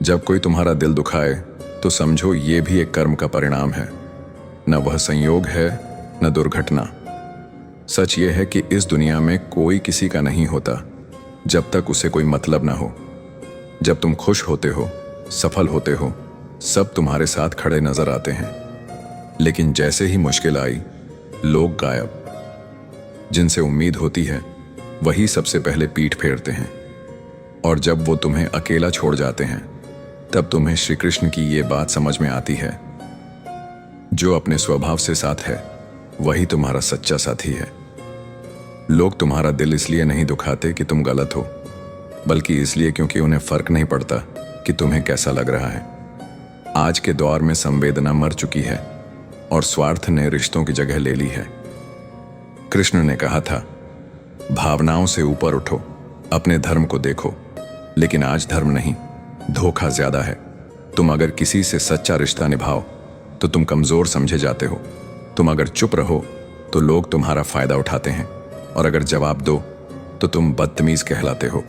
जब कोई तुम्हारा दिल दुखाए तो समझो ये भी एक कर्म का परिणाम है। न वह संयोग है न दुर्घटना। सच ये है कि इस दुनिया में कोई किसी का नहीं होता जब तक उसे कोई मतलब ना हो। जब तुम खुश होते हो, सफल होते हो, सब तुम्हारे साथ खड़े नजर आते हैं। लेकिन जैसे ही मुश्किल आई, लोग गायब। जिनसे उम्मीद होती है वही सबसे पहले पीठ फेरते हैं। और जब वो तुम्हें अकेला छोड़ जाते हैं तब तुम्हें श्री कृष्ण की ये बात समझ में आती है, जो अपने स्वभाव से साथ है वही तुम्हारा सच्चा साथी है। लोग तुम्हारा दिल इसलिए नहीं दुखाते कि तुम गलत हो, बल्कि इसलिए क्योंकि उन्हें फर्क नहीं पड़ता कि तुम्हें कैसा लग रहा है। आज के दौर में संवेदना मर चुकी है और स्वार्थ ने रिश्तों की जगह ले ली है। कृष्ण ने कहा था, भावनाओं से ऊपर उठो, अपने धर्म को देखो। लेकिन आज धर्म नहीं, धोखा ज्यादा है। तुम अगर किसी से सच्चा रिश्ता निभाओ तो तुम कमजोर समझे जाते हो। तुम अगर चुप रहो तो लोग तुम्हारा फायदा उठाते हैं, और अगर जवाब दो तो तुम बदतमीज कहलाते हो।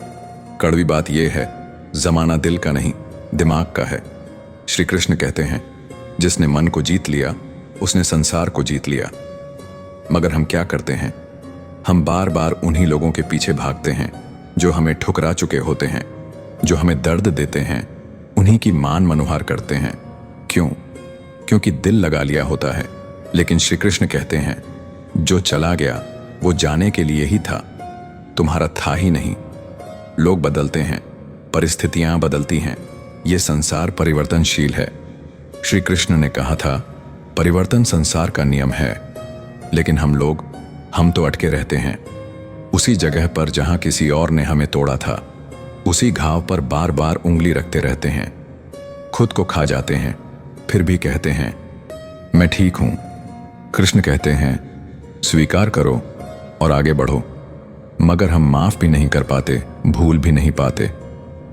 कड़वी बात यह है, जमाना दिल का नहीं, दिमाग का है। श्री कृष्ण कहते हैं, जिसने मन को जीत लिया उसने संसार को जीत लिया। मगर हम क्या करते हैं? हम बार बार उन्हीं लोगों के पीछे भागते हैं जो हमें ठुकरा चुके होते हैं, जो हमें दर्द देते हैं। उन्हीं की मान मनुहार करते हैं। क्यों? क्योंकि दिल लगा लिया होता है। लेकिन श्री कृष्ण कहते हैं, जो चला गया वो जाने के लिए ही था, तुम्हारा था ही नहीं। लोग बदलते हैं, परिस्थितियां बदलती हैं, ये संसार परिवर्तनशील है। श्री कृष्ण ने कहा था, परिवर्तन संसार का नियम है। लेकिन हम तो अटके रहते हैं उसी जगह पर जहां किसी और ने हमें तोड़ा था। उसी घाव पर बार बार उंगली रखते रहते हैं, खुद को खा जाते हैं, फिर भी कहते हैं मैं ठीक हूं। कृष्ण कहते हैं, स्वीकार करो और आगे बढ़ो। मगर हम माफ भी नहीं कर पाते, भूल भी नहीं पाते।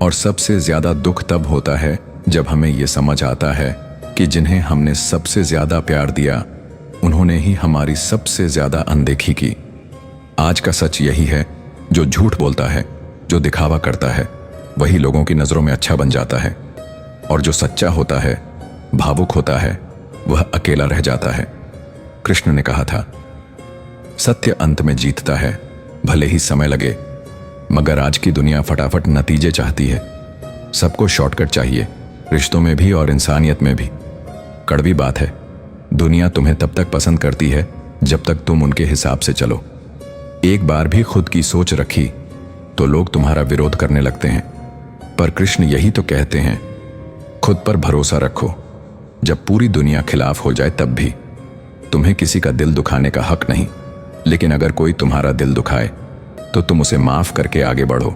और सबसे ज्यादा दुख तब होता है जब हमें यह समझ आता है कि जिन्हें हमने सबसे ज्यादा प्यार दिया उन्होंने ही हमारी सबसे ज्यादा अनदेखी की। आज का सच यही है, जो झूठ बोलता है, जो दिखावा करता है, वही लोगों की नजरों में अच्छा बन जाता है। और जो सच्चा होता है, भावुक होता है, वह अकेला रह जाता है। कृष्ण ने कहा था, सत्य अंत में जीतता है, भले ही समय लगे। मगर आज की दुनिया फटाफट नतीजे चाहती है। सबको शॉर्टकट चाहिए, रिश्तों में भी और इंसानियत में भी। कड़वी बात है, दुनिया तुम्हें तब तक पसंद करती है जब तक तुम उनके हिसाब से चलो। एक बार भी खुद की सोच रखी तो लोग तुम्हारा विरोध करने लगते हैं। पर कृष्ण यही तो कहते हैं, खुद पर भरोसा रखो। जब पूरी दुनिया खिलाफ हो जाए तब भी तुम्हें किसी का दिल दुखाने का हक नहीं। लेकिन अगर कोई तुम्हारा दिल दुखाए तो तुम उसे माफ करके आगे बढ़ो।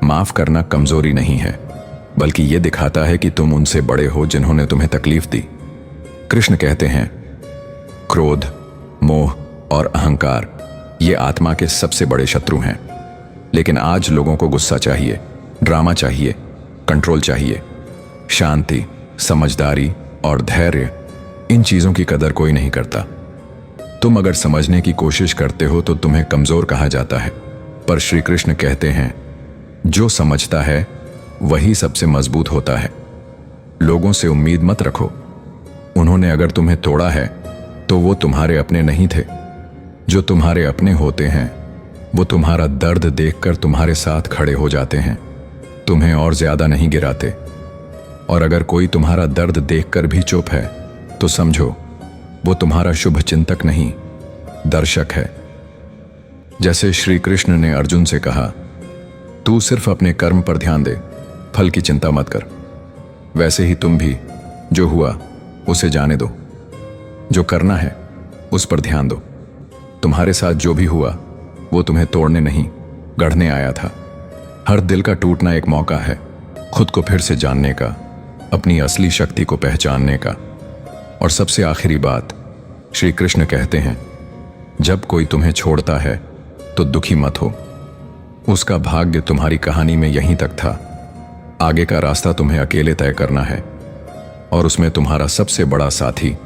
माफ करना कमजोरी नहीं है, बल्कि यह दिखाता है कि तुम उनसे बड़े हो जिन्होंने तुम्हें तकलीफ दी। कृष्ण कहते हैं, क्रोध, मोह और अहंकार ये आत्मा के सबसे बड़े शत्रु हैं। लेकिन आज लोगों को गुस्सा चाहिए, ड्रामा चाहिए, कंट्रोल चाहिए। शांति, समझदारी और धैर्य, इन चीजों की कदर कोई नहीं करता। तुम अगर समझने की कोशिश करते हो तो तुम्हें कमजोर कहा जाता है। पर श्री कृष्ण कहते हैं, जो समझता है वही सबसे मजबूत होता है। लोगों से उम्मीद मत रखो। उन्होंने अगर तुम्हें तोड़ा है तो वो तुम्हारे अपने नहीं थे। जो तुम्हारे अपने होते हैं वो तुम्हारा दर्द देखकर तुम्हारे साथ खड़े हो जाते हैं, तुम्हें और ज्यादा नहीं गिराते। और अगर कोई तुम्हारा दर्द देखकर भी चुप है तो समझो वो तुम्हारा शुभ चिंतक नहीं, दर्शक है। जैसे श्री कृष्ण ने अर्जुन से कहा, तू सिर्फ अपने कर्म पर ध्यान दे, फल की चिंता मत कर। वैसे ही तुम भी जो हुआ उसे जाने दो, जो करना है उस पर ध्यान दो। तुम्हारे साथ जो भी हुआ वो तुम्हें तोड़ने नहीं, गढ़ने आया था। हर दिल का टूटना एक मौका है, खुद को फिर से जानने का, अपनी असली शक्ति को पहचानने का। और सबसे आखिरी बात, श्री कृष्ण कहते हैं, जब कोई तुम्हें छोड़ता है तो दुखी मत हो। उसका भाग्य तुम्हारी कहानी में यहीं तक था। आगे का रास्ता तुम्हें अकेले तय करना है, और उसमें तुम्हारा सबसे बड़ा साथी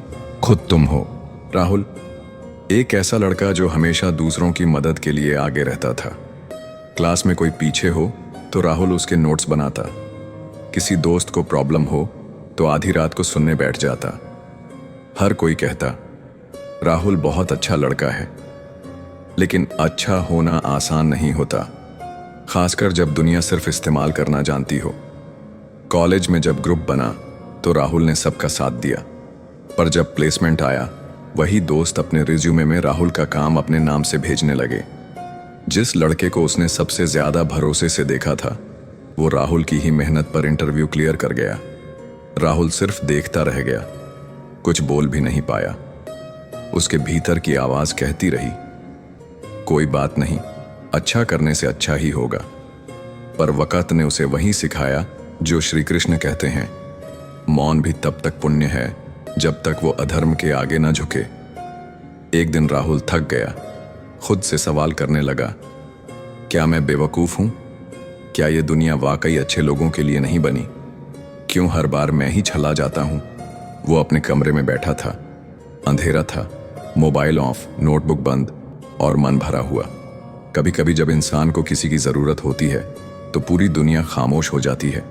खुद तुम हो। राहुल एक ऐसा लड़का जो हमेशा दूसरों की मदद के लिए आगे रहता था। क्लास में कोई पीछे हो तो राहुल उसके नोट्स बनाता, किसी दोस्त को प्रॉब्लम हो तो आधी रात को सुनने बैठ जाता। हर कोई कहता राहुल बहुत अच्छा लड़का है, लेकिन अच्छा होना आसान नहीं होता, खासकर जब दुनिया सिर्फ इस्तेमाल करना जानती हो। कॉलेज में जब ग्रुप बना तो राहुल ने सबका साथ दिया, पर जब प्लेसमेंट आया वही दोस्त अपने रिज्यूमे में राहुल का काम अपने नाम से भेजने लगे। जिस लड़के को उसने सबसे ज्यादा भरोसे से देखा था वो राहुल की ही मेहनत पर इंटरव्यू क्लियर कर गया। राहुल सिर्फ देखता रह गया, कुछ बोल भी नहीं पाया। उसके भीतर की आवाज कहती रही, कोई बात नहीं, अच्छा करने से अच्छा ही होगा। पर वक़्त ने उसे वही सिखाया जो श्री कृष्ण कहते हैं, मौन भी तब तक पुण्य है जब तक वो अधर्म के आगे न झुके। एक दिन राहुल थक गया, खुद से सवाल करने लगा, क्या मैं बेवकूफ हूं? क्या ये दुनिया वाकई अच्छे लोगों के लिए नहीं बनी? क्यों हर बार मैं ही छला जाता हूं? वो अपने कमरे में बैठा था, अंधेरा था, मोबाइल ऑफ, नोटबुक बंद और मन भरा हुआ। कभी कभी जब इंसान को किसी की जरूरत होती है तो पूरी दुनिया खामोश हो जाती है।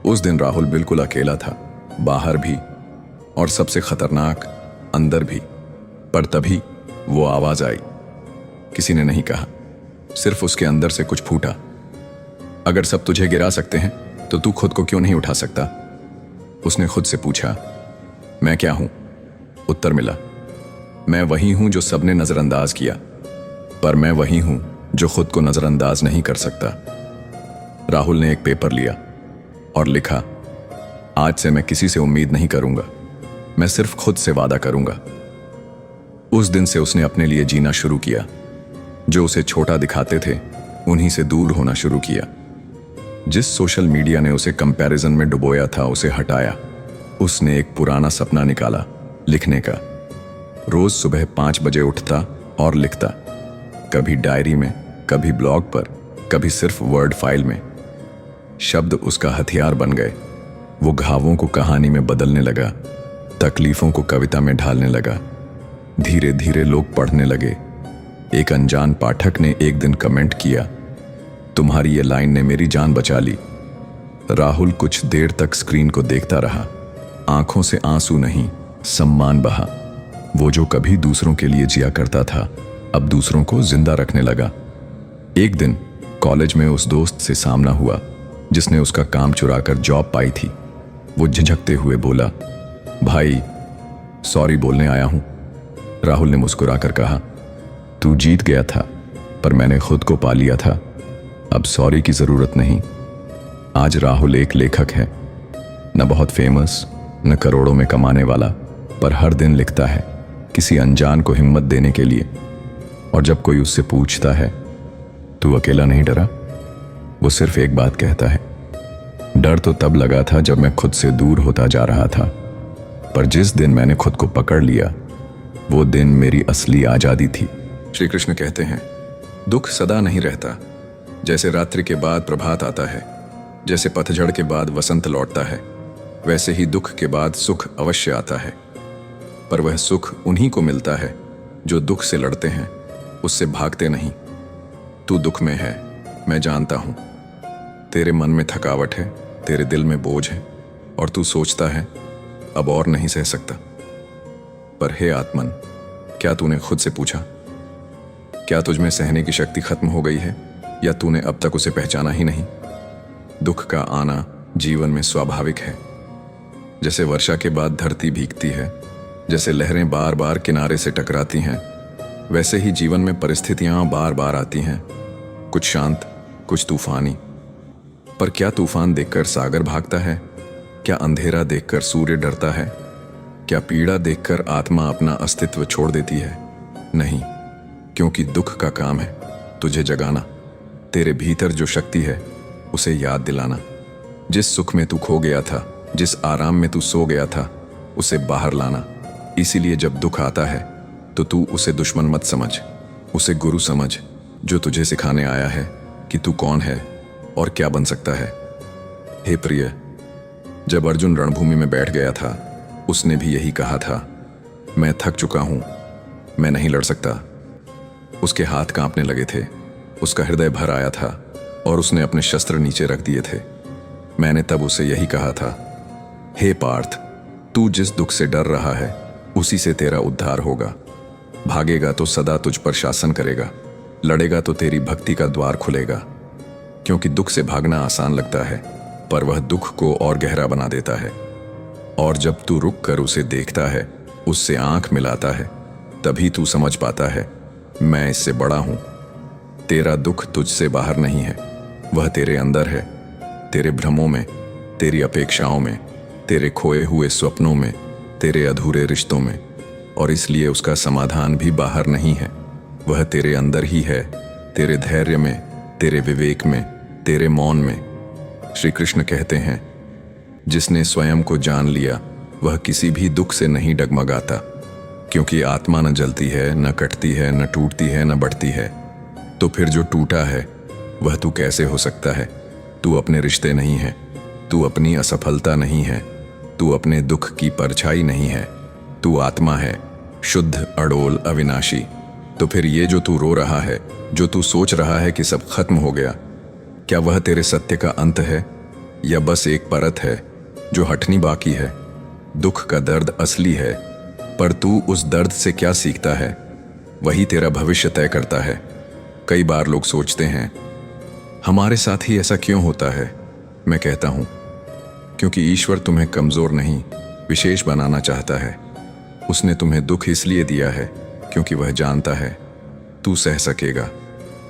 उस दिन राहुल बिल्कुल अकेला था, बाहर भी और सबसे खतरनाक अंदर भी। पर तभी वो आवाज आई। किसी ने नहीं कहा, सिर्फ उसके अंदर से कुछ फूटा। अगर सब तुझे गिरा सकते हैं तो तू खुद को क्यों नहीं उठा सकता? उसने खुद से पूछा। मैं क्या हूं? उत्तर मिला, मैं वही हूं जो सबने नजरअंदाज किया, पर मैं वही हूं जो खुद को नजरअंदाज नहीं कर सकता। राहुल ने एक पेपर लिया और लिखा, आज से मैं किसी से उम्मीद नहीं करूंगा, मैं सिर्फ खुद से वादा करूंगा। उस दिन से उसने अपने लिए जीना शुरू किया। जो उसे छोटा दिखाते थे उन्हीं से दूर होना शुरू किया। जिस सोशल मीडिया ने उसे कंपैरिजन में डुबोया था उसे हटाया। उसने एक पुराना सपना निकाला, लिखने का। रोज सुबह 5 बजे उठता और लिखता, कभी डायरी में, कभी ब्लॉग पर, कभी सिर्फ वर्ड फाइल में। शब्द उसका हथियार बन गए। वो घावों को कहानी में बदलने लगा, तकलीफों को कविता में ढालने लगा। धीरे धीरे लोग पढ़ने लगे। एक अनजान पाठक ने एक दिन कमेंट किया, तुम्हारी ये लाइन ने मेरी जान बचा ली। राहुल कुछ देर तक स्क्रीन को देखता रहा। आंखों से आंसू नहीं, सम्मान बहा। वो जो कभी दूसरों के लिए जिया करता था अब दूसरों को जिंदा रखने लगा। एक दिन कॉलेज में उस दोस्त से सामना हुआ जिसने उसका काम चुराकर जॉब पाई थी। वो झिझकते हुए बोला, भाई सॉरी बोलने आया हूं। राहुल ने मुस्कुराकर कहा, तू जीत गया था पर मैंने खुद को पा लिया था, अब सॉरी की जरूरत नहीं। आज राहुल एक लेखक है, न बहुत फेमस, न करोड़ों में कमाने वाला, पर हर दिन लिखता है किसी अनजान को हिम्मत देने के लिए। और जब कोई उससे पूछता है, तू अकेला नहीं डरा, वो सिर्फ एक बात कहता है, डर तो तब लगा था जब मैं खुद से दूर होता जा रहा था, पर जिस दिन मैंने खुद को पकड़ लिया वो दिन मेरी असली आजादी थी। श्री कृष्ण कहते हैं, दुख सदा नहीं रहता। जैसे रात्रि के बाद प्रभात आता है, जैसे पतझड़ के बाद वसंत लौटता है, वैसे ही दुख के बाद सुख अवश्य आता है। पर वह सुख उन्हीं को मिलता है जो दुख से लड़ते हैं, उससे भागते नहीं। तू दुख में है, मैं जानता हूं। तेरे मन में थकावट है, तेरे दिल में बोझ है और तू सोचता है अब और नहीं सह सकता। पर हे आत्मन, क्या तूने खुद से पूछा, क्या तुझ में सहने की शक्ति खत्म हो गई है या तूने अब तक उसे पहचाना ही नहीं? दुख का आना जीवन में स्वाभाविक है। जैसे वर्षा के बाद धरती भीगती है, जैसे लहरें बार बार किनारे से टकराती हैं, वैसे ही जीवन में परिस्थितियां बार बार आती हैं, कुछ शांत, कुछ तूफानी। पर क्या तूफान देखकर सागर भागता है? क्या अंधेरा देखकर सूर्य डरता है? क्या पीड़ा देखकर आत्मा अपना अस्तित्व छोड़ देती है? नहीं, क्योंकि दुख का काम है तुझे जगाना, तेरे भीतर जो शक्ति है उसे याद दिलाना। जिस सुख में तू खो गया था, जिस आराम में तू सो गया था, उसे बाहर लाना। इसीलिए जब दुख आता है तो तू उसे दुश्मन मत समझ, उसे गुरु समझ, जो तुझे सिखाने आया है कि तू कौन है और क्या बन सकता है। हे प्रिय, जब अर्जुन रणभूमि में बैठ गया था उसने भी यही कहा था, मैं थक चुका हूं, मैं नहीं लड़ सकता। उसके हाथ कांपने लगे थे, उसका हृदय भर आया था और उसने अपने शस्त्र नीचे रख दिए थे। मैंने तब उसे यही कहा था, हे पार्थ, तू जिस दुख से डर रहा है उसी से तेरा उद्धार होगा। भागेगा तो सदा तुझ पर शासन करेगा, लड़ेगा तो तेरी भक्ति का द्वार खुलेगा। क्योंकि दुख से भागना आसान लगता है, पर वह दुख को और गहरा बना देता है। और जब तू रुक कर उसे देखता है, उससे आंख मिलाता है, तभी तू समझ पाता है, मैं इससे बड़ा हूं। तेरा दुख तुझसे बाहर नहीं है, वह तेरे अंदर है, तेरे भ्रमों में, तेरी अपेक्षाओं में, तेरे खोए हुए स्वप्नों में, तेरे अधूरे रिश्तों में। और इसलिए उसका समाधान भी बाहर नहीं है, वह तेरे अंदर ही है, तेरे धैर्य में, तेरे विवेक में, तेरे मौन में। श्री कृष्ण कहते हैं, जिसने स्वयं को जान लिया वह किसी भी दुख से नहीं डगमगाता, क्योंकि आत्मा न जलती है, न कटती है, न टूटती है, न बढ़ती है। तो फिर जो टूटा है वह तू कैसे हो सकता है? तू अपने रिश्ते नहीं है, तू अपनी असफलता नहीं है, तू अपने दुख की परछाई नहीं है, तू आत्मा है, शुद्ध, अडोल, अविनाशी। तो फिर ये जो तू रो रहा है, जो तू सोच रहा है कि सब खत्म हो गया, क्या वह तेरे सत्य का अंत है, या बस एक परत है जो हटनी बाकी है? दुख का दर्द असली है, पर तू उस दर्द से क्या सीखता है, वही तेरा भविष्य तय करता है। कई बार लोग सोचते हैं, हमारे साथ ही ऐसा क्यों होता है? मैं कहता हूं, क्योंकि ईश्वर तुम्हें कमजोर नहीं, विशेष बनाना चाहता है। उसने तुम्हें दुख इसलिए दिया है क्योंकि वह जानता है तू सह सकेगा,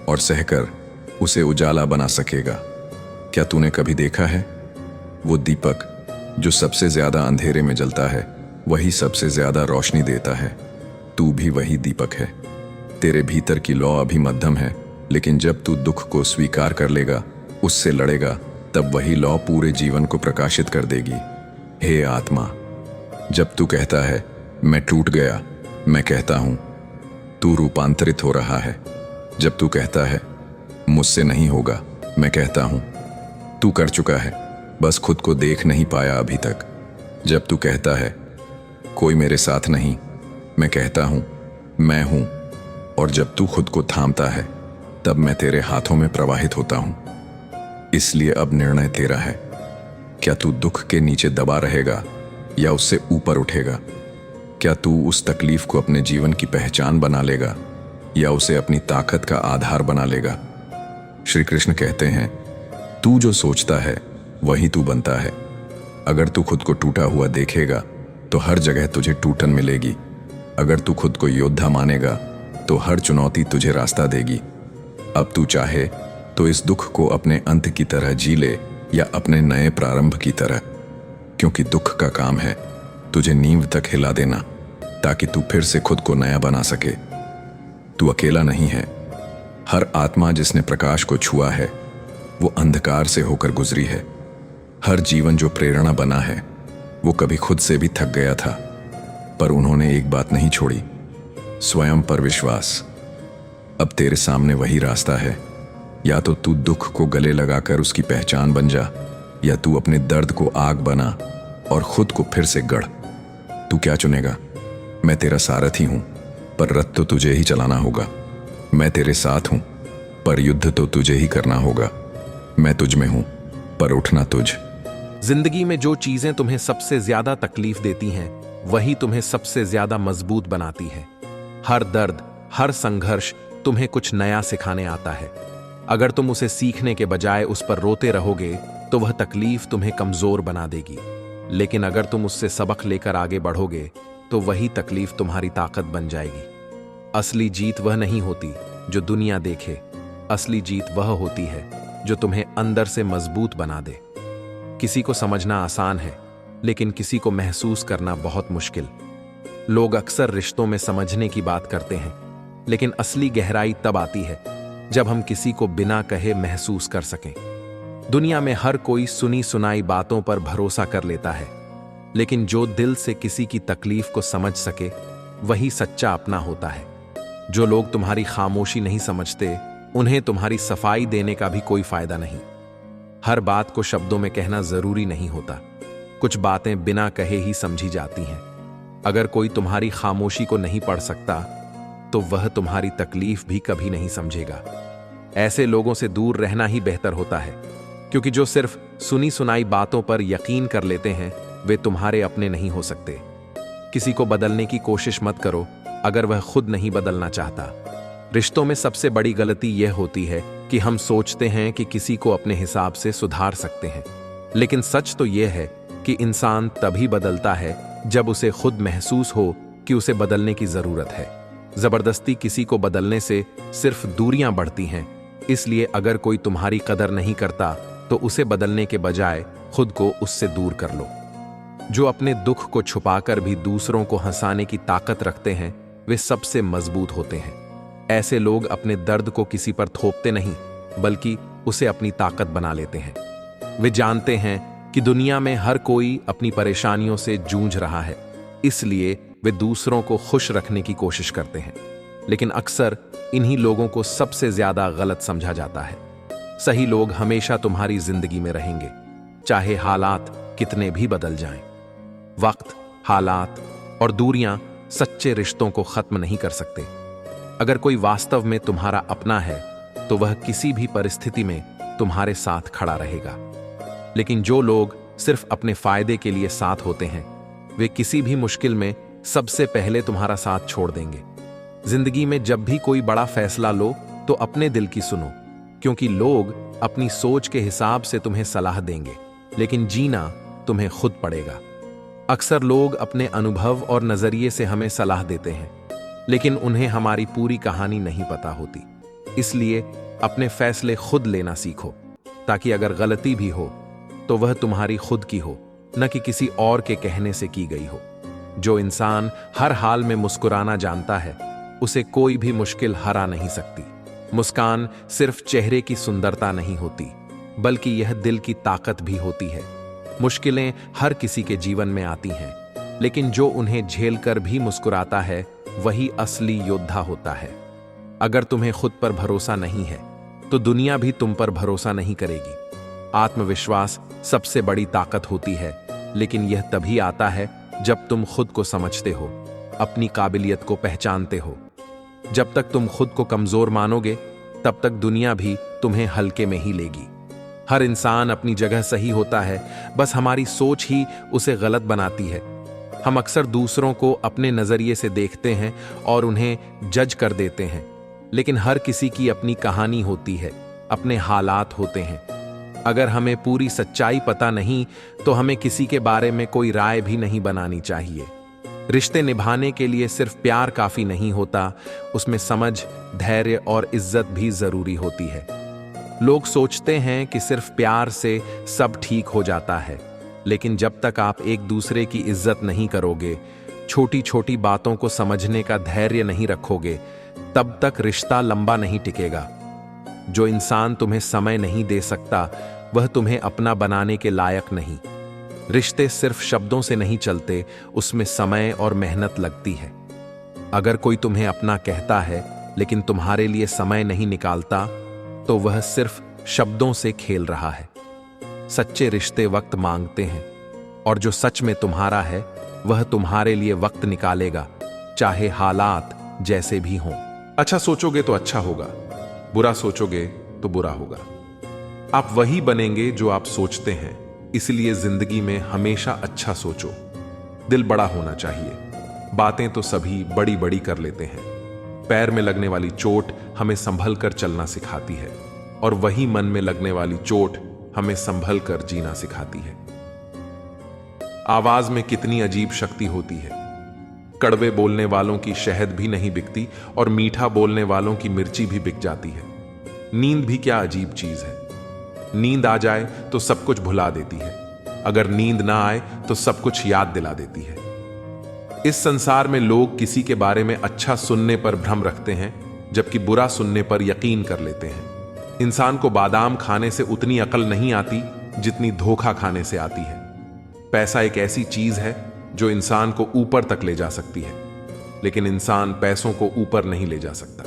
और सहकर उसे उजाला बना सकेगा। क्या तूने कभी देखा है, वो दीपक जो सबसे ज्यादा अंधेरे में जलता है वही सबसे ज्यादा रोशनी देता है? तू भी वही दीपक है। तेरे भीतर की लौ अभी मध्यम है, लेकिन जब तू दुख को स्वीकार कर लेगा, उससे लड़ेगा, तब वही लौ पूरे जीवन को प्रकाशित कर देगी। हे आत्मा, जब तू कहता है मैं टूट गया, मैं कहता हूं तू रूपांतरित हो रहा है। जब तू कहता है मुझसे नहीं होगा, मैं कहता हूं तू कर चुका है, बस खुद को देख नहीं पाया अभी तक। जब तू कहता है कोई मेरे साथ नहीं, मैं कहता हूं मैं हूं। और जब तू खुद को थामता है, तब मैं तेरे हाथों में प्रवाहित होता हूं। इसलिए अब निर्णय तेरा है, क्या तू दुख के नीचे दबा रहेगा या उससे ऊपर उठेगा? क्या तू उस तकलीफ को अपने जीवन की पहचान बना लेगा या उसे अपनी ताकत का आधार बना लेगा? श्री कृष्ण कहते हैं, तू जो सोचता है वही तू बनता है। अगर तू खुद को टूटा हुआ देखेगा तो हर जगह तुझे टूटन मिलेगी। अगर तू खुद को योद्धा मानेगा तो हर चुनौती तुझे रास्ता देगी। अब तू चाहे तो इस दुख को अपने अंत की तरह जी ले या अपने नए प्रारंभ की तरह, क्योंकि दुख का काम है तुझे नींव तक हिला देना, ताकि तू फिर से खुद को नया बना सके। तू अकेला नहीं है। हर आत्मा जिसने प्रकाश को छुआ है वो अंधकार से होकर गुजरी है। हर जीवन जो प्रेरणा बना है वो कभी खुद से भी थक गया था, पर उन्होंने एक बात नहीं छोड़ी, स्वयं पर विश्वास। अब तेरे सामने वही रास्ता है, या तो तू दुख को गले लगाकर उसकी पहचान बन जा, या तू अपने दर्द को आग बना और खुद को फिर से गढ़। तू क्या चुनेगा? मैं तेरा सारथी हूं, पर रथ तो तुझे ही चलाना होगा। मैं तेरे साथ हूं, पर युद्ध तो तुझे ही करना होगा। मैं तुझ में हूं, पर उठना तुझ। जिंदगी में जो चीजें तुम्हें सबसे ज्यादा तकलीफ देती हैं, वही तुम्हें सबसे ज्यादा मजबूत बनाती है। हर दर्द, हर संघर्ष तुम्हें कुछ नया सिखाने आता है। अगर तुम उसे सीखने के बजाय उस पर रोते रहोगे तो वह तकलीफ तुम्हें कमजोर बना देगी। लेकिन अगर तुम उससे सबक लेकर आगे बढ़ोगे तो वही तकलीफ तुम्हारी ताकत बन जाएगी। असली जीत वह नहीं होती जो दुनिया देखे, असली जीत वह होती है जो तुम्हें अंदर से मजबूत बना दे। किसी को समझना आसान है, लेकिन किसी को महसूस करना बहुत मुश्किल। लोग अक्सर रिश्तों में समझने की बात करते हैं, लेकिन असली गहराई तब आती है जब हम किसी को बिना कहे महसूस कर सकें। दुनिया में हर कोई सुनी सुनाई बातों पर भरोसा कर लेता है, लेकिन जो दिल से किसी की तकलीफ को समझ सके वही सच्चा अपना होता है। जो लोग तुम्हारी खामोशी नहीं समझते, उन्हें तुम्हारी सफाई देने का भी कोई फायदा नहीं। हर बात को शब्दों में कहना जरूरी नहीं होता। कुछ बातें बिना कहे ही समझी जाती हैं। अगर कोई तुम्हारी खामोशी को नहीं पढ़ सकता, तो वह तुम्हारी तकलीफ भी कभी नहीं समझेगा। ऐसे लोगों से दूर रहना ही बेहतर होता है, क्योंकि जो सिर्फ सुनी सुनाई बातों पर यकीन कर लेते हैं वे तुम्हारे अपने नहीं हो सकते। किसी को बदलने की कोशिश मत करो अगर वह खुद नहीं बदलना चाहता। रिश्तों में सबसे बड़ी गलती यह होती है कि हम सोचते हैं कि किसी को अपने हिसाब से सुधार सकते हैं, लेकिन सच तो यह है कि इंसान तभी बदलता है जब उसे खुद महसूस हो कि उसे बदलने की जरूरत है। जबरदस्ती किसी को बदलने से सिर्फ दूरियां बढ़ती हैं, इसलिए अगर कोई तुम्हारी कदर नहीं करता तो उसे बदलने के बजाय खुद को उससे दूर कर लो। जो अपने दुख को छुपाकर भी दूसरों को हंसाने की ताकत रखते हैं वे सबसे मजबूत होते हैं। ऐसे लोग अपने दर्द को किसी पर थोपते नहीं बल्कि उसे अपनी ताकत बना लेते हैं। वे जानते हैं कि दुनिया में हर कोई अपनी परेशानियों से जूझ रहा है, इसलिए वे दूसरों को खुश रखने की कोशिश करते हैं। लेकिन अक्सर इन्हीं लोगों को सबसे ज्यादा गलत समझा जाता है। सही लोग हमेशा तुम्हारी जिंदगी में रहेंगे, चाहे हालात कितने भी बदल जाएं। वक्त, हालात और दूरियां सच्चे रिश्तों को खत्म नहीं कर सकते। अगर कोई वास्तव में तुम्हारा अपना है तो वह किसी भी परिस्थिति में तुम्हारे साथ खड़ा रहेगा। लेकिन जो लोग सिर्फ अपने फायदे के लिए साथ होते हैं वे किसी भी मुश्किल में सबसे पहले तुम्हारा साथ छोड़ देंगे। जिंदगी में जब भी कोई बड़ा फैसला लो तो अपने दिल की सुनो, क्योंकि लोग अपनी सोच के हिसाब से तुम्हें सलाह देंगे, लेकिन जीना तुम्हें खुद पड़ेगा। अक्सर लोग अपने अनुभव और नजरिए से हमें सलाह देते हैं, लेकिन उन्हें हमारी पूरी कहानी नहीं पता होती। इसलिए अपने फैसले खुद लेना सीखो, ताकि अगर गलती भी हो तो वह तुम्हारी खुद की हो, न कि किसी और के कहने से की गई हो। जो इंसान हर हाल में मुस्कुराना जानता है उसे कोई भी मुश्किल हरा नहीं सकती। मुस्कान सिर्फ चेहरे की सुंदरता नहीं होती बल्कि यह दिल की ताकत भी होती है। मुश्किलें हर किसी के जीवन में आती हैं, लेकिन जो उन्हें झेलकर भी मुस्कुराता है वही असली योद्धा होता है। अगर तुम्हें खुद पर भरोसा नहीं है तो दुनिया भी तुम पर भरोसा नहीं करेगी। आत्मविश्वास सबसे बड़ी ताकत होती है, लेकिन यह तभी आता है जब तुम खुद को समझते हो, अपनी काबिलियत को पहचानते हो। जब तक तुम खुद को कमजोर मानोगे तब तक दुनिया भी तुम्हें हल्के में ही लेगी। हर इंसान अपनी जगह सही होता है, बस हमारी सोच ही उसे गलत बनाती है। हम अक्सर दूसरों को अपने नजरिए से देखते हैं और उन्हें जज कर देते हैं, लेकिन हर किसी की अपनी कहानी होती है, अपने हालात होते हैं। अगर हमें पूरी सच्चाई पता नहीं तो हमें किसी के बारे में कोई राय भी नहीं बनानी चाहिए। रिश्ते निभाने के लिए सिर्फ प्यार काफी नहीं होता, उसमें समझ, धैर्य और इज्जत भी जरूरी होती है। लोग सोचते हैं कि सिर्फ प्यार से सब ठीक हो जाता है, लेकिन जब तक आप एक दूसरे की इज्जत नहीं करोगे, छोटी छोटी बातों को समझने का धैर्य नहीं रखोगे, तब तक रिश्ता लंबा नहीं टिकेगा। जो इंसान तुम्हें समय नहीं दे सकता वह तुम्हें अपना बनाने के लायक नहीं। रिश्ते सिर्फ शब्दों से नहीं चलते, उसमें समय और मेहनत लगती है। अगर कोई तुम्हें अपना कहता है लेकिन तुम्हारे लिए समय नहीं निकालता तो वह सिर्फ शब्दों से खेल रहा है। सच्चे रिश्ते वक्त मांगते हैं, और जो सच में तुम्हारा है वह तुम्हारे लिए वक्त निकालेगा, चाहे हालात जैसे भी हों। अच्छा सोचोगे तो अच्छा होगा, बुरा सोचोगे तो बुरा होगा। आप वही बनेंगे जो आप सोचते हैं, इसलिए जिंदगी में हमेशा अच्छा सोचो। दिल बड़ा होना चाहिए। बातें तो सभी बड़ी बड़ी कर लेते हैं। पैर में लगने वाली चोट हमें संभल कर चलना सिखाती है, और वही मन में लगने वाली चोट हमें संभल कर जीना सिखाती है। आवाज में कितनी अजीब शक्ति होती है। कड़वे बोलने वालों की शहद भी नहीं बिकती और मीठा बोलने वालों की मिर्ची भी बिक जाती है। नींद भी क्या अजीब चीज है। नींद आ जाए तो सब कुछ भुला देती है, अगर नींद ना आए तो सब कुछ याद दिला देती है। इस संसार में लोग किसी के बारे में अच्छा सुनने पर भ्रम रखते हैं, जबकि बुरा सुनने पर यकीन कर लेते हैं। इंसान को बादाम खाने से उतनी अकल नहीं आती जितनी धोखा खाने से आती है। पैसा एक ऐसी चीज है जो इंसान को ऊपर तक ले जा सकती है, लेकिन इंसान पैसों को ऊपर नहीं ले जा सकता।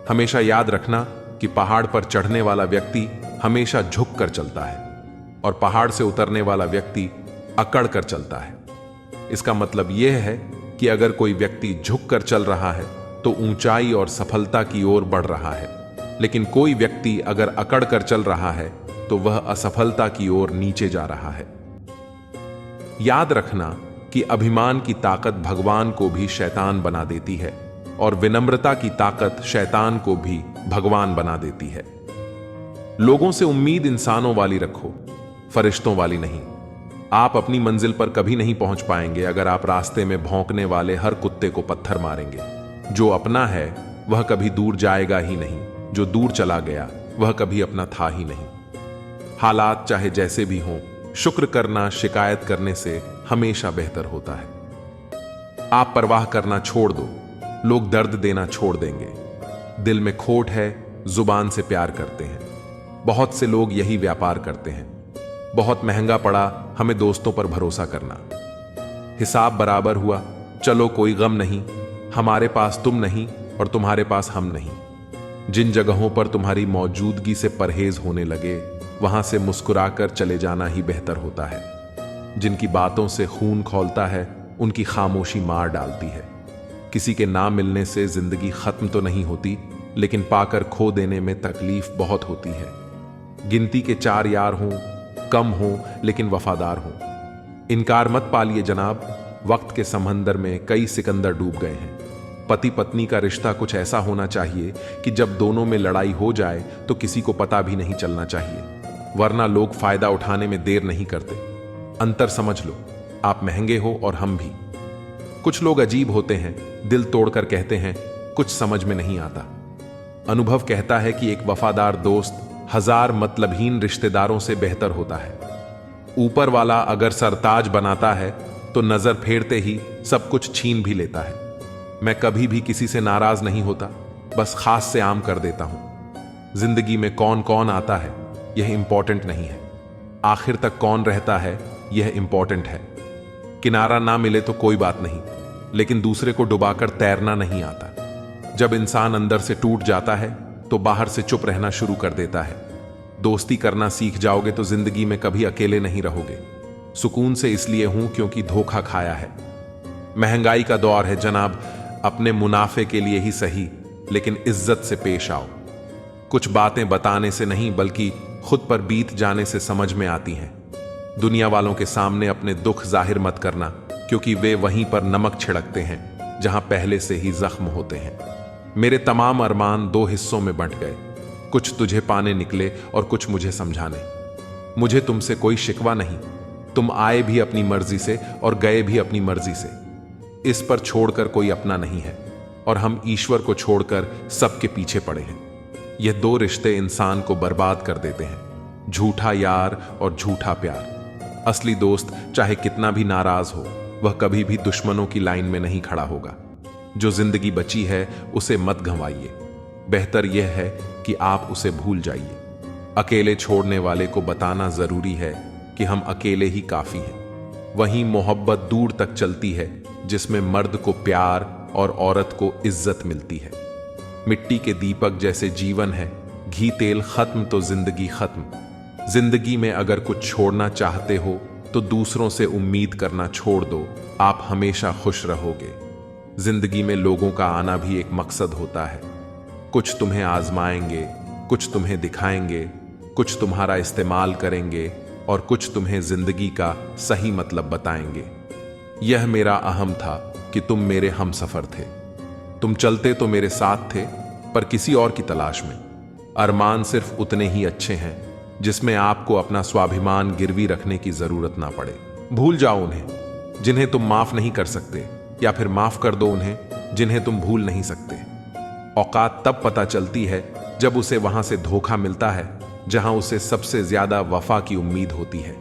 हमेशा याद रखना कि पहाड़ पर चढ़ने वाला व्यक्ति हमेशा झुक कर चलता है और पहाड़ से उतरने वाला व्यक्ति अकड़ कर चलता है। इसका मतलब यह है कि अगर कोई व्यक्ति झुक कर चल रहा है तो ऊंचाई और सफलता की ओर बढ़ रहा है, लेकिन कोई व्यक्ति अगर अकड़ कर चल रहा है तो वह असफलता की ओर नीचे जा रहा है। याद रखना कि अभिमान की ताकत भगवान को भी शैतान बना देती है और विनम्रता की ताकत शैतान को भी भगवान बना देती है। लोगों से उम्मीद इंसानों वाली रखो, फरिश्तों वाली नहीं। आप अपनी मंजिल पर कभी नहीं पहुंच पाएंगे अगर आप रास्ते में भौंकने वाले हर कुत्ते को पत्थर मारेंगे। जो अपना है वह कभी दूर जाएगा ही नहीं, जो दूर चला गया वह कभी अपना था ही नहीं। हालात चाहे जैसे भी हों, शुक्र करना शिकायत करने से हमेशा बेहतर होता है। आप परवाह करना छोड़ दो, लोग दर्द देना छोड़ देंगे। दिल में खोट है, जुबान से प्यार करते हैं। बहुत से लोग यही व्यापार करते हैं। बहुत महंगा पड़ा हमें दोस्तों पर भरोसा करना। हिसाब बराबर हुआ, चलो कोई गम नहीं, हमारे पास तुम नहीं और तुम्हारे पास हम नहीं। जिन जगहों पर तुम्हारी मौजूदगी से परहेज होने लगे, वहां से मुस्कुराकर चले जाना ही बेहतर होता है। जिनकी बातों से खून खौलता है, उनकी खामोशी मार डालती है। किसी के ना मिलने से जिंदगी खत्म तो नहीं होती, लेकिन पाकर खो देने में तकलीफ बहुत होती है। गिनती के 4 यार हों, कम हो लेकिन वफादार हो। इनकार मत पालिए जनाब, वक्त के समंदर में कई सिकंदर डूब गए हैं। पति पत्नी का रिश्ता कुछ ऐसा होना चाहिए कि जब दोनों में लड़ाई हो जाए तो किसी को पता भी नहीं चलना चाहिए, वरना लोग फायदा उठाने में देर नहीं करते। अंतर समझ लो, आप महंगे हो और हम भी। कुछ लोग अजीब होते हैं, दिल तोड़कर कहते हैं कुछ समझ में नहीं आता। अनुभव कहता है कि एक वफादार दोस्त 1000 मतलबहीन रिश्तेदारों से बेहतर होता है। ऊपर वाला अगर सरताज बनाता है तो नजर फेरते ही सब कुछ छीन भी लेता है। मैं कभी भी किसी से नाराज नहीं होता, बस खास से आम कर देता हूं। जिंदगी में कौन कौन आता है यह इंपॉर्टेंट नहीं है, आखिर तक कौन रहता है यह इंपॉर्टेंट है। किनारा ना मिले तो कोई बात नहीं, लेकिन दूसरे को डुबाकर तैरना नहीं आता। जब इंसान अंदर से टूट जाता है तो बाहर से चुप रहना शुरू कर देता है। दोस्ती करना सीख जाओगे तो जिंदगी में कभी अकेले नहीं रहोगे। सुकून से इसलिए हूं क्योंकि धोखा खाया है। महंगाई का दौर है जनाब, अपने मुनाफे के लिए ही सही, लेकिन इज्जत से पेश आओ। कुछ बातें बताने से नहीं बल्कि खुद पर बीत जाने से समझ में आती हैं। दुनिया वालों के सामने अपने दुख जाहिर मत करना, क्योंकि वे वहीं पर नमक छिड़कते हैं जहां पहले से ही जख्म होते हैं। मेरे तमाम अरमान 2 हिस्सों में बंट गए, कुछ तुझे पाने निकले और कुछ मुझे समझाने। मुझे तुमसे कोई शिकवा नहीं, तुम आए भी अपनी मर्जी से और गए भी अपनी मर्जी से। इस पर छोड़कर कोई अपना नहीं है और हम ईश्वर को छोड़कर सबके पीछे पड़े हैं। यह 2 रिश्ते इंसान को बर्बाद कर देते हैं, झूठा यार और झूठा प्यार। असली दोस्त चाहे कितना भी नाराज हो, वह कभी भी दुश्मनों की लाइन में नहीं खड़ा होगा। जो जिंदगी बची है उसे मत गंवाइए, बेहतर यह है कि आप उसे भूल जाइए। अकेले छोड़ने वाले को बताना जरूरी है कि हम अकेले ही काफी हैं। वहीं मोहब्बत दूर तक चलती है जिसमें मर्द को प्यार और औरत को इज्जत मिलती है। मिट्टी के दीपक जैसे जीवन है, घी तेल खत्म तो जिंदगी खत्म। जिंदगी में अगर कुछ छोड़ना चाहते हो तो दूसरों से उम्मीद करना छोड़ दो, आप हमेशा खुश रहोगे। जिंदगी में लोगों का आना भी एक मकसद होता है। कुछ तुम्हें आजमाएंगे, कुछ तुम्हें दिखाएंगे, कुछ तुम्हारा इस्तेमाल करेंगे और कुछ तुम्हें जिंदगी का सही मतलब बताएंगे। यह मेरा अहम था कि तुम मेरे हमसफर थे। तुम चलते तो मेरे साथ थे, पर किसी और की तलाश में। अरमान सिर्फ उतने ही अच्छे हैं जिसमें आपको अपना स्वाभिमान गिरवी रखने की जरूरत ना पड़े। भूल जाओ उन्हें जिन्हें तुम माफ नहीं कर सकते, या फिर माफ कर दो उन्हें जिन्हें तुम भूल नहीं सकते। औकात तब पता चलती है जब उसे वहां से धोखा मिलता है जहां उसे सबसे ज्यादा वफा की उम्मीद होती है।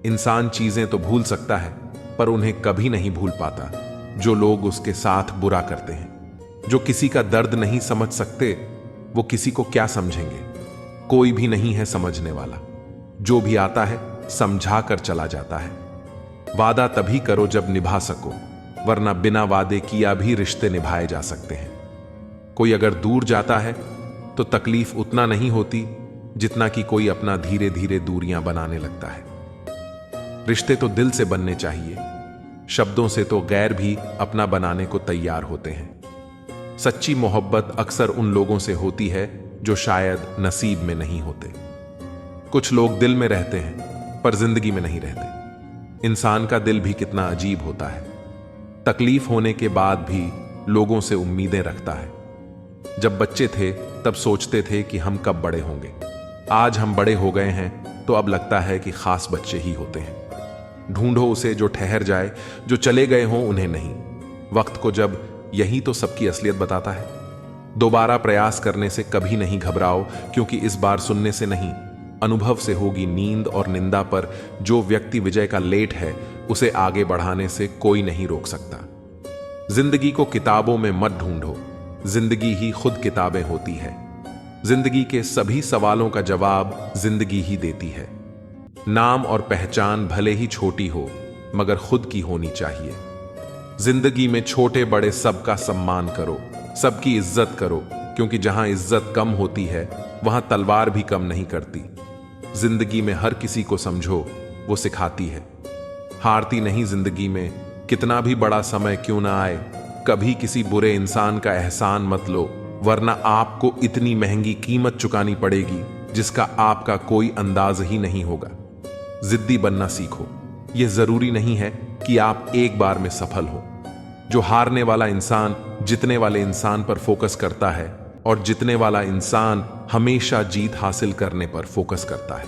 इंसान चीजें तो भूल सकता है, पर उन्हें कभी नहीं भूल पाता जो लोग उसके साथ बुरा करते हैं। जो किसी का दर्द नहीं समझ सकते, वो किसी को क्या समझेंगे। कोई भी नहीं है समझने वाला, जो भी आता है समझा कर चला जाता है। वादा तभी करो जब निभा सको, वरना बिना वादे किया भी रिश्ते निभाए जा सकते हैं। कोई अगर दूर जाता है तो तकलीफ उतना नहीं होती जितना कि कोई अपना धीरे धीरे दूरियां बनाने लगता है। रिश्ते तो दिल से बनने चाहिए, शब्दों से तो गैर भी अपना बनाने को तैयार होते हैं। सच्ची मोहब्बत अक्सर उन लोगों से होती है जो शायद नसीब में नहीं होते। कुछ लोग दिल में रहते हैं पर जिंदगी में नहीं रहते। इंसान का दिल भी कितना अजीब होता है। तकलीफ होने के बाद भी लोगों से उम्मीदें रखता है। जब बच्चे थे तब सोचते थे कि हम कब बड़े होंगे। आज हम बड़े हो गए हैं तो अब लगता है कि खास बच्चे ही होते हैं। ढूंढो उसे जो ठहर जाए, जो चले गए हों उन्हें नहीं। वक्त को जब यही तो सबकी असलियत बताता है। दोबारा प्रयास करने से कभी नहीं घबराओ, क्योंकि इस बार सुनने से नहीं, अनुभव से होगी नींद और निंदा। पर जो व्यक्ति विजय का लेट है उसे आगे बढ़ाने से कोई नहीं रोक सकता। जिंदगी को किताबों में मत ढूंढो, जिंदगी ही खुद किताबें होती है। जिंदगी के सभी सवालों का जवाब जिंदगी ही देती है। नाम और पहचान भले ही छोटी हो मगर खुद की होनी चाहिए। जिंदगी में छोटे बड़े सबका सम्मान करो, सबकी इज्जत करो, क्योंकि जहां इज्जत कम होती है वहां तलवार भी कम नहीं करती। जिंदगी में हर किसी को समझो, वो सिखाती है। हारती नहीं जिंदगी में, कितना भी बड़ा समय क्यों ना आए। कभी किसी बुरे इंसान का एहसान मत लो, वरना आपको इतनी महंगी कीमत चुकानी पड़ेगी जिसका आपका कोई अंदाज ही नहीं होगा। जिद्दी बनना सीखो। यह जरूरी नहीं है कि आप एक बार में सफल हो। जो हारने वाला इंसान जितने वाले इंसान पर फोकस करता है, और जितने वाला इंसान हमेशा जीत हासिल करने पर फोकस करता है।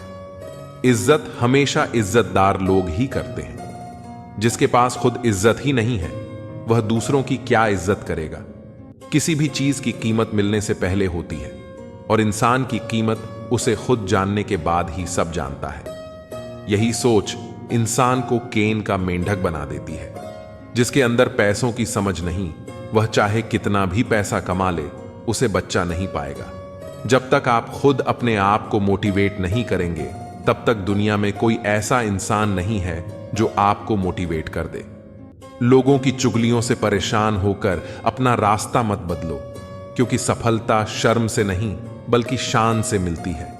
इज्जत हमेशा इज्जतदार लोग ही करते हैं। जिसके पास खुद इज्जत ही नहीं है वह दूसरों की क्या इज्जत करेगा। किसी भी चीज की कीमत मिलने से पहले होती है, और इंसान की कीमत उसे खुद जानने के बाद ही सब जानता है। यही सोच इंसान को केन का मेंढक बना देती है। जिसके अंदर पैसों की समझ नहीं, वह चाहे कितना भी पैसा कमा ले उसे बच्चा नहीं पाएगा। जब तक आप खुद अपने आप को मोटिवेट नहीं करेंगे तब तक दुनिया में कोई ऐसा इंसान नहीं है जो आपको मोटिवेट कर दे। लोगों की चुगलियों से परेशान होकर अपना रास्ता मत बदलो, क्योंकि सफलता शर्म से नहीं बल्कि शान से मिलती है।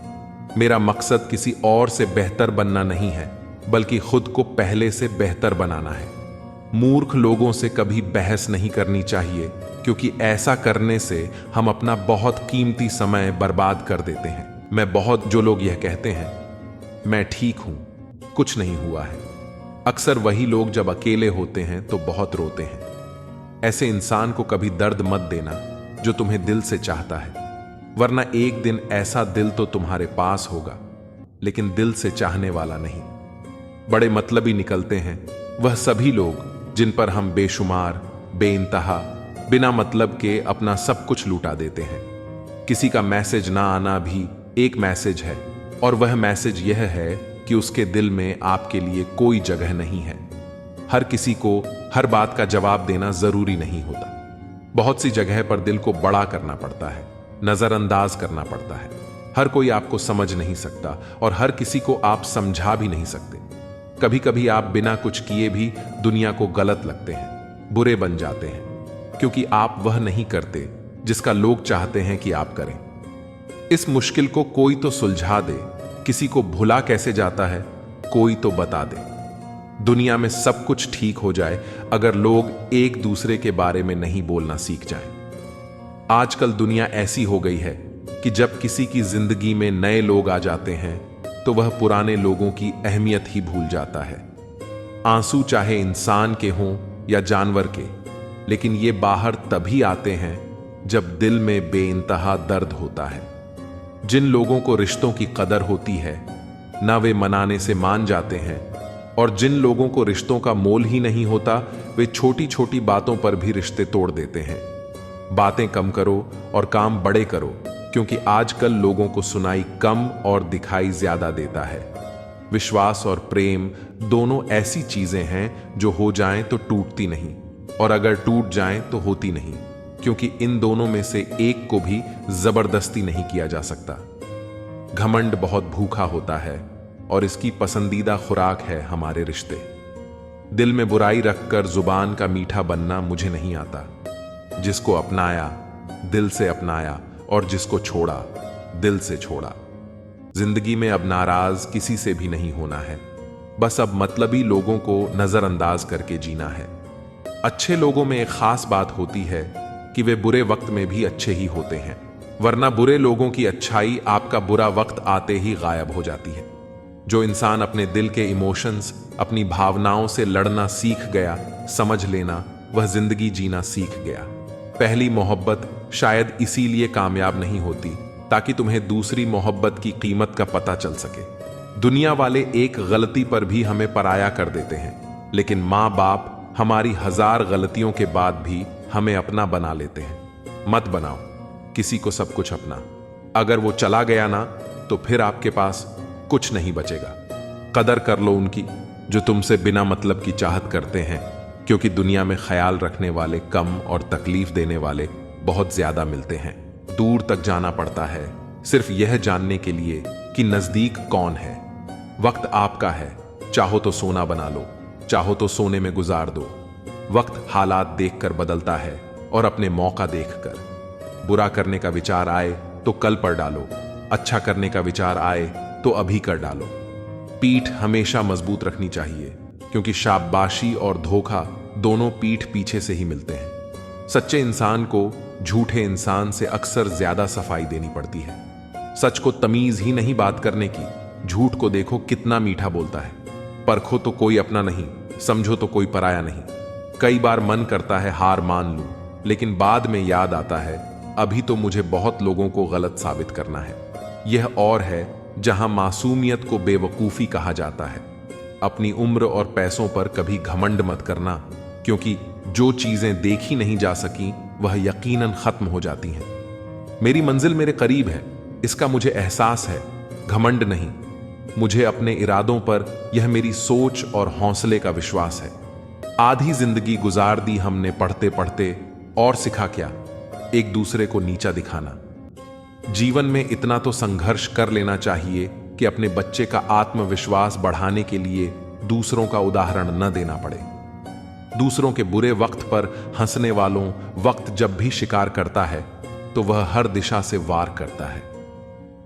मेरा मकसद किसी और से बेहतर बनना नहीं है, बल्कि खुद को पहले से बेहतर बनाना है। मूर्ख लोगों से कभी बहस नहीं करनी चाहिए, क्योंकि ऐसा करने से हम अपना बहुत कीमती समय बर्बाद कर देते हैं। जो लोग यह कहते हैं मैं ठीक हूं, कुछ नहीं हुआ है, अक्सर वही लोग जब अकेले होते हैं तो बहुत रोते हैं। ऐसे इंसान को कभी दर्द मत देना जो तुम्हें दिल से चाहता है, वरना एक दिन ऐसा दिल तो तुम्हारे पास होगा लेकिन दिल से चाहने वाला नहीं। बड़े मतलबी निकलते हैं वह सभी लोग जिन पर हम बेशुमार, बेइंतहा, बिना मतलब के अपना सब कुछ लूटा देते हैं। किसी का मैसेज ना आना भी एक मैसेज है, और वह मैसेज यह है कि उसके दिल में आपके लिए कोई जगह नहीं है। हर किसी को हर बात का जवाब देना जरूरी नहीं होता। बहुत सी जगह पर दिल को बड़ा करना पड़ता है, नजरअंदाज करना पड़ता है। हर कोई आपको समझ नहीं सकता और हर किसी को आप समझा भी नहीं सकते। कभी कभी आप बिना कुछ किए भी दुनिया को गलत लगते हैं, बुरे बन जाते हैं, क्योंकि आप वह नहीं करते जिसका लोग चाहते हैं कि आप करें। इस मुश्किल को कोई तो सुलझा दे। किसी को भुला कैसे जाता है कोई तो बता दे। दुनिया में सब कुछ ठीक हो जाए अगर लोग एक दूसरे के बारे में नहीं बोलना सीख जाएं। आजकल दुनिया ऐसी हो गई है कि जब किसी की जिंदगी में नए लोग आ जाते हैं तो वह पुराने लोगों की अहमियत ही भूल जाता है। आंसू चाहे इंसान के हों या जानवर के, लेकिन ये बाहर तभी आते हैं जब दिल में बेइंतहा दर्द होता है। जिन लोगों को रिश्तों की कदर होती है ना वे मनाने से मान जाते हैं, और जिन लोगों को रिश्तों का मोल ही नहीं होता वे छोटी छोटी बातों पर भी रिश्ते तोड़ देते हैं। बातें कम करो और काम बड़े करो, क्योंकि आजकल लोगों को सुनाई कम और दिखाई ज्यादा देता है। विश्वास और प्रेम दोनों ऐसी चीजें हैं जो हो जाएं तो टूटती नहीं, और अगर टूट जाएं तो होती नहीं, क्योंकि इन दोनों में से एक को भी जबरदस्ती नहीं किया जा सकता। घमंड बहुत भूखा होता है और इसकी पसंदीदा खुराक है हमारे रिश्ते। दिल में बुराई रखकर जुबान का मीठा बनना मुझे नहीं आता। जिसको अपनाया दिल से अपनाया, और जिसको छोड़ा दिल से छोड़ा। जिंदगी में अब नाराज किसी से भी नहीं होना है, बस अब मतलबी लोगों को नजरअंदाज करके जीना है। अच्छे लोगों में एक खास बात होती है कि वे बुरे वक्त में भी अच्छे ही होते हैं। वरना बुरे लोगों की अच्छाई आपका बुरा वक्त आते ही गायब हो जाती है। जो इंसान अपने दिल के इमोशंस, अपनी भावनाओं से लड़ना सीख गया, समझ लेना वह जिंदगी जीना सीख गया। पहली मोहब्बत शायद इसीलिए कामयाब नहीं होती ताकि तुम्हें दूसरी मोहब्बत की कीमत का पता चल सके। दुनिया वाले एक गलती पर भी हमें पराया कर देते हैं, लेकिन माँ बाप हमारी 1000 गलतियों के बाद भी हमें अपना बना लेते हैं। मत बनाओ किसी को सब कुछ अपना। अगर वो चला गया ना, तो फिर आपके पास कुछ नहीं बचेगा। कदर कर लो उनकी जो तुमसे बिना मतलब की चाहत करते हैं, क्योंकि दुनिया में ख्याल रखने वाले कम और तकलीफ देने वाले बहुत ज्यादा मिलते हैं। दूर तक जाना पड़ता है सिर्फ यह जानने के लिए कि नजदीक कौन है। वक्त आपका है, चाहो तो सोना बना लो, चाहो तो सोने में गुजार दो। वक्त हालात देखकर बदलता है और अपने मौका देखकर। बुरा करने का विचार आए तो कल पर डालो, अच्छा करने का विचार आए तो अभी कर डालो। पीठ हमेशा मजबूत रखनी चाहिए, क्योंकि शाबाशी और धोखा दोनों पीठ पीछे से ही मिलते हैं। सच्चे इंसान को झूठे इंसान से अक्सर ज्यादा सफाई देनी पड़ती है। सच को तमीज ही नहीं बात करने की, झूठ को देखो कितना मीठा बोलता है। परखो तो कोई अपना नहीं, समझो तो कोई पराया नहीं। कई बार मन करता है हार मान लूं, लेकिन बाद में याद आता है अभी तो मुझे बहुत लोगों को गलत साबित करना है। यह और है जहां मासूमियत को बेवकूफी कहा जाता है। अपनी उम्र और पैसों पर कभी घमंड मत करना, क्योंकि जो चीजें देखी नहीं जा सकी वह यकीनन खत्म हो जाती हैं। मेरी मंजिल मेरे करीब है, इसका मुझे एहसास है, घमंड नहीं। मुझे अपने इरादों पर यह मेरी सोच और हौसले का विश्वास है। आधी जिंदगी गुजार दी हमने पढ़ते पढ़ते, और सिखा क्या, एक दूसरे को नीचा दिखाना। जीवन में इतना तो संघर्ष कर लेना चाहिए कि अपने बच्चे का आत्मविश्वास बढ़ाने के लिए दूसरों का उदाहरण न देना पड़े। दूसरों के बुरे वक्त पर हंसने वालों वक्त जब भी शिकार करता है तो वह हर दिशा से वार करता है।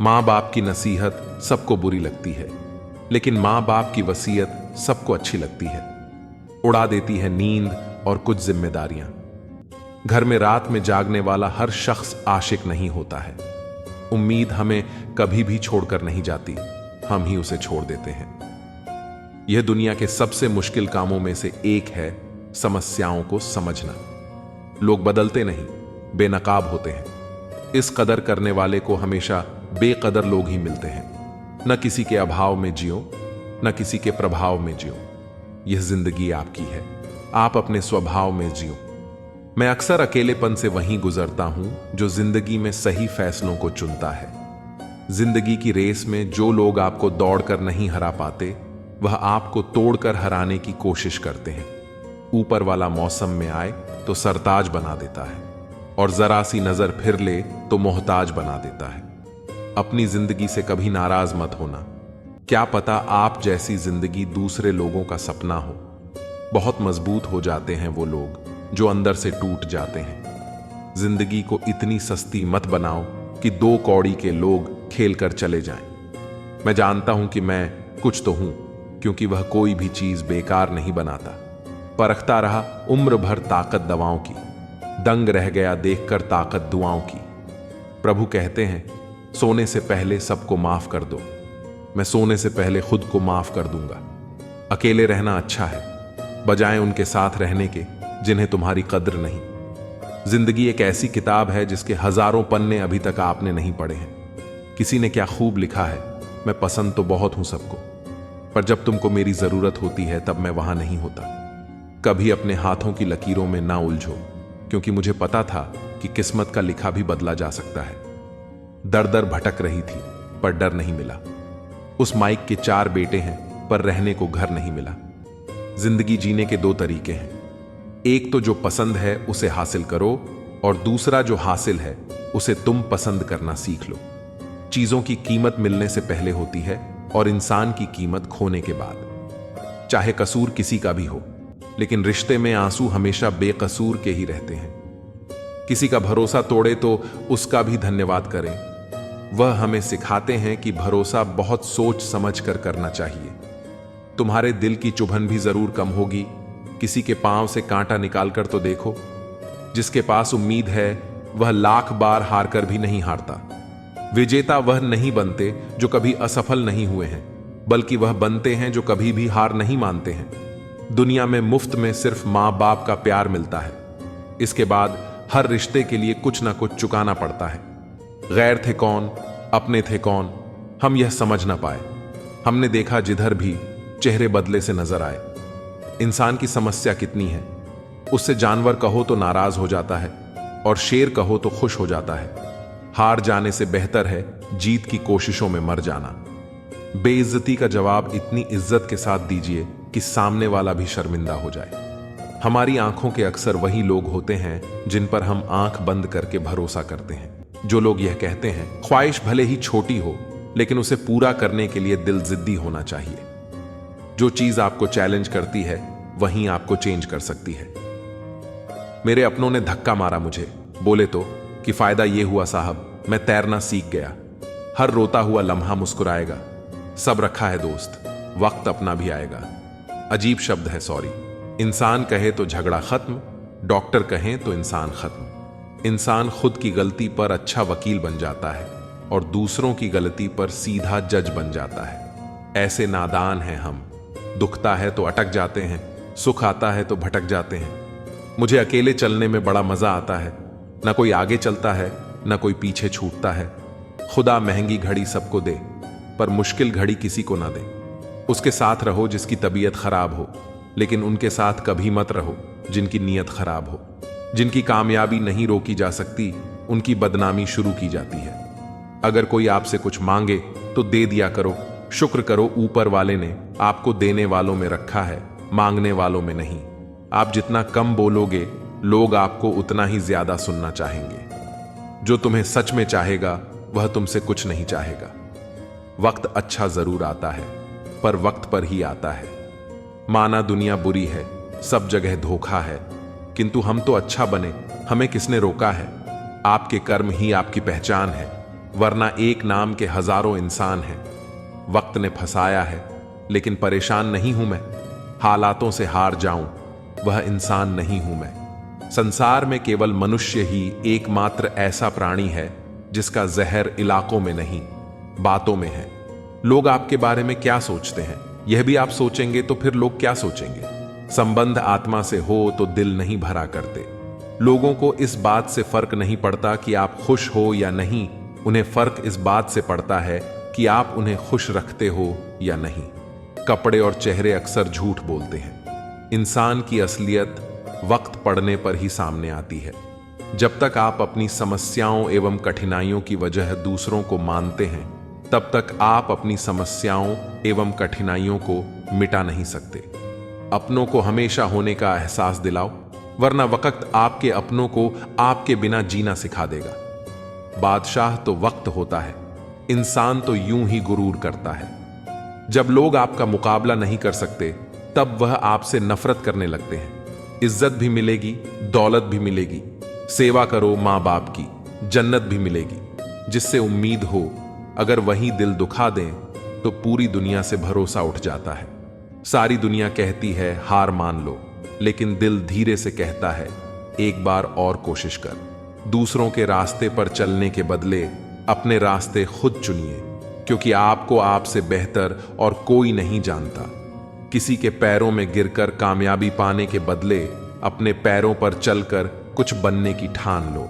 माँ बाप की नसीहत सबको बुरी लगती है, लेकिन माँ बाप की वसीयत सबको अच्छी लगती है। उड़ा देती है नींद और कुछ जिम्मेदारियां। घर में रात में जागने वाला हर शख्स आशिक नहीं होता है। उम्मीद हमें कभी भी छोड़कर नहीं जाती, हम ही उसे छोड़ देते हैं। यह दुनिया के सबसे मुश्किल कामों में से एक है, समस्याओं को समझना। लोग बदलते नहीं, बेनकाब होते हैं। इस कदर करने वाले को हमेशा बेकदर लोग ही मिलते हैं। न किसी के अभाव में जियो, न किसी के प्रभाव में जियो। यह जिंदगी आपकी है, आप अपने स्वभाव में जियो। मैं अक्सर अकेलेपन से वहीं गुजरता हूं जो जिंदगी में सही फैसलों को चुनता है। जिंदगी की रेस में जो लोग आपको दौड़कर नहीं हरा पाते, वह आपको तोड़कर हराने की कोशिश करते हैं। ऊपर वाला मौसम में आए तो सरताज बना देता है, और जरा सी नजर फिर ले तो मोहताज बना देता है। अपनी जिंदगी से कभी नाराज मत होना। क्या पता आप जैसी जिंदगी दूसरे लोगों का सपना हो। बहुत मजबूत हो जाते हैं वो लोग जो अंदर से टूट जाते हैं। जिंदगी को इतनी सस्ती मत बनाओ कि 2 कौड़ी के लोग खेल कर चले जाएं। मैं जानता हूं कि मैं कुछ तो हूं, क्योंकि वह कोई भी चीज बेकार नहीं बनाता। परखता रहा उम्र भर ताकत दवाओं की, दंग रह गया देखकर ताकत दुआओं की। प्रभु कहते हैं सोने से पहले सबको माफ कर दो। मैं सोने से पहले खुद को माफ कर दूंगा। अकेले रहना अच्छा है, बजाय उनके साथ रहने के जिन्हें तुम्हारी कद्र नहीं। जिंदगी एक ऐसी किताब है जिसके हजारों पन्ने अभी तक आपने नहीं पढ़े हैं। किसी ने क्या खूब लिखा है, मैं पसंद तो बहुत हूं सबको, पर जब तुमको मेरी जरूरत होती है तब मैं वहां नहीं होता। कभी अपने हाथों की लकीरों में ना उलझो, क्योंकि मुझे पता था कि किस्मत का लिखा भी बदला जा सकता है। दर दर भटक रही थी पर डर नहीं मिला। उस माइक के 4 बेटे हैं पर रहने को घर नहीं मिला। जिंदगी जीने के 2 तरीके हैं, एक तो जो पसंद है उसे हासिल करो, और दूसरा जो हासिल है उसे तुम पसंद करना सीख लो। चीजों की कीमत मिलने से पहले होती है और इंसान की कीमत खोने के बाद। चाहे कसूर किसी का भी हो, लेकिन रिश्ते में आंसू हमेशा बेकसूर के ही रहते हैं। किसी का भरोसा तोड़े तो उसका भी धन्यवाद करें। वह हमें सिखाते हैं कि भरोसा बहुत सोच समझ कर करना चाहिए। तुम्हारे दिल की चुभन भी जरूर कम होगी। किसी के पांव से कांटा निकालकर तो देखो। जिसके पास उम्मीद है वह लाख बार हारकर भी नहीं हारता। विजेता वह नहीं बनते जो कभी असफल नहीं हुए हैं, बल्कि वह बनते हैं जो कभी भी हार नहीं मानते हैं। दुनिया में मुफ्त में सिर्फ माँ बाप का प्यार मिलता है। इसके बाद हर रिश्ते के लिए कुछ ना कुछ चुकाना पड़ता है। गैर थे कौन, अपने थे कौन, हम यह समझ ना पाए। हमने देखा जिधर भी चेहरे बदले से नजर आए। इंसान की समस्या कितनी है, उससे जानवर कहो तो नाराज हो जाता है और शेर कहो तो खुश हो जाता है। हार जाने से बेहतर है जीत की कोशिशों में मर जाना। बेइज्जती का जवाब इतनी इज्जत के साथ दीजिए कि सामने वाला भी शर्मिंदा हो जाए। हमारी आंखों के अक्सर वही लोग होते हैं जिन पर हम आंख बंद करके भरोसा करते हैं। जो लोग यह कहते हैं, ख्वाहिश भले ही छोटी हो लेकिन उसे पूरा करने के लिए दिल जिद्दी होना चाहिए। जो चीज आपको चैलेंज करती है वहीं आपको चेंज कर सकती है। मेरे अपनों ने धक्का मारा मुझे, बोले तो कि फायदा यह हुआ साहब, मैं तैरना सीख गया। हर रोता हुआ लम्हा मुस्कुराएगा। सब रखा है दोस्त, वक्त अपना भी आएगा। अजीब शब्द है सॉरी। इंसान कहे तो झगड़ा खत्म, डॉक्टर कहें तो इंसान खत्म। इंसान खुद की गलती पर अच्छा वकील बन जाता है और दूसरों की गलती पर सीधा जज बन जाता है। ऐसे नादान हैं हम। दुखता है तो अटक जाते हैं, सुख आता है तो भटक जाते हैं। मुझे अकेले चलने में बड़ा मजा आता है। ना कोई आगे चलता है, ना कोई पीछे छूटता है। खुदा महंगी घड़ी सबको दे, पर मुश्किल घड़ी किसी को ना दे। उसके साथ रहो जिसकी तबीयत खराब हो, लेकिन उनके साथ कभी मत रहो जिनकी नीयत खराब हो। जिनकी कामयाबी नहीं रोकी जा सकती, उनकी बदनामी शुरू की जाती है। अगर कोई आपसे कुछ मांगे तो दे दिया करो। शुक्र करो ऊपर वाले ने आपको देने वालों में रखा है, मांगने वालों में नहीं। आप जितना कम बोलोगे, लोग आपको उतना ही ज्यादा सुनना चाहेंगे। जो तुम्हें सच में चाहेगा वह तुमसे कुछ नहीं चाहेगा। वक्त अच्छा जरूर आता है, पर वक्त पर ही आता है। माना दुनिया बुरी है, सब जगह धोखा है, किंतु हम तो अच्छा बने, हमें किसने रोका है? आपके कर्म ही आपकी पहचान है, वरना एक नाम के हजारों इंसान हैं। वक्त ने फंसाया है, लेकिन परेशान नहीं हूं मैं। हालातों से हार जाऊं, वह इंसान नहीं हूं मैं। संसार में केवल मनुष्य ही एकमात्र ऐसा प्राणी है जिसका जहर इलाकों में नहीं, बातों में है। लोग आपके बारे में क्या सोचते हैं, यह भी आप सोचेंगे तो फिर लोग क्या सोचेंगे? संबंध आत्मा से हो तो दिल नहीं भरा करते। लोगों को इस बात से फर्क नहीं पड़ता कि आप खुश हो या नहीं, उन्हें फर्क इस बात से पड़ता है कि आप उन्हें खुश रखते हो या नहीं। कपड़े और चेहरे अक्सर झूठ बोलते हैं। इंसान की असलियत वक्त पड़ने पर ही सामने आती है। जब तक आप अपनी समस्याओं एवं कठिनाइयों की वजह दूसरों को मानते हैं, तब तक आप अपनी समस्याओं एवं कठिनाइयों को मिटा नहीं सकते। अपनों को हमेशा होने का एहसास दिलाओ, वरना वक्त आपके अपनों को आपके बिना जीना सिखा देगा। बादशाह तो वक्त होता है, इंसान तो यूं ही गुरूर करता है। जब लोग आपका मुकाबला नहीं कर सकते, तब वह आपसे नफरत करने लगते हैं। इज्जत भी मिलेगी, दौलत भी मिलेगी। सेवा करो माँ बाप की, जन्नत भी मिलेगी। जिससे उम्मीद हो, अगर वही दिल दुखा दें तो पूरी दुनिया से भरोसा उठ जाता है। सारी दुनिया कहती है हार मान लो, लेकिन दिल धीरे से कहता है एक बार और कोशिश कर। दूसरों के रास्ते पर चलने के बदले अपने रास्ते खुद चुनिए, क्योंकि आपको आपसे बेहतर और कोई नहीं जानता। किसी के पैरों में गिरकर कामयाबी पाने के बदले अपने पैरों पर चलकर कुछ बनने की ठान लो।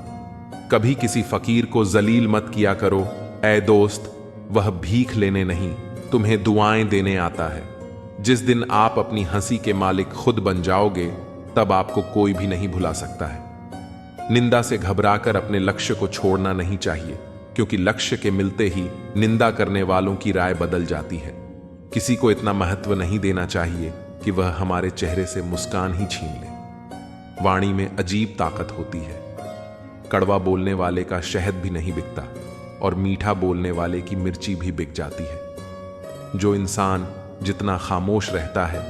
कभी किसी फकीर को जलील मत किया करो। ऐ दोस्त, वह भीख लेने नहीं, तुम्हें दुआएं देने आता है। जिस दिन आप अपनी हंसी के मालिक खुद बन जाओगे, तब आपको कोई भी नहीं भुला सकता है। निंदा से घबराकर अपने लक्ष्य को छोड़ना नहीं चाहिए, क्योंकि लक्ष्य के मिलते ही निंदा करने वालों की राय बदल जाती है। किसी को इतना महत्व नहीं देना चाहिए कि वह हमारे चेहरे से मुस्कान ही छीन ले। वाणी में अजीब ताकत होती है। कड़वा बोलने वाले का शहद भी नहीं बिकता और मीठा बोलने वाले की मिर्ची भी बिक जाती है। जो इंसान जितना खामोश रहता है,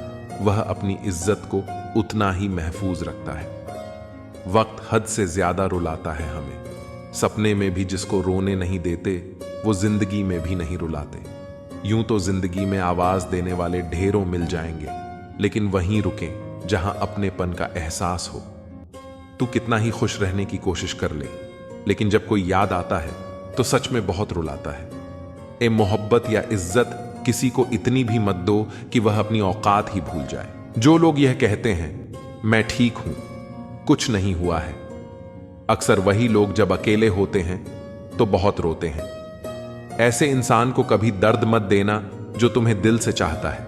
वह अपनी इज्जत को उतना ही महफूज रखता है। वक्त हद से ज्यादा रुलाता है हमें। सपने में भी जिसको रोने नहीं देते, वो जिंदगी में भी नहीं रुलाते। यूं तो जिंदगी में आवाज देने वाले ढेरों मिल जाएंगे, लेकिन वहीं रुकें जहां अपनेपन का एहसास हो। तू कितना ही खुश रहने की कोशिश कर ले, लेकिन जब कोई याद आता है तो सच में बहुत रुलाता है। ए मोहब्बत या इज्जत किसी को इतनी भी मत दो कि वह अपनी औकात ही भूल जाए। जो लोग यह कहते हैं मैं ठीक हूं, कुछ नहीं हुआ है, अक्सर वही लोग जब अकेले होते हैं तो बहुत रोते हैं। ऐसे इंसान को कभी दर्द मत देना जो तुम्हें दिल से चाहता है,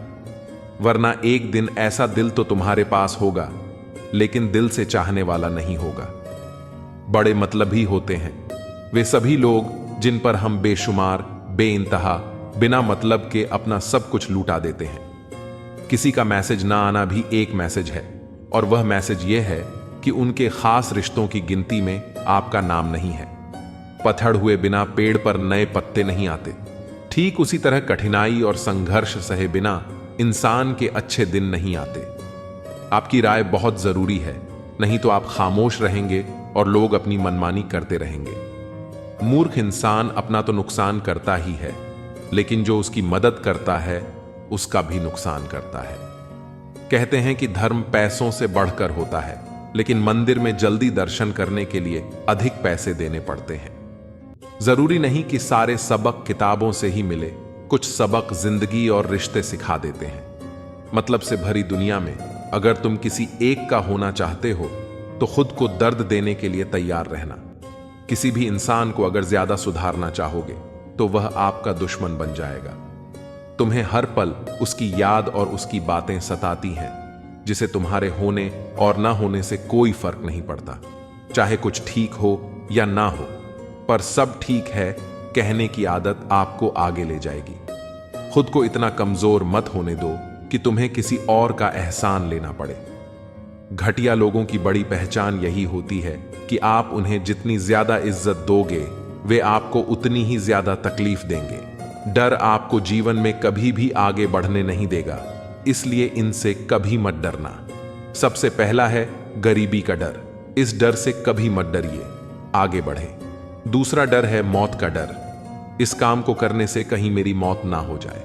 वरना एक दिन ऐसा दिल तो तुम्हारे पास होगा लेकिन दिल से चाहने वाला नहीं होगा। बड़े मतलबी होते हैं वे सभी लोग जिन पर हम बेशुमार बेइंतहा बिना मतलब के अपना सब कुछ लूटा देते हैं। किसी का मैसेज ना आना भी एक मैसेज है, और वह मैसेज यह है कि उनके खास रिश्तों की गिनती में आपका नाम नहीं है। पत्थर हुए बिना पेड़ पर नए पत्ते नहीं आते। ठीक उसी तरह कठिनाई और संघर्ष सहे बिना इंसान के अच्छे दिन नहीं आते। आपकी राय बहुत जरूरी है, नहीं तो आप खामोश रहेंगे और लोग अपनी मनमानी करते रहेंगे। मूर्ख इंसान अपना तो नुकसान करता ही है, लेकिन जो उसकी मदद करता है उसका भी नुकसान करता है। कहते हैं कि धर्म पैसों से बढ़कर होता है, लेकिन मंदिर में जल्दी दर्शन करने के लिए अधिक पैसे देने पड़ते हैं। जरूरी नहीं कि सारे सबक किताबों से ही मिले, कुछ सबक जिंदगी और रिश्ते सिखा देते हैं। मतलब से भरी दुनिया में अगर तुम किसी एक का होना चाहते हो तो खुद को दर्द देने के लिए तैयार रहना। किसी भी इंसान को अगर ज्यादा सुधारना चाहोगे तो वह आपका दुश्मन बन जाएगा। तुम्हें हर पल उसकी याद और उसकी बातें सताती हैं, जिसे तुम्हारे होने और ना होने से कोई फर्क नहीं पड़ता। चाहे कुछ ठीक हो या ना हो, पर सब ठीक है कहने की आदत आपको आगे ले जाएगी। खुद को इतना कमजोर मत होने दो कि तुम्हें किसी और का एहसान लेना पड़े। घटिया लोगों की बड़ी पहचान यही होती है कि आप उन्हें जितनी ज्यादा इज्जत दोगे वे आपको उतनी ही ज्यादा तकलीफ देंगे। डर आपको जीवन में कभी भी आगे बढ़ने नहीं देगा, इसलिए इनसे कभी मत डरना। सबसे पहला है गरीबी का डर। इस डर से कभी मत डरिए, आगे बढ़े। दूसरा डर है मौत का डर। इस काम को करने से कहीं मेरी मौत ना हो जाए।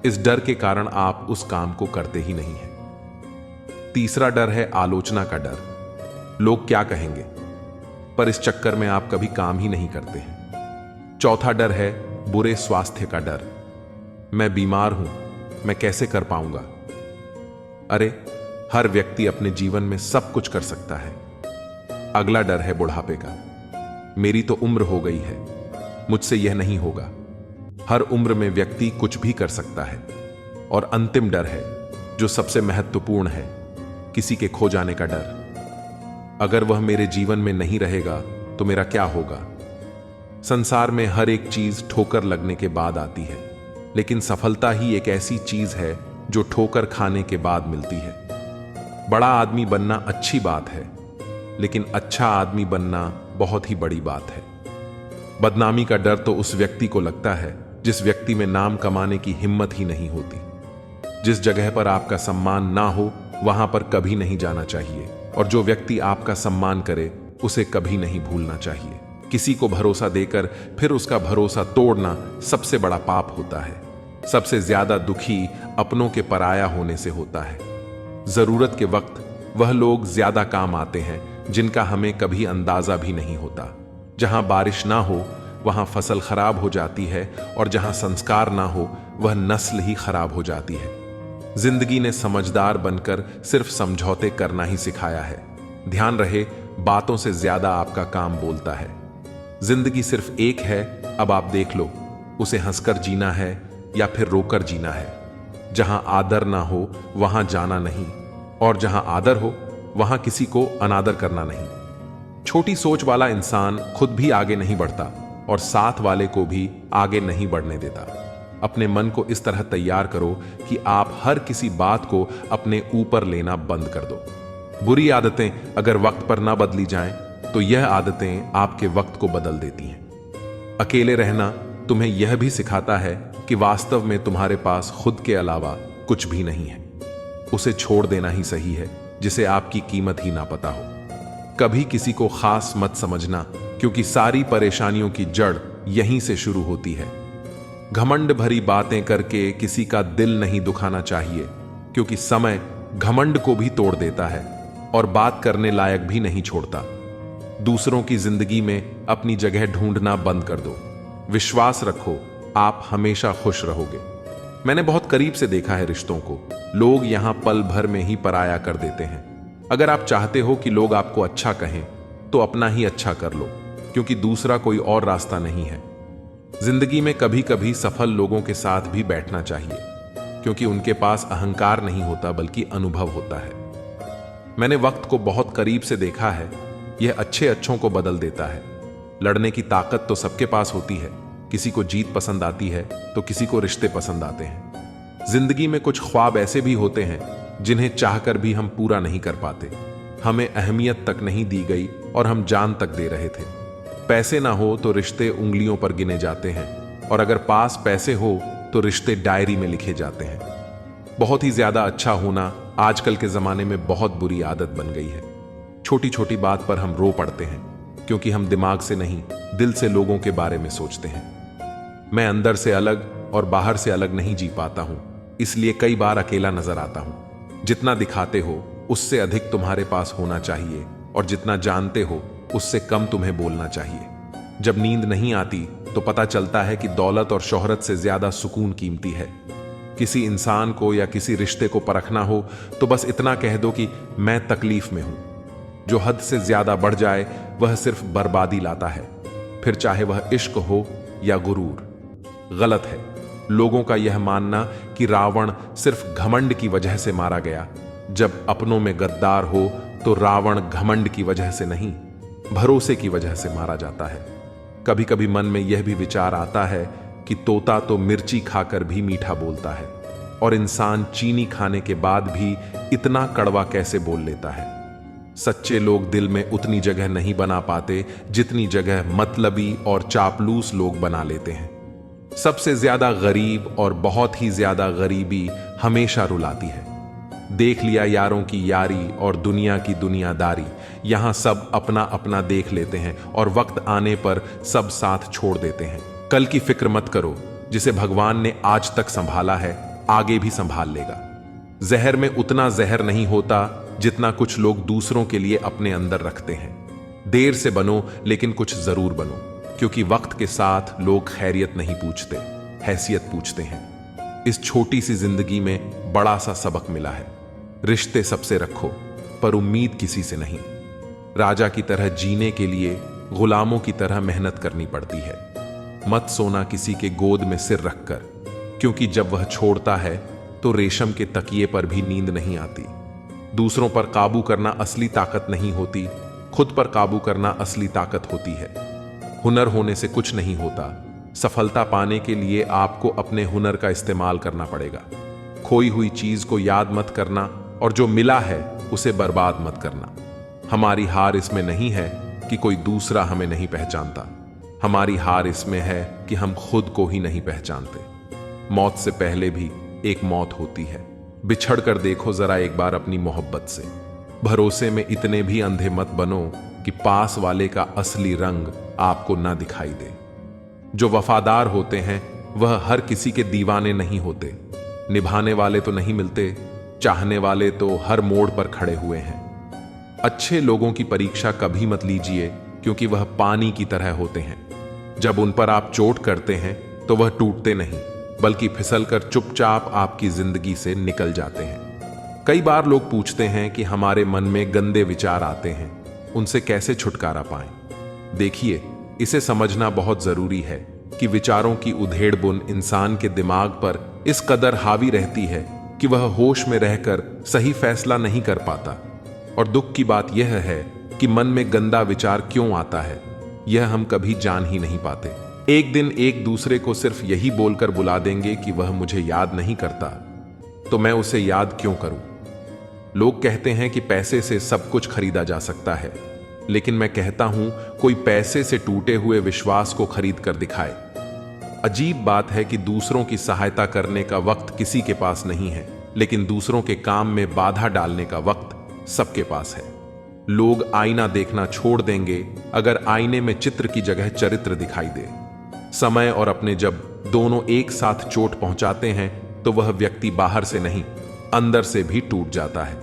इस डर के कारण आप उस काम को करते ही नहीं हैं। तीसरा डर है आलोचना का डर। लोग क्या कहेंगे, पर इस चक्कर में आप कभी काम ही नहीं करते हैं। चौथा डर है बुरे स्वास्थ्य का डर। मैं बीमार हूं, मैं कैसे कर पाऊंगा। अरे, हर व्यक्ति अपने जीवन में सब कुछ कर सकता है। अगला डर है बुढ़ापे का। मेरी तो उम्र हो गई है, मुझसे यह नहीं होगा। हर उम्र में व्यक्ति कुछ भी कर सकता है। और अंतिम डर है जो सबसे महत्वपूर्ण है, किसी के खो जाने का डर। अगर वह मेरे जीवन में नहीं रहेगा तो मेरा क्या होगा। संसार में हर एक चीज ठोकर लगने के बाद आती है, लेकिन सफलता ही एक ऐसी चीज है जो ठोकर खाने के बाद मिलती है। बड़ा आदमी बनना अच्छी बात है, लेकिन अच्छा आदमी बनना बहुत ही बड़ी बात है। बदनामी का डर तो उस व्यक्ति को लगता है जिस व्यक्ति में नाम कमाने की हिम्मत ही नहीं होती। जिस जगह पर आपका सम्मान ना हो वहां पर कभी नहीं जाना चाहिए, और जो व्यक्ति आपका सम्मान करे उसे कभी नहीं भूलना चाहिए। किसी को भरोसा देकर फिर उसका भरोसा तोड़ना सबसे बड़ा पाप होता है। सबसे ज्यादा दुखी अपनों के पराया होने से होता है। जरूरत के वक्त वह लोग ज्यादा काम आते हैं जिनका हमें कभी अंदाजा भी नहीं होता। जहां बारिश ना हो वहां फसल खराब हो जाती है, और जहां संस्कार ना हो वह नस्ल ही खराब हो जाती है। जिंदगी ने समझदार बनकर सिर्फ समझौते करना ही सिखाया है। ध्यान रहे, बातों से ज्यादा आपका काम बोलता है। जिंदगी सिर्फ एक है, अब आप देख लो, उसे हंसकर जीना है या फिर रोकर जीना है। जहां आदर ना हो वहां जाना नहीं, और जहां आदर हो वहां किसी को अनादर करना नहीं। छोटी सोच वाला इंसान खुद भी आगे नहीं बढ़ता और साथ वाले को भी आगे नहीं बढ़ने देता। अपने मन को इस तरह तैयार करो कि आप हर किसी बात को अपने ऊपर लेना बंद कर दो। बुरी आदतें अगर वक्त पर ना बदली जाएं, तो यह आदतें आपके वक्त को बदल देती हैं। अकेले रहना तुम्हें यह भी सिखाता है कि वास्तव में तुम्हारे पास खुद के अलावा कुछ भी नहीं है। उसे छोड़ देना ही सही है जिसे आपकी कीमत ही ना पता हो। कभी किसी को खास मत समझना, क्योंकि सारी परेशानियों की जड़ यहीं से शुरू होती है। घमंड भरी बातें करके किसी का दिल नहीं दुखाना चाहिए, क्योंकि समय घमंड को भी तोड़ देता है और बात करने लायक भी नहीं छोड़ता। दूसरों की जिंदगी में अपनी जगह ढूंढना बंद कर दो। विश्वास रखो, आप हमेशा खुश रहोगे। मैंने बहुत करीब से देखा है रिश्तों को। लोग यहां पल भर में ही पराया कर देते हैं। अगर आप चाहते हो कि लोग आपको अच्छा कहें तो अपना ही अच्छा कर लो, क्योंकि दूसरा कोई और रास्ता नहीं है। जिंदगी में कभी कभी सफल लोगों के साथ भी बैठना चाहिए, क्योंकि उनके पास अहंकार नहीं होता बल्कि अनुभव होता है। मैंने वक्त को बहुत करीब से देखा है। यह अच्छे अच्छों को बदल देता है। लड़ने की ताकत तो सबके पास होती है। किसी को जीत पसंद आती है तो किसी को रिश्ते पसंद आते हैं। जिंदगी में कुछ ख्वाब ऐसे भी होते हैं जिन्हें चाहकर भी हम पूरा नहीं कर पाते। हमें अहमियत तक नहीं दी गई और हम जान तक दे रहे थे। पैसे ना हो तो रिश्ते उंगलियों पर गिने जाते हैं, और अगर पास पैसे हो तो रिश्ते डायरी में लिखे जाते हैं। बहुत ही ज्यादा अच्छा होना आजकल के जमाने में बहुत बुरी आदत बन गई है। छोटी छोटी बात पर हम रो पड़ते हैं, क्योंकि हम दिमाग से नहीं दिल से लोगों के बारे में सोचते हैं। मैं अंदर से अलग और बाहर से अलग नहीं जी पाता हूं, इसलिए कई बार अकेला नजर आता हूं। जितना दिखाते हो उससे अधिक तुम्हारे पास होना चाहिए, और जितना जानते हो उससे कम तुम्हें बोलना चाहिए। जब नींद नहीं आती तो पता चलता है कि दौलत और शोहरत से ज्यादा सुकून कीमती है। किसी इंसान को या किसी रिश्ते को परखना हो तो बस इतना कह दो कि मैं तकलीफ में हूं। जो हद से ज्यादा बढ़ जाए वह सिर्फ बर्बादी लाता है, फिर चाहे वह इश्क हो या गुरूर। गलत है लोगों का यह मानना कि रावण सिर्फ घमंड की वजह से मारा गया। जब अपनों में गद्दार हो तो रावण घमंड की वजह से नहीं, भरोसे की वजह से मारा जाता है। कभी कभी मन में यह भी विचार आता है कि तोता तो मिर्ची खाकर भी मीठा बोलता है, और इंसान चीनी खाने के बाद भी इतना कड़वा कैसे बोल लेता है। सच्चे लोग दिल में उतनी जगह नहीं बना पाते जितनी जगह मतलबी और चापलूस लोग बना लेते हैं। सबसे ज्यादा गरीब और बहुत ही ज्यादा गरीबी हमेशा रुलाती है। देख लिया यारों की यारी और दुनिया की दुनियादारी। यहां सब अपना अपना देख लेते हैं और वक्त आने पर सब साथ छोड़ देते हैं। कल की फिक्र मत करो, जिसे भगवान ने आज तक संभाला है आगे भी संभाल लेगा। जहर में उतना जहर नहीं होता जितना कुछ लोग दूसरों के लिए अपने अंदर रखते हैं। देर से बनो लेकिन कुछ जरूर बनो, क्योंकि वक्त के साथ लोग खैरियत नहीं पूछते, हैसियत पूछते हैं। इस छोटी सी जिंदगी में बड़ा सा सबक मिला है। रिश्ते सबसे रखो पर उम्मीद किसी से नहीं। राजा की तरह जीने के लिए गुलामों की तरह मेहनत करनी पड़ती है। मत सोना किसी के गोद में सिर रखकर, क्योंकि जब वह छोड़ता है तो रेशम के तकिए पर भी नींद नहीं आती। दूसरों पर काबू करना असली ताकत नहीं होती, खुद पर काबू करना असली ताकत होती है। हुनर होने से कुछ नहीं होता। सफलता पाने के लिए आपको अपने हुनर का इस्तेमाल करना पड़ेगा। खोई हुई चीज को याद मत करना, और जो मिला है उसे बर्बाद मत करना। हमारी हार इसमें नहीं है कि कोई दूसरा हमें नहीं पहचानता। हमारी हार इसमें है कि हम खुद को ही नहीं पहचानते। मौत से पहले भी एक मौत होती है। बिछड़ कर देखो जरा एक बार अपनी मोहब्बत से। भरोसे में इतने भी अंधे मत बनो कि पास वाले का असली रंग आपको ना दिखाई दे। जो वफादार होते हैं वह हर किसी के दीवाने नहीं होते। निभाने वाले तो नहीं मिलते, चाहने वाले तो हर मोड़ पर खड़े हुए हैं। अच्छे लोगों की परीक्षा कभी मत लीजिए, क्योंकि वह पानी की तरह होते हैं। जब उन पर आप चोट करते हैं तो वह टूटते नहीं, बल्कि फिसलकर चुपचाप आपकी जिंदगी से निकल जाते हैं। कई बार लोग पूछते हैं कि हमारे मन में गंदे विचार आते हैं, उनसे कैसे छुटकारा पाएं। देखिए, इसे समझना बहुत जरूरी है कि विचारों की उधेड़ बुन इंसान के दिमाग पर इस कदर हावी रहती है कि वह होश में रहकर सही फैसला नहीं कर पाता। और दुख की बात यह है कि मन में गंदा विचार क्यों आता है, यह हम कभी जान ही नहीं पाते। एक दिन एक दूसरे को सिर्फ यही बोलकर बुला देंगे कि वह मुझे याद नहीं करता, तो मैं उसे याद क्यों करूं। लोग कहते हैं कि पैसे से सब कुछ खरीदा जा सकता है, लेकिन मैं कहता हूं कोई पैसे से टूटे हुए विश्वास को खरीद कर दिखाए। अजीब बात है कि दूसरों की सहायता करने का वक्त किसी के पास नहीं है, लेकिन दूसरों के काम में बाधा डालने का वक्त सबके पास है। लोग आईना देखना छोड़ देंगे अगर आईने में चित्र की जगह चरित्र दिखाई दे। समय और अपने जब दोनों एक साथ चोट पहुंचाते हैं तो वह व्यक्ति बाहर से नहीं, अंदर से भी टूट जाता है।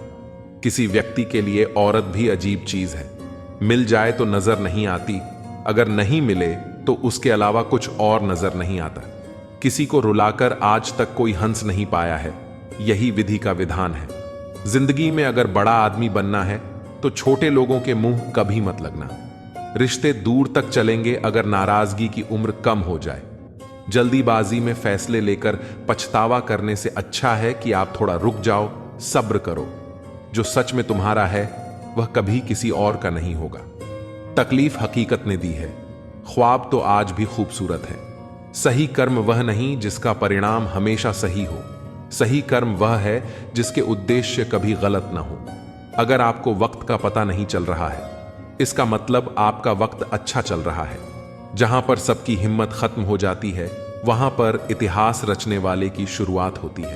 किसी व्यक्ति के लिए औरत भी अजीब चीज है। मिल जाए तो नजर नहीं आती, अगर नहीं मिले तो उसके अलावा कुछ और नजर नहीं आता। किसी को रुलाकर आज तक कोई हंस नहीं पाया है, यही विधि का विधान है। जिंदगी में अगर बड़ा आदमी बनना है तो छोटे लोगों के मुंह कभी मत लगना। रिश्ते दूर तक चलेंगे अगर नाराजगी की उम्र कम हो जाए। जल्दीबाजी में फैसले लेकर पछतावा करने से अच्छा है कि आप थोड़ा रुक जाओ, सब्र करो। जो सच में तुम्हारा है वह कभी किसी और का नहीं होगा। तकलीफ हकीकत ने दी है, ख्वाब तो आज भी खूबसूरत है। सही कर्म वह नहीं जिसका परिणाम हमेशा सही हो, सही कर्म वह है जिसके उद्देश्य कभी गलत ना हो। अगर आपको वक्त का पता नहीं चल रहा है, इसका मतलब आपका वक्त अच्छा चल रहा है। जहां पर सबकी हिम्मत खत्म हो जाती है, वहां पर इतिहास रचने वाले की शुरुआत होती है।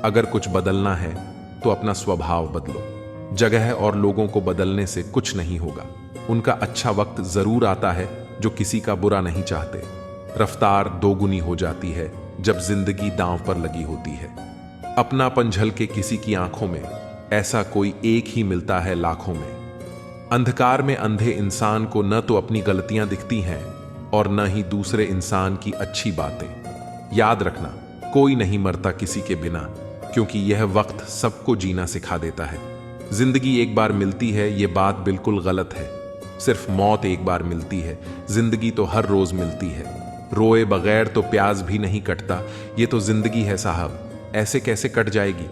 अगर कुछ बदलना है तो अपना स्वभाव बदलो। जगह और लोगों को बदलने से कुछ नहीं होगा। उनका अच्छा वक्त जरूर आता है जो किसी का बुरा नहीं चाहते। रफ्तार दोगुनी हो जाती है जब जिंदगी दांव पर लगी होती है। अपनापन झलके किसी की आंखों में, ऐसा कोई एक ही मिलता है लाखों में। अंधकार में अंधे इंसान को न तो अपनी गलतियां दिखती हैं और न ही दूसरे इंसान की अच्छी बातें। याद रखना, कोई नहीं मरता किसी के बिना, क्योंकि यह वक्त सबको जीना सिखा देता है। जिंदगी एक बार मिलती है, यह बात बिल्कुल गलत है। सिर्फ मौत एक बार मिलती है, जिंदगी तो हर रोज मिलती है। रोए बगैर तो प्याज भी नहीं कटता, ये तो जिंदगी है साहब, ऐसे कैसे कट जाएगी।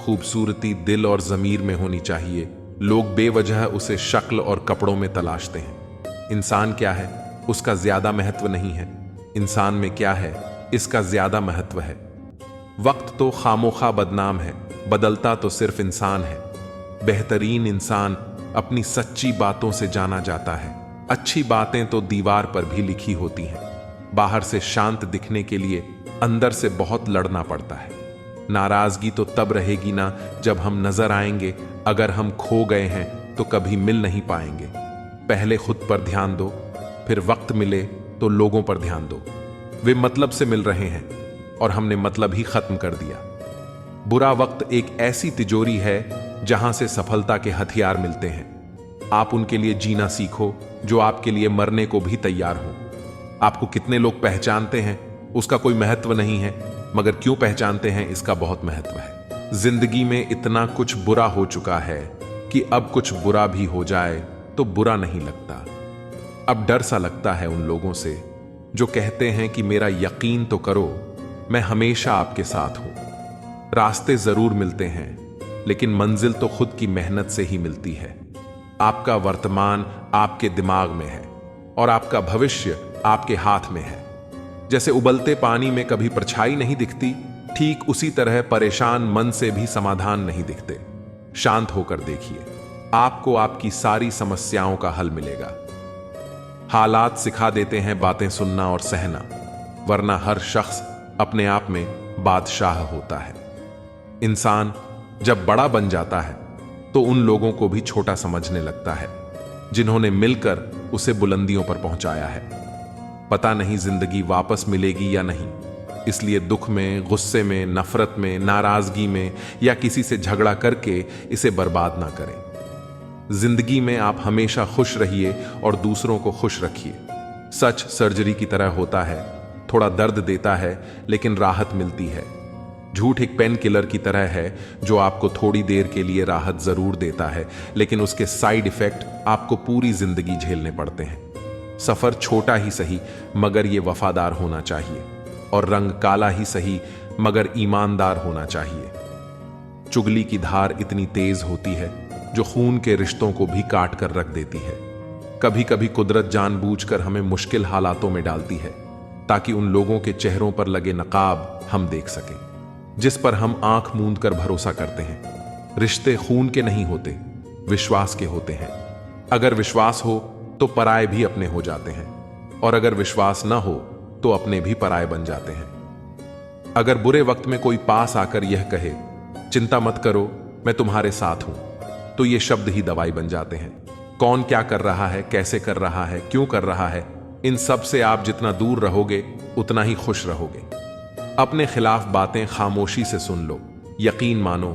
खूबसूरती दिल और जमीर में होनी चाहिए। लोग बेवजह उसे शक्ल और कपड़ों में तलाशते हैं। इंसान क्या है उसका ज्यादा महत्व नहीं है, इंसान में क्या है इसका ज्यादा महत्व है। वक्त तो खामोखा बदनाम है, बदलता तो सिर्फ इंसान है। बेहतरीन इंसान अपनी सच्ची बातों से जाना जाता है। अच्छी बातें तो दीवार पर भी लिखी होती हैं। बाहर से शांत दिखने के लिए अंदर से बहुत लड़ना पड़ता है। नाराजगी तो तब रहेगी ना जब हम नजर आएंगे। अगर हम खो गए हैं तो कभी मिल नहीं पाएंगे। पहले खुद पर ध्यान दो, फिर वक्त मिले तो लोगों पर ध्यान दो। वे मतलब से मिल रहे हैं और हमने मतलब ही खत्म कर दिया। बुरा वक्त एक ऐसी तिजोरी है जहां से सफलता के हथियार मिलते हैं। आप उनके लिए जीना सीखो जो आपके लिए मरने को भी तैयार हो। आपको कितने लोग पहचानते हैं उसका कोई महत्व नहीं है, मगर क्यों पहचानते हैं इसका बहुत महत्व है। जिंदगी में इतना कुछ बुरा हो चुका है कि अब कुछ बुरा भी हो जाए तो बुरा नहीं लगता। अब डर सा लगता है उन लोगों से जो कहते हैं कि मेरा यकीन तो करो, मैं हमेशा आपके साथ हूं। रास्ते जरूर मिलते हैं लेकिन मंजिल तो खुद की मेहनत से ही मिलती है। आपका वर्तमान आपके दिमाग में है और आपका भविष्य आपके हाथ में है। जैसे उबलते पानी में कभी परछाई नहीं दिखती, ठीक उसी तरह परेशान मन से भी समाधान नहीं दिखते। शांत होकर देखिए, आपको आपकी सारी समस्याओं का हल मिलेगा। हालात सिखा देते हैं बातें सुनना और सहना, वरना हर शख्स अपने आप में बादशाह होता है। इंसान जब बड़ा बन जाता है तो उन लोगों को भी छोटा समझने लगता है जिन्होंने मिलकर उसे बुलंदियों पर पहुंचाया है। पता नहीं जिंदगी वापस मिलेगी या नहीं, इसलिए दुख में, गुस्से में, नफरत में, नाराजगी में या किसी से झगड़ा करके इसे बर्बाद ना करें। जिंदगी में आप हमेशा खुश रहिए और दूसरों को खुश रखिए। सच सर्जरी की तरह होता है, थोड़ा दर्द देता है लेकिन राहत मिलती है। झूठ एक पेन किलर की तरह है जो आपको थोड़ी देर के लिए राहत जरूर देता है, लेकिन उसके साइड इफेक्ट आपको पूरी जिंदगी झेलने पड़ते हैं। सफर छोटा ही सही मगर ये वफादार होना चाहिए, और रंग काला ही सही मगर ईमानदार होना चाहिए। चुगली की धार इतनी तेज होती है जो खून के रिश्तों को भी काट कर रख देती है। कभी कभी कुदरत जानबूझकर हमें मुश्किल हालातों में डालती है ताकि उन लोगों के चेहरों पर लगे नकाब हम देख सकें जिस पर हम आंख मूंद कर भरोसा करते हैं। रिश्ते खून के नहीं होते, विश्वास के होते हैं। अगर विश्वास हो तो पराये भी अपने हो जाते हैं, और अगर विश्वास ना हो तो अपने भी पराये बन जाते हैं। अगर बुरे वक्त में कोई पास आकर यह कहे चिंता मत करो मैं तुम्हारे साथ हूं, तो ये शब्द ही दवाई बन जाते हैं। कौन क्या कर रहा है, कैसे कर रहा है, क्यों कर रहा है, इन सब से आप जितना दूर रहोगे उतना ही खुश रहोगे। अपने खिलाफ बातें खामोशी से सुन लो, यकीन मानो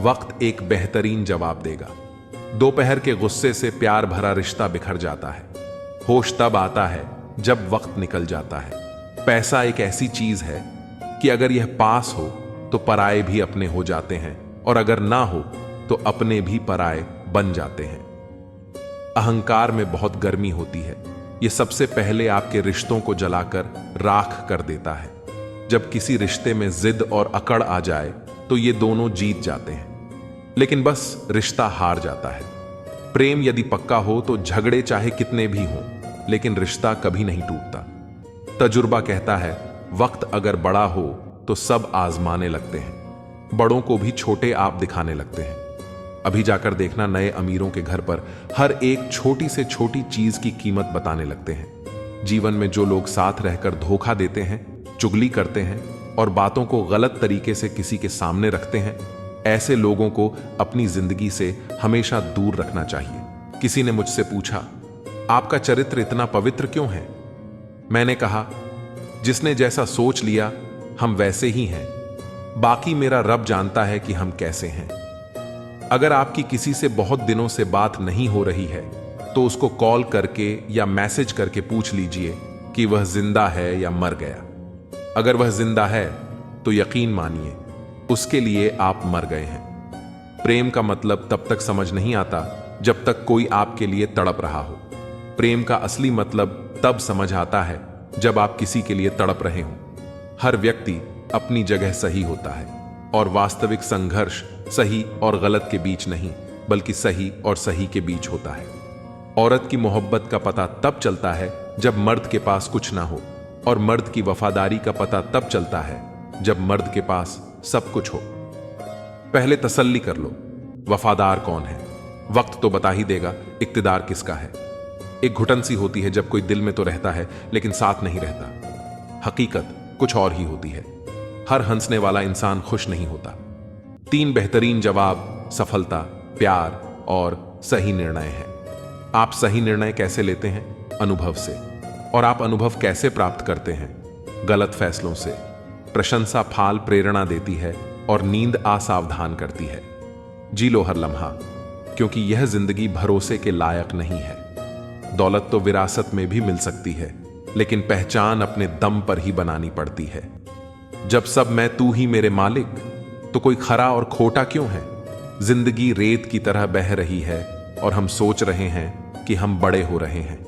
वक्त एक बेहतरीन जवाब देगा। दोपहर के गुस्से से प्यार भरा रिश्ता बिखर जाता है। होश तब आता है जब वक्त निकल जाता है। पैसा एक ऐसी चीज है कि अगर यह पास हो तो पराये भी अपने हो जाते हैं, और अगर ना हो तो अपने भी पराये बन जाते हैं। अहंकार में बहुत गर्मी होती है। यह सबसे पहले आपके रिश्तों को जलाकर राख कर देता है। जब किसी रिश्ते में जिद और अकड़ आ जाए तो ये दोनों जीत जाते हैं, लेकिन बस रिश्ता हार जाता है। प्रेम यदि पक्का हो तो झगड़े चाहे कितने भी हों, लेकिन रिश्ता कभी नहीं टूटता। तजुर्बा कहता है, वक्त अगर बड़ा हो तो सब आजमाने लगते हैं, बड़ों को भी छोटे आप दिखाने लगते हैं। अभी जाकर देखना, नए अमीरों के घर पर हर एक छोटी से छोटी चीज की कीमत बताने लगते हैं। जीवन में जो लोग साथ रहकर धोखा देते हैं, चुगली करते हैं और बातों को गलत तरीके से किसी के सामने रखते हैं, ऐसे लोगों को अपनी जिंदगी से हमेशा दूर रखना चाहिए। किसी ने मुझसे पूछा, आपका चरित्र इतना पवित्र क्यों है? मैंने कहा, जिसने जैसा सोच लिया हम वैसे ही हैं, बाकी मेरा रब जानता है कि हम कैसे हैं। अगर आपकी किसी से बहुत दिनों से बात नहीं हो रही है तो उसको कॉल करके या मैसेज करके पूछ लीजिए कि वह जिंदा है या मर गया। अगर वह जिंदा है तो यकीन मानिए उसके लिए आप मर गए हैं। प्रेम का मतलब तब तक समझ नहीं आता जब तक कोई आपके लिए तड़प रहा हो। प्रेम का असली मतलब तब समझ आता है जब आप किसी के लिए तड़प रहे हों। हर व्यक्ति अपनी जगह सही होता है और वास्तविक संघर्ष सही और गलत के बीच नहीं, बल्कि सही और सही के बीच होता है। औरत की मोहब्बत का पता तब चलता है जब मर्द के पास कुछ ना हो, और मर्द की वफादारी का पता तब चलता है जब मर्द के पास सब कुछ हो। पहले तसल्ली कर लो, वफादार कौन है? वक्त तो बता ही देगा इक्तिदार किसका है। एक घुटन सी होती है जब कोई दिल में तो रहता है लेकिन साथ नहीं रहता। हकीकत कुछ और ही होती है। हर हंसने वाला इंसान खुश नहीं होता। 3 बेहतरीन जवाब सफलता, प्यार और सही निर्णय है। आप सही निर्णय कैसे लेते हैं? अनुभव से। और आप अनुभव कैसे प्राप्त करते हैं? गलत फैसलों से। प्रशंसा फाल प्रेरणा देती है और नींद असावधान करती है। जी लो हर लम्हा, क्योंकि यह जिंदगी भरोसे के लायक नहीं है। दौलत तो विरासत में भी मिल सकती है, लेकिन पहचान अपने दम पर ही बनानी पड़ती है। जब सब मैं तू ही मेरे मालिक, तो कोई खरा और खोटा क्यों है? जिंदगी रेत की तरह बह रही है और हम सोच रहे हैं कि हम बड़े हो रहे हैं।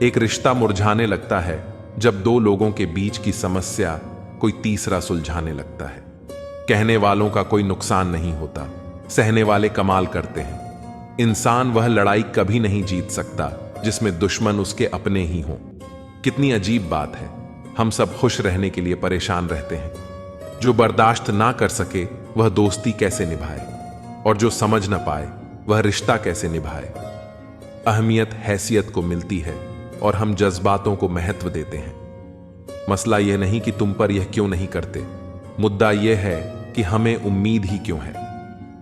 एक रिश्ता मुरझाने लगता है जब 2 लोगों के बीच की समस्या कोई तीसरा सुलझाने लगता है। कहने वालों का कोई नुकसान नहीं होता, सहने वाले कमाल करते हैं। इंसान वह लड़ाई कभी नहीं जीत सकता जिसमें दुश्मन उसके अपने ही हों। कितनी अजीब बात है, हम सब खुश रहने के लिए परेशान रहते हैं। जो बर्दाश्त ना कर सके वह दोस्ती कैसे निभाए, और जो समझ ना पाए वह रिश्ता कैसे निभाए। अहमियत हैसियत को मिलती है और हम जज्बातों को महत्व देते हैं। मसला यह नहीं कि तुम पर यह क्यों नहीं करते, मुद्दा यह है कि हमें उम्मीद ही क्यों है।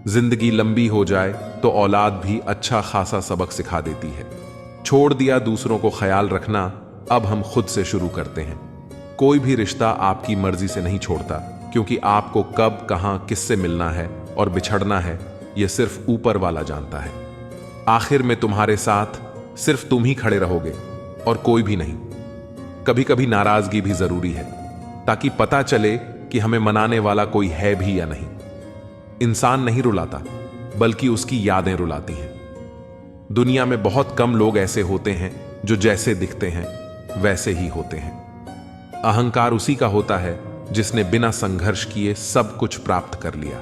जिंदगी लंबी हो जाए तो औलाद भी अच्छा खासा सबक सिखा देती है। छोड़ दिया दूसरों को ख्याल रखना, अब हम खुद से शुरू करते हैं। कोई भी रिश्ता आपकी मर्जी से नहीं छोड़ता, क्योंकि आपको कब कहां किससे मिलना है और बिछड़ना है यह सिर्फ ऊपर वाला जानता है। आखिर में तुम्हारे साथ सिर्फ तुम ही खड़े रहोगे और कोई भी नहीं। कभी कभी नाराजगी भी जरूरी है, ताकि पता चले कि हमें मनाने वाला कोई है भी या नहीं। इंसान नहीं रुलाता, बल्कि उसकी यादें रुलाती हैं। दुनिया में बहुत कम लोग ऐसे होते हैं जो जैसे दिखते हैं वैसे ही होते हैं। अहंकार उसी का होता है जिसने बिना संघर्ष किए सब कुछ प्राप्त कर लिया।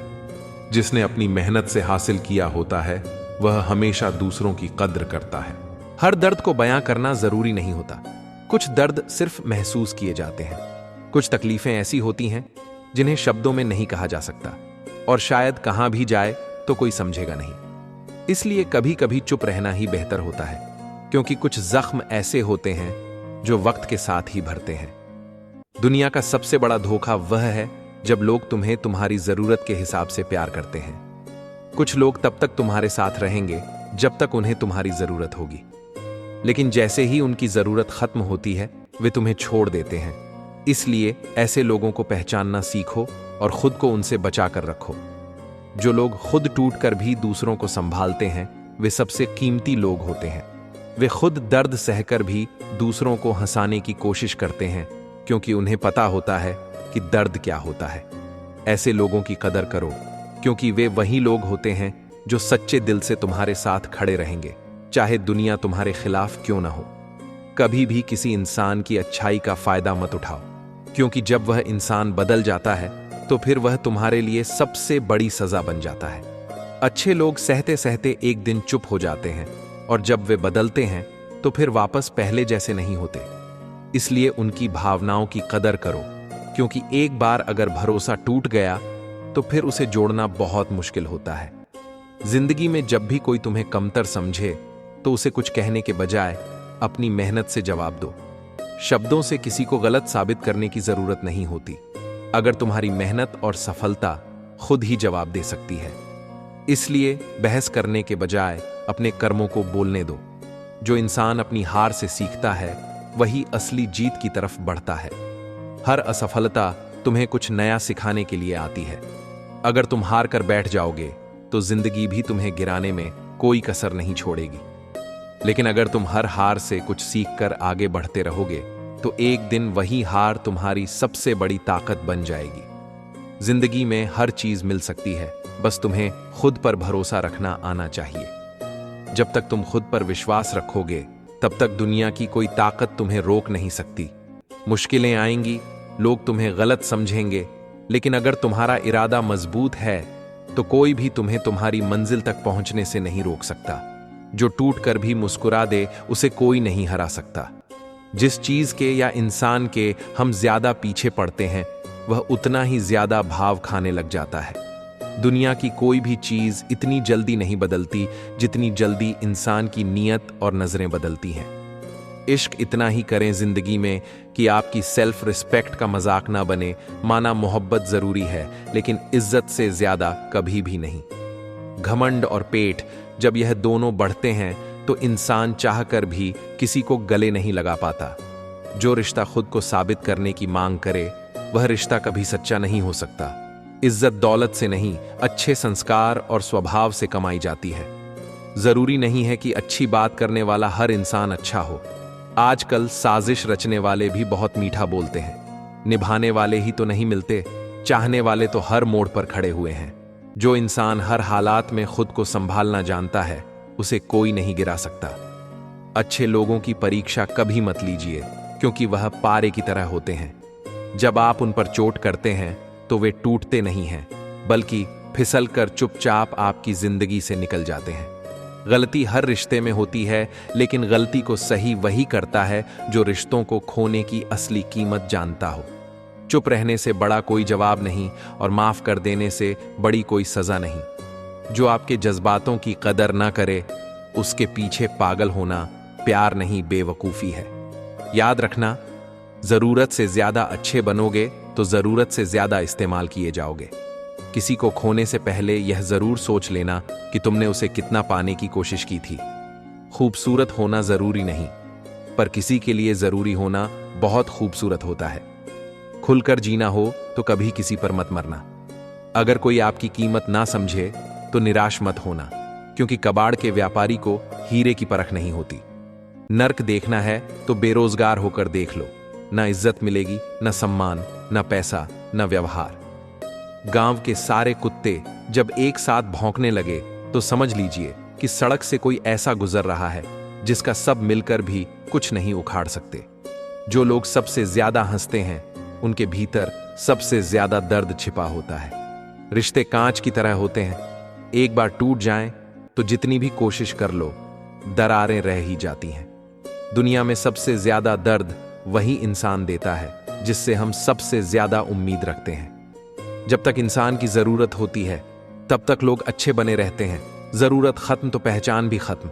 जिसने अपनी मेहनत से हासिल किया होता है वह हमेशा दूसरों की कद्र करता है। हर दर्द को बयां करना जरूरी नहीं होता। कुछ दर्द सिर्फ महसूस किए जाते हैं। कुछ तकलीफें ऐसी होती हैं जिन्हें शब्दों में नहीं कहा जा सकता, और शायद कहां भी जाए तो कोई समझेगा नहीं। इसलिए कभी कभी चुप रहना ही बेहतर होता है, क्योंकि कुछ जख्म ऐसे होते हैं जो वक्त के साथ ही भरते हैं। दुनिया का सबसे बड़ा धोखा वह है जब लोग तुम्हें तुम्हारी जरूरत के हिसाब से प्यार करते हैं। कुछ लोग तब तक तुम्हारे साथ रहेंगे जब तक उन्हें तुम्हारी जरूरत होगी, लेकिन जैसे ही उनकी जरूरत खत्म होती है वे तुम्हें छोड़ देते हैं। इसलिए ऐसे लोगों को पहचानना सीखो और खुद को उनसे बचा कर रखो। जो लोग खुद टूट कर भी दूसरों को संभालते हैं वे सबसे कीमती लोग होते हैं। वे खुद दर्द सहकर भी दूसरों को हंसाने की कोशिश करते हैं, क्योंकि उन्हें पता होता है कि दर्द क्या होता है। ऐसे लोगों की कदर करो, क्योंकि वे वही लोग होते हैं जो सच्चे दिल से तुम्हारे साथ खड़े रहेंगे, चाहे दुनिया तुम्हारे खिलाफ क्यों ना हो। कभी भी किसी इंसान की अच्छाई का फायदा मत उठाओ, क्योंकि जब वह इंसान बदल जाता है तो फिर वह तुम्हारे लिए सबसे बड़ी सजा बन जाता है। अच्छे लोग सहते सहते एक दिन चुप हो जाते हैं, और जब वे बदलते हैं तो फिर वापस पहले जैसे नहीं होते। इसलिए उनकी भावनाओं की कदर करो, क्योंकि एक बार अगर भरोसा टूट गया तो फिर उसे जोड़ना बहुत मुश्किल होता है। जिंदगी में जब भी कोई तुम्हें कमतर समझे तो उसे कुछ कहने के बजाय अपनी मेहनत से जवाब दो। शब्दों से किसी को गलत साबित करने की जरूरत नहीं होती, अगर तुम्हारी मेहनत और सफलता खुद ही जवाब दे सकती है। इसलिए बहस करने के बजाय अपने कर्मों को बोलने दो। जो इंसान अपनी हार से सीखता है वही असली जीत की तरफ बढ़ता है। हर असफलता तुम्हें कुछ नया सिखाने के लिए आती है। अगर तुम हार कर बैठ जाओगे तो जिंदगी भी तुम्हें गिराने में कोई कसर नहीं छोड़ेगी। लेकिन अगर तुम हर हार से कुछ सीखकर आगे बढ़ते रहोगे तो एक दिन वही हार तुम्हारी सबसे बड़ी ताकत बन जाएगी। जिंदगी में हर चीज मिल सकती है, बस तुम्हें खुद पर भरोसा रखना आना चाहिए। जब तक तुम खुद पर विश्वास रखोगे तब तक दुनिया की कोई ताकत तुम्हें रोक नहीं सकती। मुश्किलें आएंगी, लोग तुम्हें गलत समझेंगे, लेकिन अगर तुम्हारा इरादा मजबूत है तो कोई भी तुम्हें तुम्हारी मंजिल तक पहुंचने से नहीं रोक सकता। जो टूट कर भी मुस्कुरा दे उसे कोई नहीं हरा सकता। जिस चीज के या इंसान के हम ज्यादा पीछे पड़ते हैं वह उतना ही ज्यादा भाव खाने लग जाता है। दुनिया की कोई भी चीज इतनी जल्दी नहीं बदलती जितनी जल्दी इंसान की नीयत और नजरें बदलती हैं। इश्क इतना ही करें जिंदगी में कि आपकी सेल्फ रिस्पेक्ट का मजाक ना बने। माना मोहब्बत जरूरी है, लेकिन इज्जत से ज्यादा कभी भी नहीं। घमंड और पेट जब यह दोनों बढ़ते हैं तो इंसान चाहकर भी किसी को गले नहीं लगा पाता। जो रिश्ता खुद को साबित करने की मांग करे वह रिश्ता कभी सच्चा नहीं हो सकता। इज्जत दौलत से नहीं, अच्छे संस्कार और स्वभाव से कमाई जाती है। जरूरी नहीं है कि अच्छी बात करने वाला हर इंसान अच्छा हो। आजकल साजिश रचने वाले भी बहुत मीठा बोलते हैं। निभाने वाले ही तो नहीं मिलते, चाहने वाले तो हर मोड़ पर खड़े हुए हैं। जो इंसान हर हालात में खुद को संभालना जानता है उसे कोई नहीं गिरा सकता। अच्छे लोगों की परीक्षा कभी मत लीजिए, क्योंकि वह पारे की तरह होते हैं। जब आप उन पर चोट करते हैं तो वे टूटते नहीं हैं, बल्कि फिसल कर चुपचाप आपकी जिंदगी से निकल जाते हैं। गलती हर रिश्ते में होती है, लेकिन गलती को सही वही करता है जो रिश्तों को खोने की असली कीमत जानता हो। चुप रहने से बड़ा कोई जवाब नहीं, और माफ कर देने से बड़ी कोई सजा नहीं। जो आपके जज्बातों की कदर ना करे उसके पीछे पागल होना प्यार नहीं, बेवकूफी है। याद रखना, जरूरत से ज्यादा अच्छे बनोगे तो जरूरत से ज्यादा इस्तेमाल किए जाओगे। किसी को खोने से पहले यह जरूर सोच लेना कि तुमने उसे कितना पाने की कोशिश की थी। खूबसूरत होना जरूरी नहीं, पर किसी के लिए जरूरी होना बहुत खूबसूरत होता है। खुलकर जीना हो तो कभी किसी पर मत मरना। अगर कोई आपकी कीमत ना समझे तो निराश मत होना, क्योंकि कबाड़ के व्यापारी को हीरे की परख नहीं होती। नर्क देखना है तो बेरोजगार होकर देख लो। ना इज्जत मिलेगी, ना सम्मान, ना पैसा, ना व्यवहार। गांव के सारे कुत्ते जब एक साथ भौंकने लगे तो समझ लीजिए कि सड़क से कोई ऐसा गुजर रहा है जिसका सब मिलकर भी कुछ नहीं उखाड़ सकते। जो लोग सबसे ज्यादा हंसते हैं उनके भीतर सबसे ज्यादा दर्द छिपा होता है। रिश्ते कांच की तरह होते हैं, एक बार टूट जाएं तो जितनी भी कोशिश कर लो दरारें रह ही जाती हैं। दुनिया में सबसे ज्यादा दर्द वही इंसान देता है जिससे हम सबसे ज्यादा उम्मीद रखते हैं। जब तक इंसान की जरूरत होती है तब तक लोग अच्छे बने रहते हैं। जरूरत खत्म तो पहचान भी खत्म।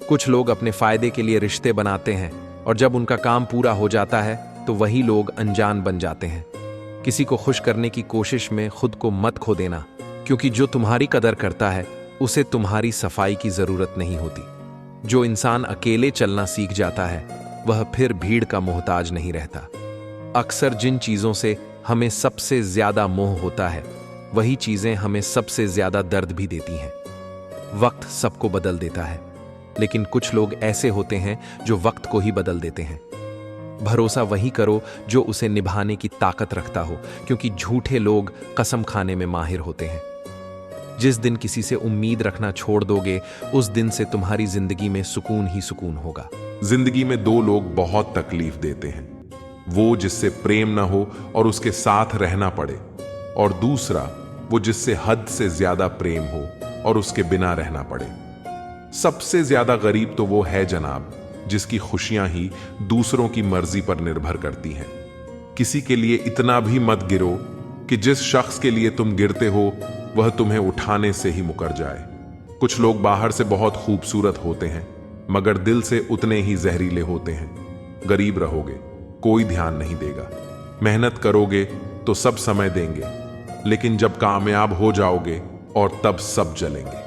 कुछ लोग अपने फायदे के लिए रिश्ते बनाते हैं, और जब उनका काम पूरा हो जाता है तो वही लोग अनजान बन जाते हैं। किसी को खुश करने की कोशिश में खुद को मत खो देना, क्योंकि जो तुम्हारी कदर करता है उसे तुम्हारी सफाई की जरूरत नहीं होती। जो इंसान अकेले चलना सीख जाता है वह फिर भीड़ का मोहताज नहीं रहता। अक्सर जिन चीजों से हमें सबसे ज्यादा मोह होता है वही चीजें हमें सबसे ज्यादा दर्द भी देती हैं। वक्त सबको बदल देता है, लेकिन कुछ लोग ऐसे होते हैं जो वक्त को ही बदल देते हैं। भरोसा वही करो जो उसे निभाने की ताकत रखता हो, क्योंकि झूठे लोग कसम खाने में माहिर होते हैं। जिस दिन किसी से उम्मीद रखना छोड़ दोगे, उस दिन से तुम्हारी जिंदगी में सुकून ही सुकून होगा। जिंदगी में दो लोग बहुत तकलीफ देते हैं, वो जिससे प्रेम न हो और उसके साथ रहना पड़े, और दूसरा वो जिससे हद से ज्यादा प्रेम हो और उसके बिना रहना पड़े। सबसे ज्यादा गरीब तो वो है जनाब, जिसकी खुशियां ही दूसरों की मर्जी पर निर्भर करती हैं। किसी के लिए इतना भी मत गिरो कि जिस शख्स के लिए तुम गिरते हो वह तुम्हें उठाने से ही मुकर जाए। कुछ लोग बाहर से बहुत खूबसूरत होते हैं, मगर दिल से उतने ही जहरीले होते हैं। गरीब रहोगे, कोई ध्यान नहीं देगा। मेहनत करोगे तो सब समय देंगे, लेकिन जब कामयाब हो जाओगे और तब सब जलेंगे।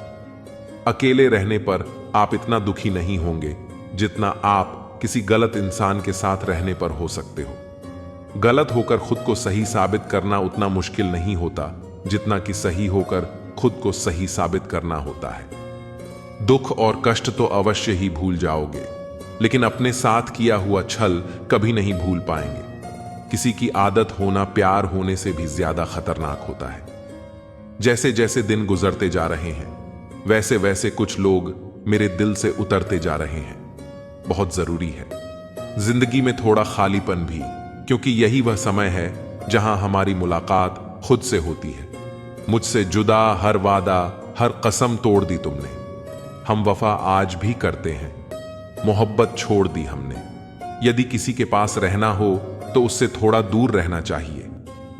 अकेले रहने पर आप इतना दुखी नहीं होंगे जितना आप किसी गलत इंसान के साथ रहने पर हो सकते हो। गलत होकर खुद को सही साबित करना उतना मुश्किल नहीं होता जितना कि सही होकर खुद को सही साबित करना होता है। दुख और कष्ट तो अवश्य ही भूल जाओगे, लेकिन अपने साथ किया हुआ छल कभी नहीं भूल पाएंगे। किसी की आदत होना प्यार होने से भी ज्यादा खतरनाक होता है। जैसे जैसे दिन गुजरते जा रहे हैं, वैसे वैसे कुछ लोग मेरे दिल से उतरते जा रहे हैं। बहुत जरूरी है जिंदगी में थोड़ा खालीपन भी, क्योंकि यही वह समय है जहां हमारी मुलाकात खुद से होती है। मुझसे जुदा हर वादा, हर कसम तोड़ दी तुमने। हम वफा आज भी करते हैं, मोहब्बत छोड़ दी हमने। यदि किसी के पास रहना हो तो उससे थोड़ा दूर रहना चाहिए।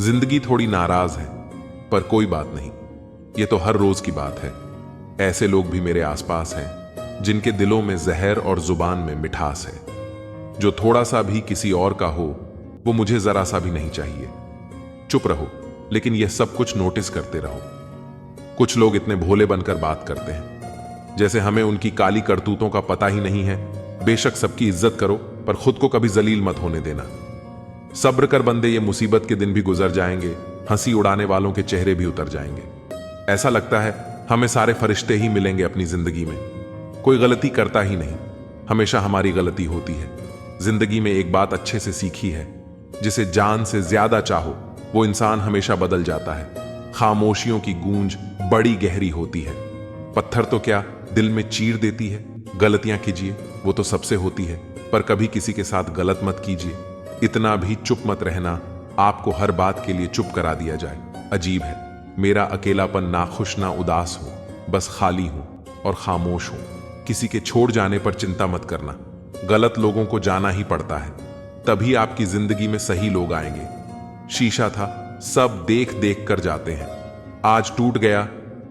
जिंदगी थोड़ी नाराज है, पर कोई बात नहीं, ये तो हर रोज की बात है। ऐसे लोग भी मेरे आसपास हैं जिनके दिलों में जहर और जुबान में मिठास है। जो थोड़ा सा भी किसी और का हो, वो मुझे जरा सा भी नहीं चाहिए। चुप रहो, लेकिन यह सब कुछ नोटिस करते रहो। कुछ लोग इतने भोले बनकर बात करते हैं जैसे हमें उनकी काली करतूतों का पता ही नहीं है। बेशक सबकी इज्जत करो, पर खुद को कभी जलील मत होने देना। सब्र कर बंदे, ये मुसीबत के दिन भी गुजर जाएंगे, हंसी उड़ाने वालों के चेहरे भी उतर जाएंगे। ऐसा लगता है हमें सारे फरिश्ते ही मिलेंगे अपनी जिंदगी में। कोई गलती करता ही नहीं, हमेशा हमारी गलती होती है। जिंदगी में एक बात अच्छे से सीखी है, जिसे जान से ज्यादा चाहो वो इंसान हमेशा बदल जाता है। खामोशियों की गूंज बड़ी गहरी होती है। पत्थर तो क्या दिल में चीर देती है। गलतियां कीजिए, वो तो सबसे होती है, पर कभी किसी के साथ गलत मत कीजिए। इतना भी चुप मत रहना आपको हर बात के लिए चुप करा दिया जाए। अजीब है, मेरा अकेलापन ना खुश ना उदास हो, बस खाली हूं और खामोश हूं। किसी के छोड़ जाने पर चिंता मत करना, गलत लोगों को जाना ही पड़ता है, तभी आपकी जिंदगी में सही लोग आएंगे। शीशा था, सब देख देख कर जाते हैं, आज टूट गया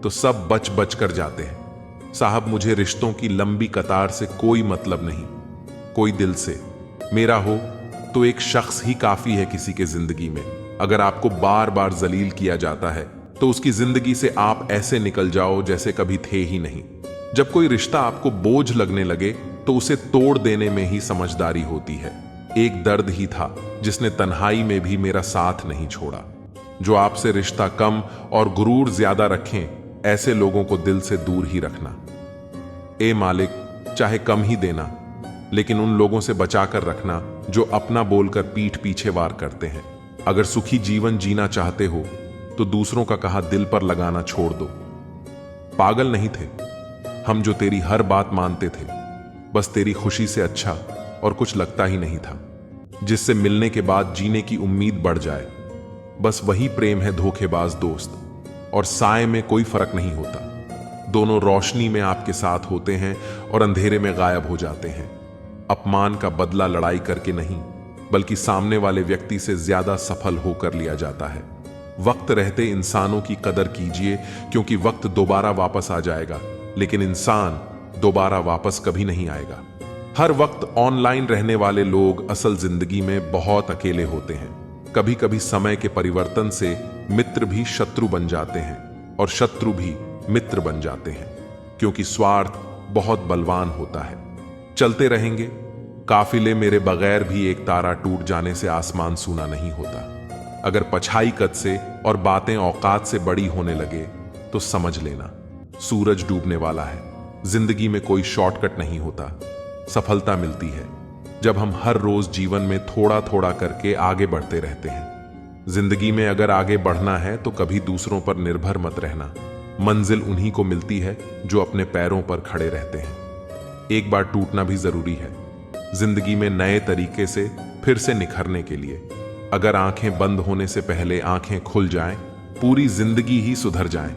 तो सब बच बच कर जाते हैं। साहब, मुझे रिश्तों की लंबी कतार से कोई मतलब नहीं, कोई दिल से मेरा हो तो एक शख्स ही काफी है किसी के जिंदगी में। अगर आपको बार बार जलील किया जाता है तो उसकी जिंदगी से आप ऐसे निकल जाओ जैसे कभी थे ही नहीं। जब कोई रिश्ता आपको बोझ लगने लगे तो उसे तोड़ देने में ही समझदारी होती है। एक दर्द ही था जिसने तन्हाई में भी मेरा साथ नहीं छोड़ा। जो आपसे रिश्ता कम और गुरूर ज्यादा रखें, ऐसे लोगों को दिल से दूर ही रखना। ए मालिक, चाहे कम ही देना, लेकिन उन लोगों से बचाकर रखना जो अपना बोलकर पीठ पीछे वार करते हैं। अगर सुखी जीवन जीना चाहते हो तो दूसरों का कहा दिल पर लगाना छोड़ दो। पागल नहीं थे हम जो तेरी हर बात मानते थे, बस तेरी खुशी से अच्छा और कुछ लगता ही नहीं था। जिससे मिलने के बाद जीने की उम्मीद बढ़ जाए, बस वही प्रेम है धोखेबाज दोस्त। और साए में कोई फर्क नहीं होता, दोनों रोशनी में आपके साथ होते हैं और अंधेरे में गायब हो जाते हैं। अपमान का बदला लड़ाई करके नहीं, बल्कि सामने वाले व्यक्ति से ज्यादा सफल होकर लिया जाता है। वक्त रहते इंसानों की कदर कीजिए, क्योंकि वक्त दोबारा वापस आ जाएगा, लेकिन इंसान दोबारा वापस कभी नहीं आएगा। हर वक्त ऑनलाइन रहने वाले लोग असल जिंदगी में बहुत अकेले होते हैं। कभी कभी समय के परिवर्तन से मित्र भी शत्रु बन जाते हैं और शत्रु भी मित्र बन जाते हैं, क्योंकि स्वार्थ बहुत बलवान होता है। चलते रहेंगे काफिले मेरे बगैर भी एक तारा टूट जाने से आसमान सूना नहीं होता। अगर पछाई कद से और बातें औकात से बड़ी होने लगे तो समझ लेना सूरज डूबने वाला है। जिंदगी में कोई शॉर्टकट नहीं होता। सफलता मिलती है जब हम हर रोज जीवन में थोड़ा थोड़ा करके आगे बढ़ते रहते हैं। जिंदगी में अगर आगे बढ़ना है तो कभी दूसरों पर निर्भर मत रहना। मंजिल उन्हीं को मिलती है जो अपने पैरों पर खड़े रहते हैं। एक बार टूटना भी जरूरी है जिंदगी में नए तरीके से फिर से निखरने के लिए। अगर आंखें बंद होने से पहले आंखें खुल जाएं, पूरी जिंदगी ही सुधर जाए।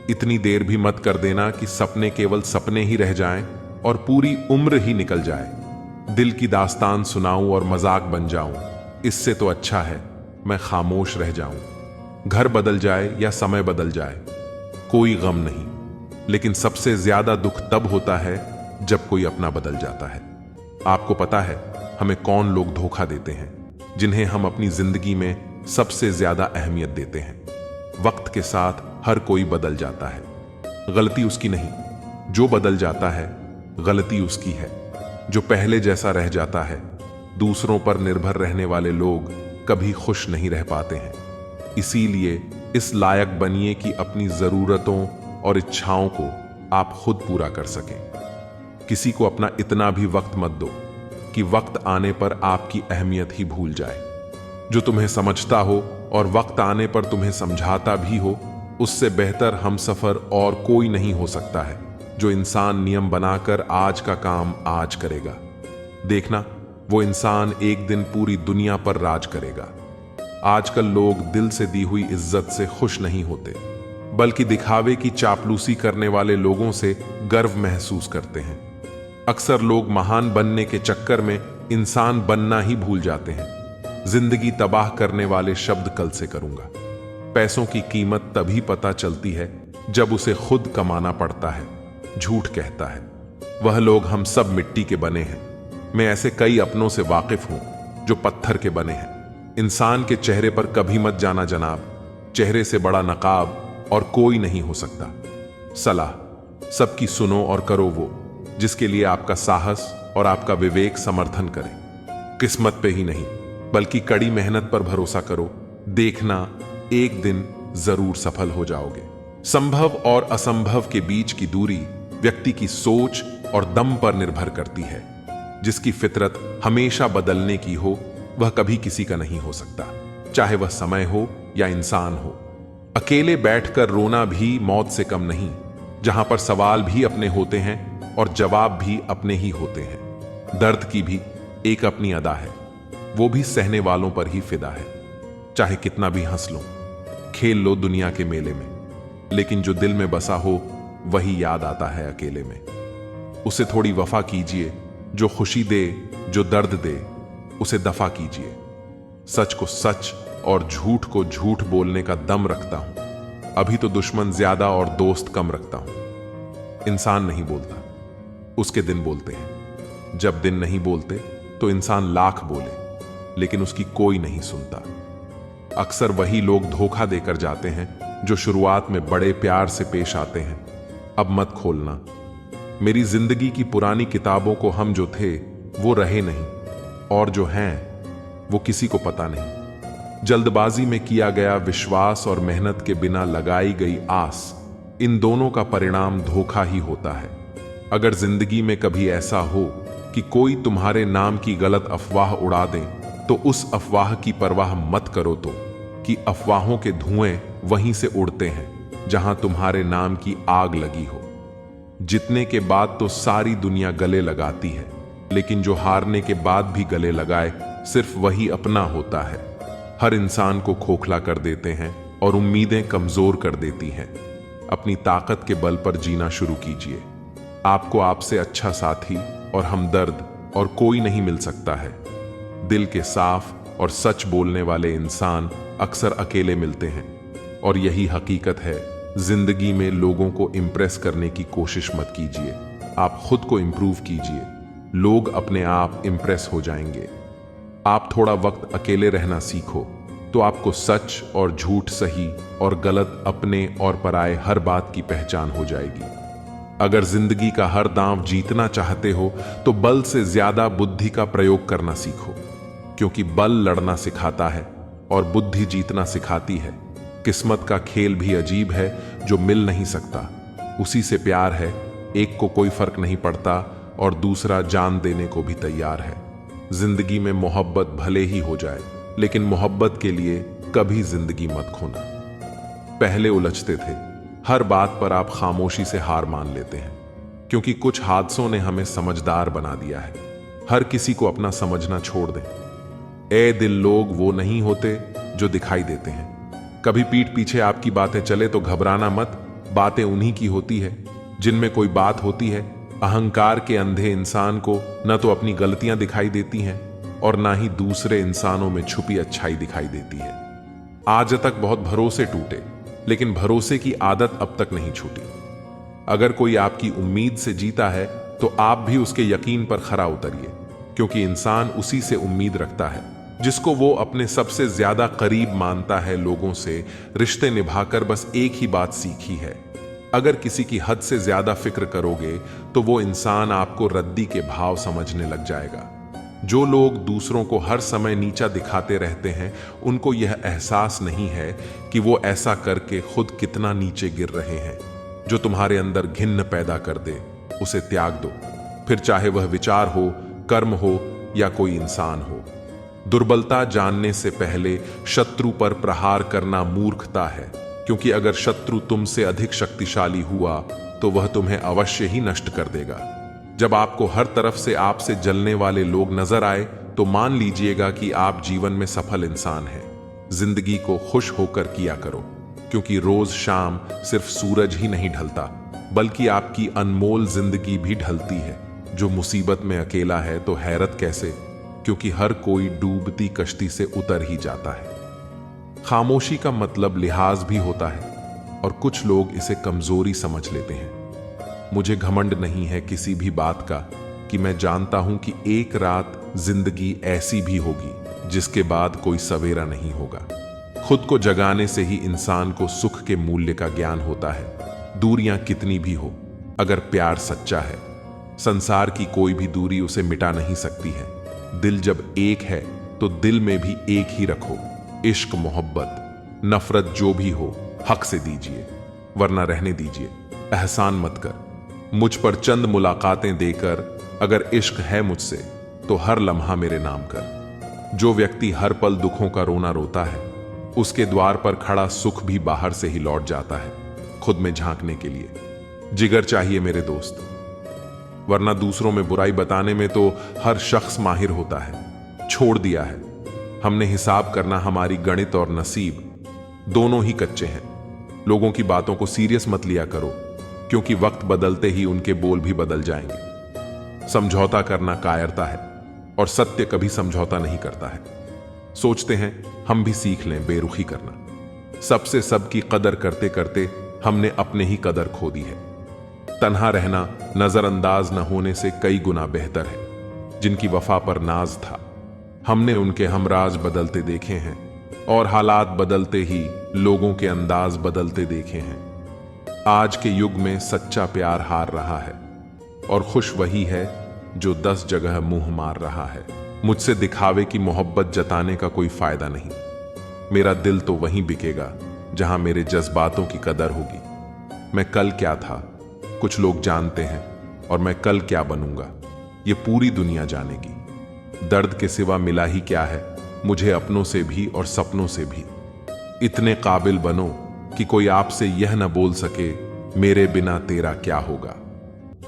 इतनी देर भी मत कर देना कि सपने केवल सपने ही रह जाएं और पूरी उम्र ही निकल जाए। दिल की दास्तान सुनाऊं और मजाक बन जाऊं, इससे तो अच्छा है मैं खामोश रह जाऊं। घर बदल जाए या समय बदल जाए, कोई गम नहीं, लेकिन सबसे ज्यादा दुख तब होता है जब कोई अपना बदल जाता है। आपको पता है हमें कौन लोग धोखा देते हैं, जिन्हें हम अपनी जिंदगी में सबसे ज्यादा अहमियत देते हैं। वक्त के साथ हर कोई बदल जाता है, गलती उसकी नहीं। जो बदल जाता है गलती उसकी है। जो पहले जैसा रह जाता है, दूसरों पर निर्भर रहने वाले लोग कभी खुश नहीं रह पाते हैं। इसीलिए इस लायक बनिए कि अपनी जरूरतों और इच्छाओं को आप खुद पूरा कर सकें। किसी को अपना इतना भी वक्त मत दो कि वक्त आने पर आपकी अहमियत ही भूल जाए। जो तुम्हें समझता हो और वक्त आने पर तुम्हें समझाता भी हो, उससे बेहतर हमसफर और कोई नहीं हो सकता है। जो इंसान नियम बनाकर आज का काम आज करेगा, देखना वो इंसान एक दिन पूरी दुनिया पर राज करेगा। आजकल लोग दिल से दी हुई इज्जत से खुश नहीं होते, बल्कि दिखावे की चापलूसी करने वाले लोगों से गर्व महसूस करते हैं। अक्सर लोग महान बनने के चक्कर में इंसान बनना ही भूल जाते हैं। जिंदगी तबाह करने वाले शब्द कल से करूंगा। पैसों की कीमत तभी पता चलती है जब उसे खुद कमाना पड़ता है। झूठ कहता है वह लोग हम सब मिट्टी के बने हैं। मैं ऐसे कई अपनों से वाकिफ हूं जो पत्थर के बने हैं। इंसान के चेहरे पर कभी मत जाना जनाब, चेहरे से बड़ा नकाब और कोई नहीं हो सकता। सलाह सबकी सुनो और करो वो जिसके लिए आपका साहस और आपका विवेक समर्थन करे। किस्मत पे ही नहीं बल्कि कड़ी मेहनत पर भरोसा करो, देखना एक दिन जरूर सफल हो जाओगे। संभव और असंभव के बीच की दूरी व्यक्ति की सोच और दम पर निर्भर करती है। जिसकी फितरत हमेशा बदलने की हो, वह कभी किसी का नहीं हो सकता, चाहे वह समय हो या इंसान हो। अकेले बैठकर रोना भी मौत से कम नहीं, जहां पर सवाल भी अपने होते हैं और जवाब भी अपने ही होते हैं। दर्द की भी एक अपनी अदा है, वो भी सहने वालों पर ही फिदा है। चाहे कितना भी हंस लो, खेल लो दुनिया के मेले में, लेकिन जो दिल में बसा हो वही याद आता है अकेले में। उसे थोड़ी वफा कीजिए, जो खुशी दे, जो दर्द दे, उसे दफा कीजिए। सच को सच और झूठ को झूठ बोलने का दम रखता हूं। अभी तो दुश्मन ज्यादा और दोस्त कम रखता हूं। इंसान नहीं बोलता, उसके दिन बोलते हैं। जब दिन नहीं बोलते तो इंसान लाख बोले, लेकिन उसकी कोई नहीं सुनता। अक्सर वही लोग धोखा देकर जाते हैं जो शुरुआत में बड़े प्यार से पेश आते हैं। अब मत खोलना। मेरी जिंदगी की पुरानी किताबों को हम जो थे वो रहे नहीं, और जो हैं वो किसी को पता नहीं। जल्दबाजी में किया गया विश्वास और मेहनत के बिना लगाई गई आस, इन दोनों का परिणाम धोखा ही होता है। अगर जिंदगी में कभी ऐसा हो कि कोई तुम्हारे नाम की गलत अफवाह उड़ा दे, तो उस अफवाह की परवाह मत करो तो कि अफवाहों के धुएं वहीं से उड़ते हैं जहां तुम्हारे नाम की आग लगी हो। जीतने के बाद तो सारी दुनिया गले लगाती है, लेकिन जो हारने के बाद भी गले लगाए सिर्फ वही अपना होता है। हर इंसान को खोखला कर देते हैं और उम्मीदें कमजोर कर देती हैं। अपनी ताकत के बल पर जीना शुरू कीजिए। आपको आपसे अच्छा साथी और हमदर्द और कोई नहीं मिल सकता है। दिल के साफ और सच बोलने वाले इंसान अक्सर अकेले मिलते हैं, और यही हकीकत है। जिंदगी में लोगों को इंप्रेस करने की कोशिश मत कीजिए, आप खुद को इंप्रूव कीजिए। लोग अपने आप इंप्रेस हो जाएंगे। आप थोड़ा वक्त अकेले रहना सीखो तो आपको सच और झूठ, सही और गलत, अपने और पराये हर बात की पहचान हो जाएगी। अगर जिंदगी का हर दांव जीतना चाहते हो तो बल से ज्यादा बुद्धि का प्रयोग करना सीखो, क्योंकि बल लड़ना सिखाता है और बुद्धि जीतना सिखाती है। किस्मत का खेल भी अजीब है जो मिल नहीं सकता। उसी से प्यार है, एक को कोई फर्क नहीं पड़ता और दूसरा जान देने को भी तैयार है। जिंदगी में मोहब्बत भले ही हो जाए, लेकिन मोहब्बत के लिए कभी जिंदगी मत खोना। पहले उलझते थे, हर बात पर आप खामोशी से हार मान लेते हैं, क्योंकि कुछ हादसों ने हमें समझदार बना दिया है। हर किसी को अपना समझना छोड़ दें। ए दिल, लोग वो नहीं होते जो दिखाई देते हैं। कभी पीठ पीछे आपकी बातें चले तो घबराना मत, बातें उन्हीं की होती है जिनमें कोई बात होती है। अहंकार के अंधे इंसान को न तो अपनी गलतियां दिखाई देती हैं और ना ही दूसरे इंसानों में छुपी अच्छाई दिखाई देती है। आज तक बहुत भरोसे टूटे, लेकिन भरोसे की आदत अब तक नहीं छूटी। अगर कोई आपकी उम्मीद से जीता है तो आप भी उसके यकीन पर खरा उतरिए, क्योंकि इंसान उसी से उम्मीद रखता है जिसको वो अपने सबसे ज्यादा करीब मानता है। लोगों से रिश्ते निभाकर बस एक ही बात सीखी है, अगर किसी की हद से ज्यादा फिक्र करोगे तो वो इंसान आपको रद्दी के भाव समझने लग जाएगा। जो लोग दूसरों को हर समय नीचा दिखाते रहते हैं, उनको यह एहसास नहीं है कि वो ऐसा करके खुद कितना नीचे गिर रहे हैं। जो तुम्हारे अंदर घिन्न पैदा कर दे, उसे त्याग दो, फिर चाहे वह विचार हो, कर्म हो या कोई इंसान हो। दुर्बलता जानने से पहले शत्रु पर प्रहार करना मूर्खता है, क्योंकि अगर शत्रु तुमसे अधिक शक्तिशाली हुआ तो वह तुम्हें अवश्य ही नष्ट कर देगा। जब आपको हर तरफ से आपसे जलने वाले लोग नजर आए तो मान लीजिएगा कि आप जीवन में सफल इंसान हैं। जिंदगी को खुश होकर किया करो, क्योंकि रोज शाम सिर्फ सूरज ही नहीं ढलता, बल्कि आपकी अनमोल जिंदगी भी ढलती है। जो मुसीबत में अकेला है तो हैरत कैसे, क्योंकि हर कोई डूबती कश्ती से उतर ही जाता है। खामोशी का मतलब लिहाज भी होता है, और कुछ लोग इसे कमजोरी समझ लेते हैं। मुझे घमंड नहीं है किसी भी बात का कि मैं जानता हूं कि एक रात जिंदगी ऐसी भी होगी जिसके बाद कोई सवेरा नहीं होगा। खुद को जगाने से ही इंसान को सुख के मूल्य का ज्ञान होता है। दूरियां कितनी भी हो, अगर प्यार सच्चा है, संसार की कोई भी दूरी उसे मिटा नहीं सकती है। दिल जब एक है तो दिल में भी एक ही रखो। इश्क, मोहब्बत, नफरत जो भी हो, हक से दीजिए, वरना रहने दीजिए। एहसान मत कर। मुझ पर चंद मुलाकातें देकर अगर इश्क है मुझसे तो हर लम्हा मेरे नाम कर। जो व्यक्ति हर पल दुखों का रोना रोता है, उसके द्वार पर खड़ा सुख भी बाहर से ही लौट जाता है, खुद में झांकने के लिए। जिगर चाहिए मेरे दोस्त, वरना दूसरों में बुराई बताने में तो हर शख्स माहिर होता है। छोड़ दिया है हमने हिसाब करना, हमारी गणित और नसीब दोनों ही कच्चे हैं। लोगों की बातों को सीरियस मत लिया करो, क्योंकि वक्त बदलते ही उनके बोल भी बदल जाएंगे। समझौता करना कायरता है, और सत्य कभी समझौता नहीं करता है। सोचते हैं हम भी सीख लें बेरुखी करना। सबसे सबकी कदर करते करते हमने अपने ही कदर खो दी है। तन्हा रहना नजरअंदाज न होने से कई गुना बेहतर है। जिनकी वफा पर नाज था, हमने उनके हमराज बदलते देखे हैं, और हालात बदलते ही लोगों के अंदाज बदलते देखे हैं। आज के युग में सच्चा प्यार हार रहा है, और खुश वही है जो 10 जगह मुंह मार रहा है। मुझसे दिखावे की मोहब्बत जताने का कोई फायदा नहीं। मेरा दिल तो वहीं बिकेगा जहां मेरे जज्बातों की कदर होगी। मैं कल क्या था कुछ लोग जानते हैं, और मैं कल क्या बनूंगा ये पूरी दुनिया जानेगी। दर्द के सिवा मिला ही क्या है मुझे अपनों से भी और सपनों से भी। इतने काबिल बनो कि कोई आपसे यह न बोल सके मेरे बिना तेरा क्या होगा।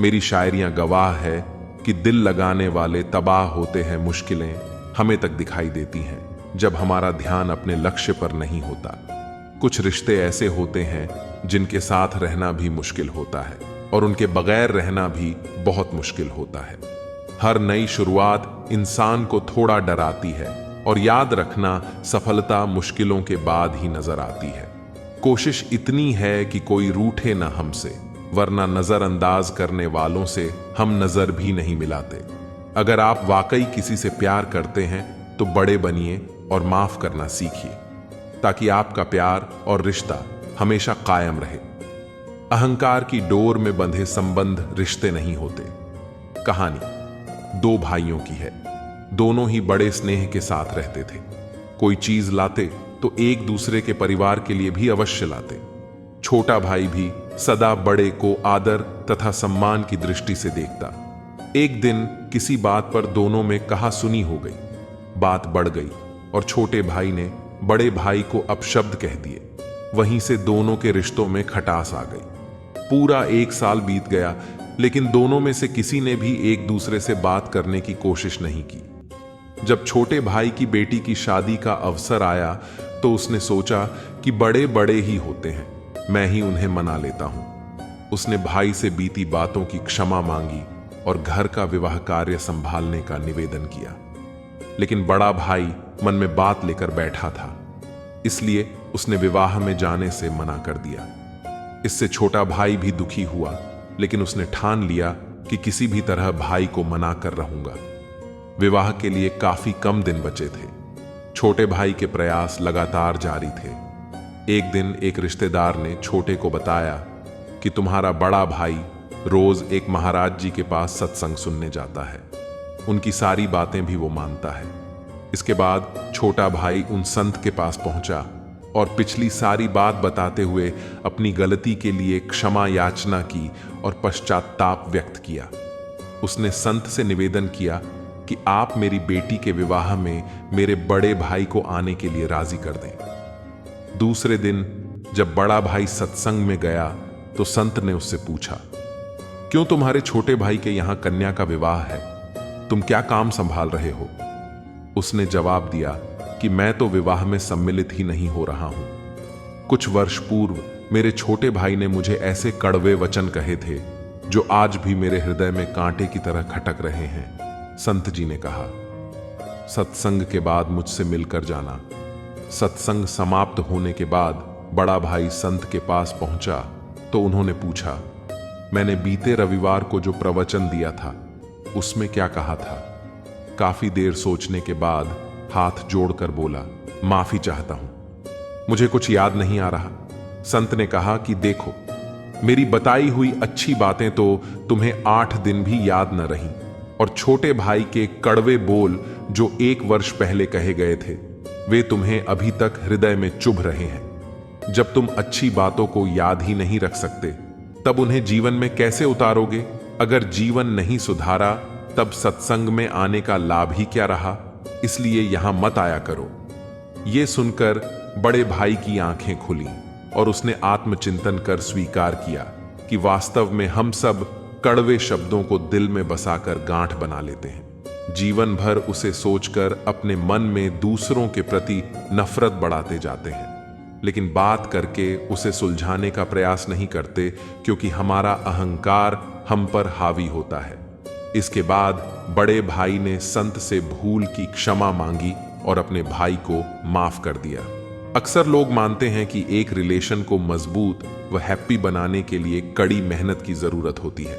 मेरी शायरियां गवाह है कि दिल लगाने वाले तबाह होते हैं। मुश्किलें हमें तक दिखाई देती हैं जब हमारा ध्यान अपने लक्ष्य पर नहीं होता। कुछ रिश्ते ऐसे होते हैं जिनके साथ रहना भी मुश्किल होता है, और उनके बगैर रहना भी बहुत मुश्किल होता है। हर नई शुरुआत इंसान को थोड़ा डराती है, और याद रखना सफलता मुश्किलों के बाद ही नजर आती है। कोशिश इतनी है कि कोई रूठे ना हमसे, वरना नजरअंदाज करने वालों से हम नजर भी नहीं मिलाते। अगर आप वाकई किसी से प्यार करते हैं तो बड़े बनिए और माफ करना सीखिए, ताकि आपका प्यार और रिश्ता हमेशा कायम रहे। अहंकार की डोर में बंधे संबंध रिश्ते नहीं होते। कहानी 2 भाइयों की है। दोनों ही बड़े स्नेह के साथ रहते थे। कोई चीज लाते तो एक दूसरे के परिवार के लिए भी अवश्य लाते। छोटा भाई भी सदा बड़े को आदर तथा सम्मान की दृष्टि से देखता। एक दिन किसी बात पर दोनों में कहा सुनी हो गई, बात बढ़ गई और छोटे भाई ने बड़े भाई को अपशब्द कह दिए। वहीं से दोनों के रिश्तों में खटास आ गई। पूरा 1 साल बीत गया, लेकिन दोनों में से किसी ने भी एक दूसरे से बात करने की कोशिश नहीं की। जब छोटे भाई की बेटी की शादी का अवसर आया तो उसने सोचा कि बड़े बड़े ही होते हैं, मैं ही उन्हें मना लेता हूं। उसने भाई से बीती बातों की क्षमा मांगी और घर का विवाह कार्य संभालने का निवेदन किया। लेकिन बड़ा भाई मन में बात लेकर बैठा था, इसलिए उसने विवाह में जाने से मना कर दिया। इससे छोटा भाई भी दुखी हुआ, लेकिन उसने ठान लिया कि किसी भी तरह भाई को मना कर रहूंगा। विवाह के लिए काफी कम दिन बचे थे। छोटे भाई के प्रयास लगातार जारी थे। एक दिन एक रिश्तेदार ने छोटे को बताया कि तुम्हारा बड़ा भाई रोज एक महाराज जी के पास सत्संग सुनने जाता है, उनकी सारी बातें भी वो मानता है। इसके बाद छोटा भाई उन संत के पास पहुंचा और पिछली सारी बात बताते हुए अपनी गलती के लिए क्षमा याचना की और पश्चाताप व्यक्त किया। उसने संत से निवेदन किया कि आप मेरी बेटी के विवाह में मेरे बड़े भाई को आने के लिए राजी कर दें। दूसरे दिन जब बड़ा भाई सत्संग में गया तो संत ने उससे पूछा, क्यों तुम्हारे छोटे भाई के यहां कन्या का विवाह है, तुम क्या काम संभाल रहे हो? उसने जवाब दिया कि मैं तो विवाह में सम्मिलित ही नहीं हो रहा हूं। कुछ वर्ष पूर्व मेरे छोटे भाई ने मुझे ऐसे कड़वे वचन कहे थे जो आज भी मेरे हृदय में कांटे की तरह खटक रहे हैं। संत जी ने कहा, सत्संग के बाद मुझसे मिलकर जाना। सत्संग समाप्त होने के बाद बड़ा भाई संत के पास पहुंचा तो उन्होंने पूछा, मैंने बीते रविवार को जो प्रवचन दिया था उसमें क्या कहा था? काफी देर सोचने के बाद हाथ जोड़कर बोला, माफी चाहता हूं, मुझे कुछ याद नहीं आ रहा। संत ने कहा कि देखो, मेरी बताई हुई अच्छी बातें तो तुम्हें 8 दिन भी याद न रहीं, और छोटे भाई के कड़वे बोल जो 1 वर्ष पहले कहे गए थे वे तुम्हें अभी तक हृदय में चुभ रहे हैं। जब तुम अच्छी बातों को याद ही नहीं रख सकते तब उन्हें जीवन में कैसे उतारोगे? अगर जीवन नहीं सुधारा तब सत्संग में आने का लाभ ही क्या रहा? इसलिए यहां मत आया करो। यह सुनकर बड़े भाई की आंखें खुली और उसने आत्मचिंतन कर स्वीकार किया कि वास्तव में हम सब कड़वे शब्दों को दिल में बसाकर गांठ बना लेते हैं। जीवन भर उसे सोचकर अपने मन में दूसरों के प्रति नफरत बढ़ाते जाते हैं, लेकिन बात करके उसे सुलझाने का प्रयास नहीं करते क्योंकि हमारा अहंकार हम पर हावी होता है। इसके बाद बड़े भाई ने संत से भूल की क्षमा मांगी और अपने भाई को माफ कर दिया। अक्सर लोग मानते हैं कि एक रिलेशन को मजबूत व हैप्पी बनाने के लिए कड़ी मेहनत की जरूरत होती है,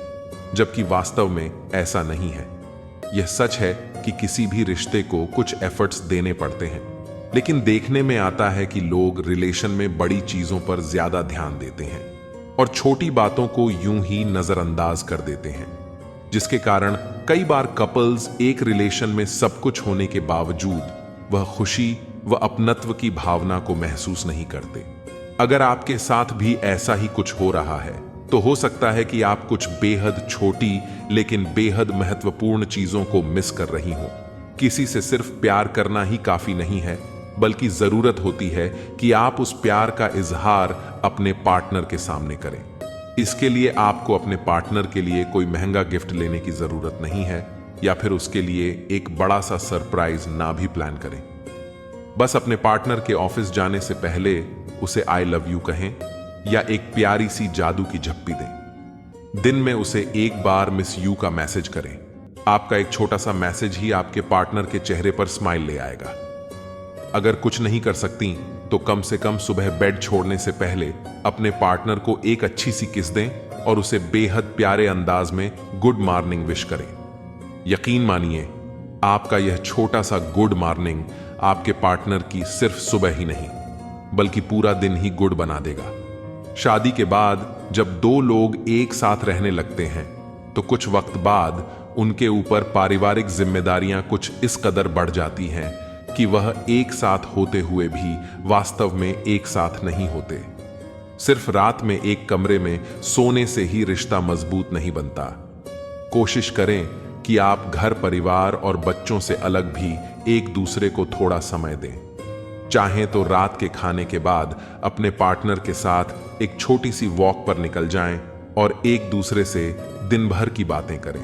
जबकि वास्तव में ऐसा नहीं है। यह सच है कि किसी भी रिश्ते को कुछ एफर्ट्स देने पड़ते हैं, लेकिन देखने में आता है कि लोग रिलेशन में बड़ी चीजों पर ज्यादा ध्यान देते हैं और छोटी बातों को यूं ही नजरअंदाज कर देते हैं, जिसके कारण कई बार कपल्स एक रिलेशन में सब कुछ होने के बावजूद वह खुशी व अपनत्व की भावना को महसूस नहीं करते। अगर आपके साथ भी ऐसा ही कुछ हो रहा है तो हो सकता है कि आप कुछ बेहद छोटी लेकिन बेहद महत्वपूर्ण चीजों को मिस कर रही हो। किसी से सिर्फ प्यार करना ही काफी नहीं है, बल्कि जरूरत होती है कि आप उस प्यार का इजहार अपने पार्टनर के सामने करें। इसके लिए आपको अपने पार्टनर के लिए कोई महंगा गिफ्ट लेने की जरूरत नहीं है या फिर उसके लिए एक बड़ा सा सरप्राइज ना भी प्लान करें। बस अपने पार्टनर के ऑफिस जाने से पहले उसे आई लव यू कहें या एक प्यारी सी जादू की झप्पी दें। दिन में उसे एक बार मिस यू का मैसेज करें। आपका एक छोटा सा मैसेज ही आपके पार्टनर के चेहरे पर स्माइल ले आएगा। अगर कुछ नहीं कर सकती तो कम से कम सुबह बेड छोड़ने से पहले अपने पार्टनर को एक अच्छी सी किस दें और उसे बेहद प्यारे अंदाज में गुड मॉर्निंग विश करें। यकीन मानिए, आपका यह छोटा सा गुड मॉर्निंग आपके पार्टनर की सिर्फ सुबह ही नहीं बल्कि पूरा दिन ही गुड बना देगा। शादी के बाद जब 2 लोग एक साथ रहने लगते हैं तो कुछ वक्त बाद उनके ऊपर पारिवारिक जिम्मेदारियां कुछ इस कदर बढ़ जाती हैं कि वह एक साथ होते हुए भी वास्तव में एक साथ नहीं होते। सिर्फ रात में एक कमरे में सोने से ही रिश्ता मजबूत नहीं बनता। कोशिश करें कि आप घर, परिवार और बच्चों से अलग भी एक दूसरे को थोड़ा समय दें। चाहें तो रात के खाने के बाद अपने पार्टनर के साथ एक छोटी सी वॉक पर निकल जाएं और एक दूसरे से दिन भर की बातें करें।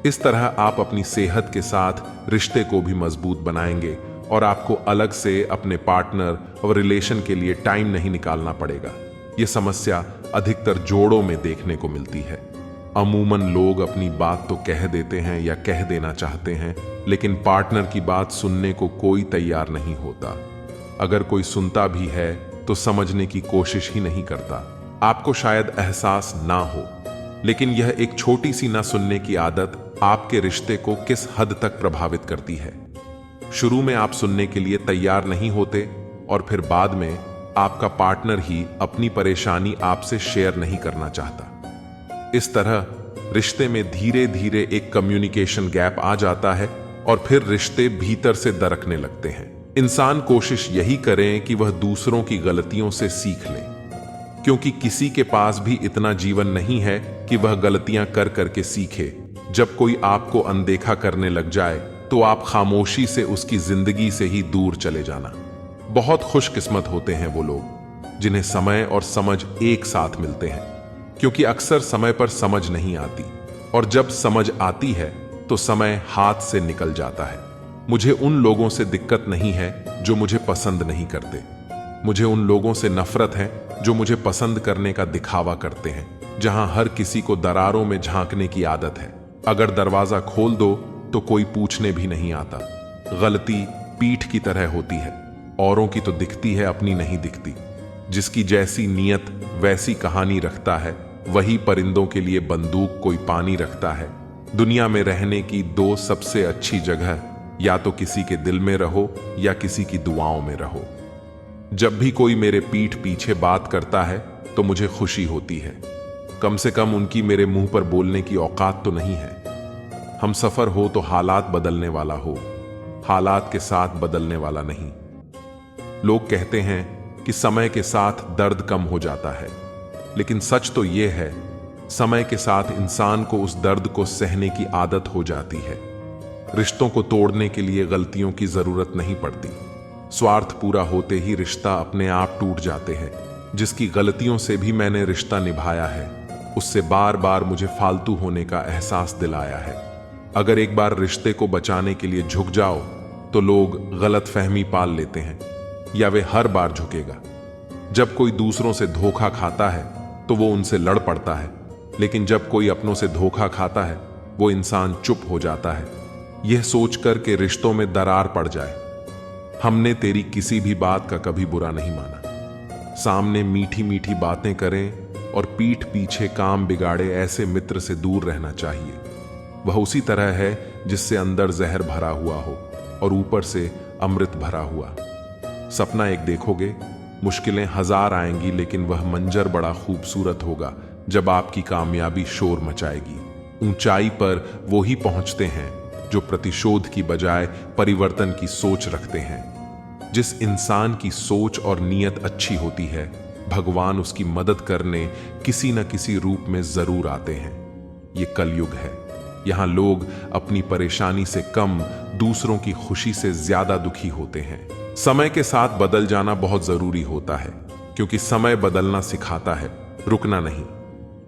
इस तरह आप अपनी सेहत के साथ रिश्ते को भी मजबूत बनाएंगे और आपको अलग से अपने पार्टनर और रिलेशन के लिए टाइम नहीं निकालना पड़ेगा। यह समस्या अधिकतर जोड़ों में देखने को मिलती है। अमूमन लोग अपनी बात तो कह देते हैं या कह देना चाहते हैं, लेकिन पार्टनर की बात सुनने को कोई तैयार नहीं होता। अगर कोई सुनता भी है तो समझने की कोशिश ही नहीं करता। आपको शायद एहसास ना हो, लेकिन यह एक छोटी सी ना सुनने की आदत आपके रिश्ते को किस हद तक प्रभावित करती है। शुरू में आप सुनने के लिए तैयार नहीं होते और फिर बाद में आपका पार्टनर ही अपनी परेशानी आपसे शेयर नहीं करना चाहता। इस तरह रिश्ते में धीरे धीरे एक कम्युनिकेशन गैप आ जाता है और फिर रिश्ते भीतर से दरकने लगते हैं। इंसान कोशिश यही करें कि वह दूसरों की गलतियों से सीख ले, क्योंकि किसी के पास भी इतना जीवन नहीं है कि वह गलतियां कर करके सीखे। जब कोई आपको अनदेखा करने लग जाए तो आप खामोशी से उसकी जिंदगी से ही दूर चले जाना। बहुत खुशकिस्मत होते हैं वो लोग जिन्हें समय और समझ एक साथ मिलते हैं, क्योंकि अक्सर समय पर समझ नहीं आती और जब समझ आती है तो समय हाथ से निकल जाता है। मुझे उन लोगों से दिक्कत नहीं है जो मुझे पसंद नहीं करते। मुझे उन लोगों से नफरत है जो मुझे पसंद करने का दिखावा करते हैं, जहां हर किसी को दरारों में झांकने की आदत है। अगर दरवाजा खोल दो तो कोई पूछने भी नहीं आता। गलती पीठ की तरह होती है, औरों की तो दिखती है, अपनी नहीं दिखती। जिसकी जैसी नीयत वैसी कहानी रखता है, वही परिंदों के लिए बंदूक कोई पानी रखता है। दुनिया में रहने की दो सबसे अच्छी जगह, या तो किसी के दिल में रहो या किसी की दुआओं में रहो। जब भी कोई मेरे पीठ पीछे बात करता है तो मुझे खुशी होती है। कम से कम उनकी मेरे मुंह पर बोलने की औकात तो नहीं है। हम सफर हो तो हालात बदलने वाला हो, हालात के साथ बदलने वाला नहीं। लोग कहते हैं कि समय के साथ दर्द कम हो जाता है, लेकिन सच तो यह है, समय के साथ इंसान को उस दर्द को सहने की आदत हो जाती है। रिश्तों को तोड़ने के लिए गलतियों की जरूरत नहीं पड़ती। स्वार्थ पूरा होते ही रिश्ता अपने आप टूट जाते हैं। जिसकी गलतियों से भी मैंने रिश्ता निभाया है, उससे बार बार मुझे फालतू होने का एहसास दिलाया है। अगर एक बार रिश्ते को बचाने के लिए झुक जाओ तो लोग गलतफहमी पाल लेते हैं, या वे हर बार झुकेगा। जब कोई दूसरों से धोखा खाता है तो वो उनसे लड़ पड़ता है, लेकिन जब कोई अपनों से धोखा खाता है वो इंसान चुप हो जाता है, यह सोचकर के रिश्तों में दरार पड़ जाए। हमने तेरी किसी भी बात का कभी बुरा नहीं माना। सामने मीठी मीठी बातें करें और पीठ पीछे काम बिगाड़े ऐसे मित्र से दूर रहना चाहिए। वह उसी तरह है जिससे अंदर जहर भरा हुआ हो और ऊपर से अमृत भरा हुआ। सपना एक देखोगे, मुश्किलें हजार आएंगी, लेकिन वह मंजर बड़ा खूबसूरत होगा जब आपकी कामयाबी शोर मचाएगी। ऊंचाई पर वो ही पहुंचते हैं जो प्रतिशोध की बजाय परिवर्तन की सोच रखते हैं। जिस इंसान की सोच और नीयत अच्छी होती है, भगवान उसकी मदद करने किसी न किसी रूप में जरूर आते हैं। ये कलयुग है। यहां लोग अपनी परेशानी से कम दूसरों की खुशी से ज्यादा दुखी होते हैं। समय के साथ बदल जाना बहुत जरूरी होता है, क्योंकि समय बदलना सिखाता है, रुकना नहीं।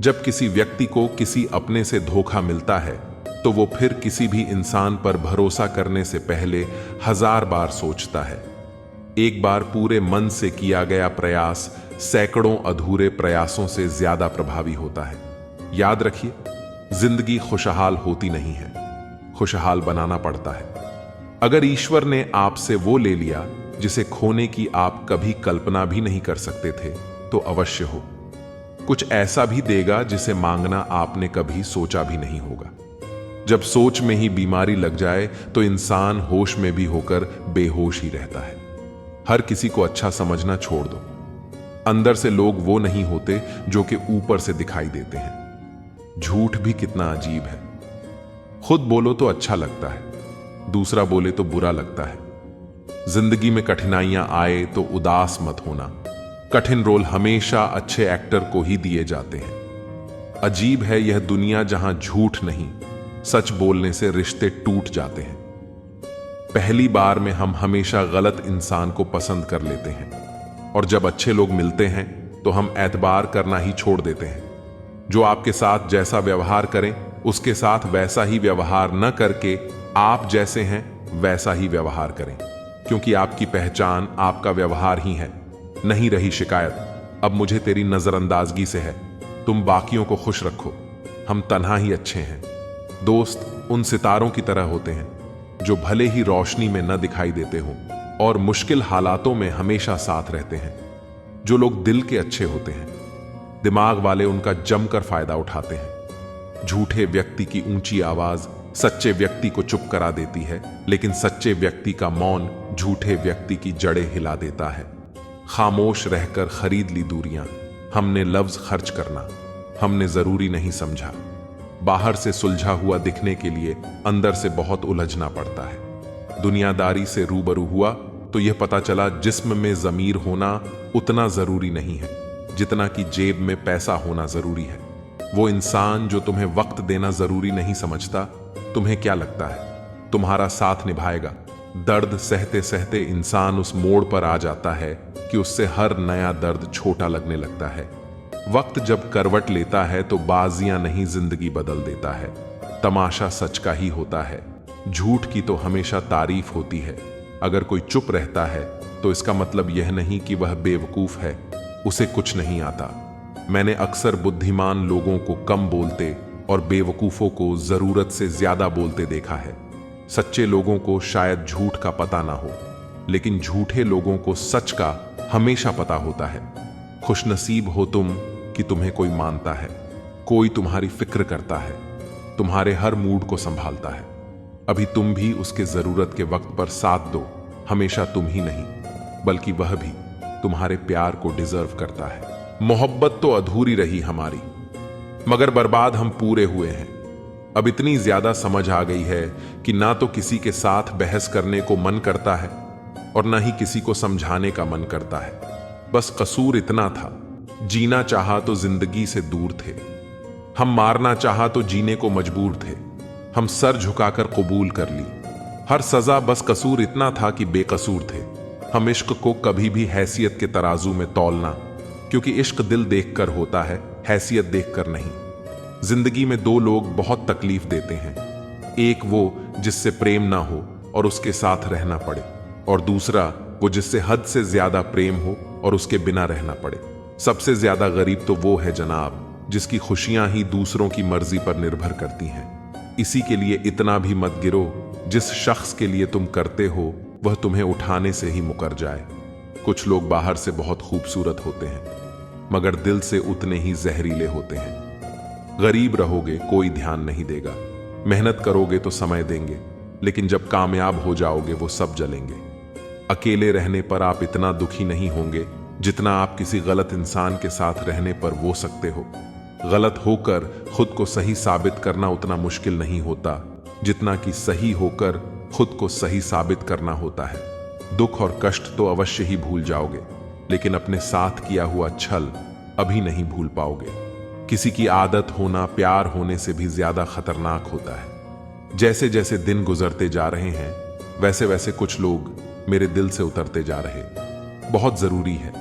जब किसी व्यक्ति को किसी अपने से धोखा मिलता है तो वो फिर किसी भी इंसान पर भरोसा करने से पहले हजार बार सोचता है। एक बार पूरे मन से किया गया प्रयास सैकड़ों अधूरे प्रयासों से ज्यादा प्रभावी होता है। याद रखिए, जिंदगी खुशहाल होती नहीं है, खुशहाल बनाना पड़ता है। अगर ईश्वर ने आपसे वो ले लिया जिसे खोने की आप कभी कल्पना भी नहीं कर सकते थे, तो अवश्य हो कुछ ऐसा भी देगा जिसे मांगना आपने कभी सोचा भी नहीं होगा। जब सोच में ही बीमारी लग जाए तो इंसान होश में भी होकर बेहोश ही रहता है। हर किसी को अच्छा समझना छोड़ दो। अंदर से लोग वो नहीं होते जो कि ऊपर से दिखाई देते हैं। झूठ भी कितना अजीब है। खुद बोलो तो अच्छा लगता है, दूसरा बोले तो बुरा लगता है। जिंदगी में कठिनाइयां आए तो उदास मत होना, कठिन रोल हमेशा अच्छे एक्टर को ही दिए जाते हैं। अजीब है यह दुनिया जहां झूठ नहीं, सच बोलने से रिश्ते टूट जाते हैं। पहली बार में हम हमेशा गलत इंसान को पसंद कर लेते हैं और जब अच्छे लोग मिलते हैं तो हम एतबार करना ही छोड़ देते हैं। जो आपके साथ जैसा व्यवहार करें उसके साथ वैसा ही व्यवहार न करके आप जैसे हैं वैसा ही व्यवहार करें, क्योंकि आपकी पहचान आपका व्यवहार ही है। नहीं रही शिकायत अब मुझे तेरी नजरअंदाजगी से है, तुम बाकियों को खुश रखो, हम तन्हा ही अच्छे हैं। दोस्त उन सितारों की तरह होते हैं जो भले ही रोशनी में न दिखाई देते हों और मुश्किल हालातों में हमेशा साथ रहते हैं। जो लोग दिल के अच्छे होते हैं, दिमाग वाले उनका जमकर फायदा उठाते हैं। झूठे व्यक्ति की ऊंची आवाज सच्चे व्यक्ति को चुप करा देती है, लेकिन सच्चे व्यक्ति का मौन झूठे व्यक्ति की जड़ें हिला देता है। खामोश रहकर खरीद ली दूरियां, हमने लफ्ज खर्च करना हमने जरूरी नहीं समझा। बाहर से सुलझा हुआ दिखने के लिए अंदर से बहुत उलझना पड़ता है। दुनियादारी से रूबरू हुआ तो यह पता चला जिस्म में जमीर होना उतना जरूरी नहीं है जितना कि जेब में पैसा होना जरूरी है। वो इंसान जो तुम्हें वक्त देना जरूरी नहीं समझता, तुम्हें क्या लगता है तुम्हारा साथ निभाएगा? दर्द सहते सहते इंसान उस मोड़ पर आ जाता है कि उससे हर नया दर्द छोटा लगने लगता है। वक्त जब करवट लेता है तो बाजियां नहीं जिंदगी बदल देता है। तमाशा सच का ही होता है, झूठ की तो हमेशा तारीफ होती है। अगर कोई चुप रहता है तो इसका मतलब यह नहीं कि वह बेवकूफ है, उसे कुछ नहीं आता। मैंने अक्सर बुद्धिमान लोगों को कम बोलते और बेवकूफों को जरूरत से ज्यादा बोलते देखा है। सच्चे लोगों को शायद झूठ का पता ना हो, लेकिन झूठे लोगों को सच का हमेशा पता होता है। खुशनसीब हो तुम कि तुम्हें कोई मानता है, कोई तुम्हारी फिक्र करता है, तुम्हारे हर मूड को संभालता है। अभी तुम भी उसके जरूरत के वक्त पर साथ दो। हमेशा तुम ही नहीं बल्कि वह भी तुम्हारे प्यार को डिजर्व करता है। मोहब्बत तो अधूरी रही हमारी, मगर बर्बाद हम पूरे हुए हैं। अब इतनी ज्यादा समझ आ गई है कि ना तो किसी के साथ बहस करने को मन करता है और ना ही किसी को समझाने का मन करता है। बस कसूर इतना था, जीना चाहा तो जिंदगी से दूर थे, हम मारना चाहा तो जीने को मजबूर थे। हम सर झुकाकर कबूल कर ली हर सजा, बस कसूर इतना था कि बेकसूर थे। हम इश्क को कभी भी हैसियत के तराजू में तौलना, क्योंकि इश्क दिल देखकर होता है, हैसियत देखकर नहीं। जिंदगी में दो लोग बहुत तकलीफ देते हैं, एक वो जिससे प्रेम ना हो और उसके साथ रहना पड़े, और दूसरा वो जिससे हद से ज्यादा प्रेम हो और उसके बिना रहना पड़े। सबसे ज्यादा गरीब तो वो है जनाब जिसकी खुशियां ही दूसरों की मर्जी पर निर्भर करती हैं। इसी के लिए इतना भी मत गिरो, जिस शख्स के लिए तुम करते हो वह तुम्हें उठाने से ही मुकर जाए। कुछ लोग बाहर से बहुत खूबसूरत होते हैं मगर दिल से उतने ही जहरीले होते हैं। गरीब रहोगे कोई ध्यान नहीं देगा, मेहनत करोगे तो समय देंगे, लेकिन जब कामयाब हो जाओगे वो सब जलेंगे। अकेले रहने पर आप इतना दुखी नहीं होंगे जितना आप किसी गलत इंसान के साथ रहने पर वो सकते हो। गलत होकर खुद को सही साबित करना उतना मुश्किल नहीं होता जितना कि सही होकर खुद को सही साबित करना होता है। दुख और कष्ट तो अवश्य ही भूल जाओगे, लेकिन अपने साथ किया हुआ छल अभी नहीं भूल पाओगे। किसी की आदत होना प्यार होने से भी ज्यादा खतरनाक होता है। जैसे जैसे दिन गुजरते जा रहे हैं वैसे वैसे कुछ लोग मेरे दिल से उतरते जा रहे। बहुत जरूरी है,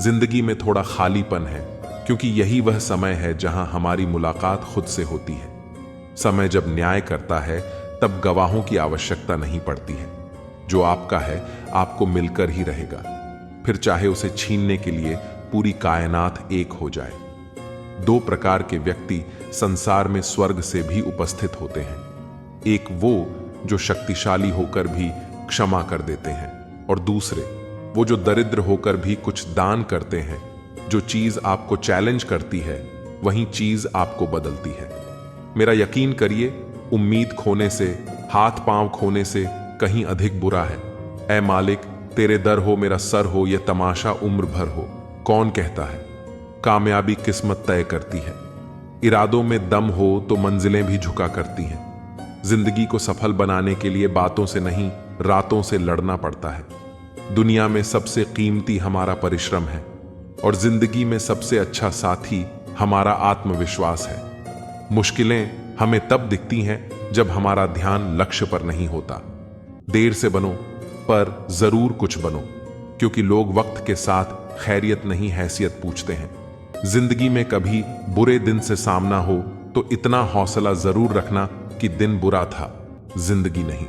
जिंदगी में थोड़ा खालीपन है, क्योंकि यही वह समय है जहां हमारी मुलाकात खुद से होती है। समय जब न्याय करता है तब गवाहों की आवश्यकता नहीं पड़ती है। जो आपका है आपको मिलकर ही रहेगा, फिर चाहे उसे छीनने के लिए पूरी कायनात एक हो जाए। दो प्रकार के व्यक्ति संसार में स्वर्ग से भी उपस्थित होते हैं, एक वो जो शक्तिशाली होकर भी क्षमा कर देते हैं, और दूसरे वो जो दरिद्र होकर भी कुछ दान करते हैं। जो चीज आपको चैलेंज करती है वही चीज आपको बदलती है। मेरा यकीन करिए, उम्मीद खोने से, हाथ पांव खोने से कहीं अधिक बुरा है। ऐ मालिक, तेरे दर हो मेरा सर हो, यह तमाशा उम्र भर हो। कौन कहता है कामयाबी किस्मत तय करती है। इरादों में दम हो तो मंजिलें भी झुका करती हैं। जिंदगी को सफल बनाने के लिए बातों से नहीं रातों से लड़ना पड़ता है। दुनिया में सबसे कीमती हमारा परिश्रम है, और जिंदगी में सबसे अच्छा साथी हमारा आत्मविश्वास है। मुश्किलें हमें तब दिखती हैं जब हमारा ध्यान लक्ष्य पर नहीं होता। देर से बनो पर जरूर कुछ बनो, क्योंकि लोग वक्त के साथ खैरियत नहीं हैसियत पूछते हैं। जिंदगी में कभी बुरे दिन से सामना हो तो इतना हौसला जरूर रखना कि दिन बुरा था, जिंदगी नहीं।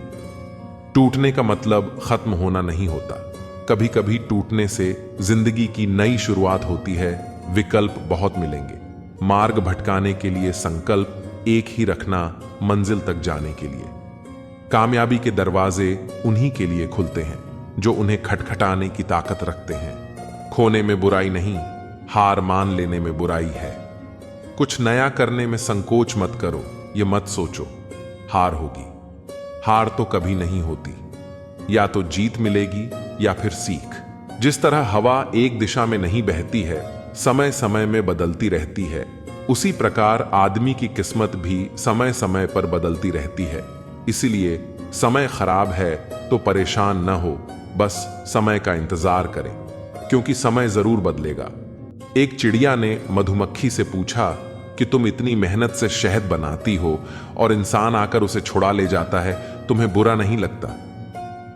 टूटने का मतलब खत्म होना नहीं होता। कभी कभी टूटने से जिंदगी की नई शुरुआत होती है। विकल्प बहुत मिलेंगे। मार्ग भटकाने के लिए संकल्प एक ही रखना मंजिल तक जाने के लिए। कामयाबी के दरवाजे उन्हीं के लिए खुलते हैं जो उन्हें खटखटाने की ताकत रखते हैं। खोने में बुराई नहीं, हार मान लेने में बुराई है। कुछ नया करने में संकोच मत करो, ये मत सोचो हार होगी। हार तो कभी नहीं होती, या तो जीत मिलेगी या फिर सीख। जिस तरह हवा एक दिशा में नहीं बहती है, समय समय में बदलती रहती है, उसी प्रकार आदमी की किस्मत भी समय समय पर बदलती रहती है। इसीलिए समय खराब है तो परेशान न हो, बस समय का इंतजार करें, क्योंकि समय जरूर बदलेगा। एक चिड़िया ने मधुमक्खी से पूछा कि तुम इतनी मेहनत से शहद बनाती हो और इंसान आकर उसे छुड़ा ले जाता है, तुम्हें बुरा नहीं लगता?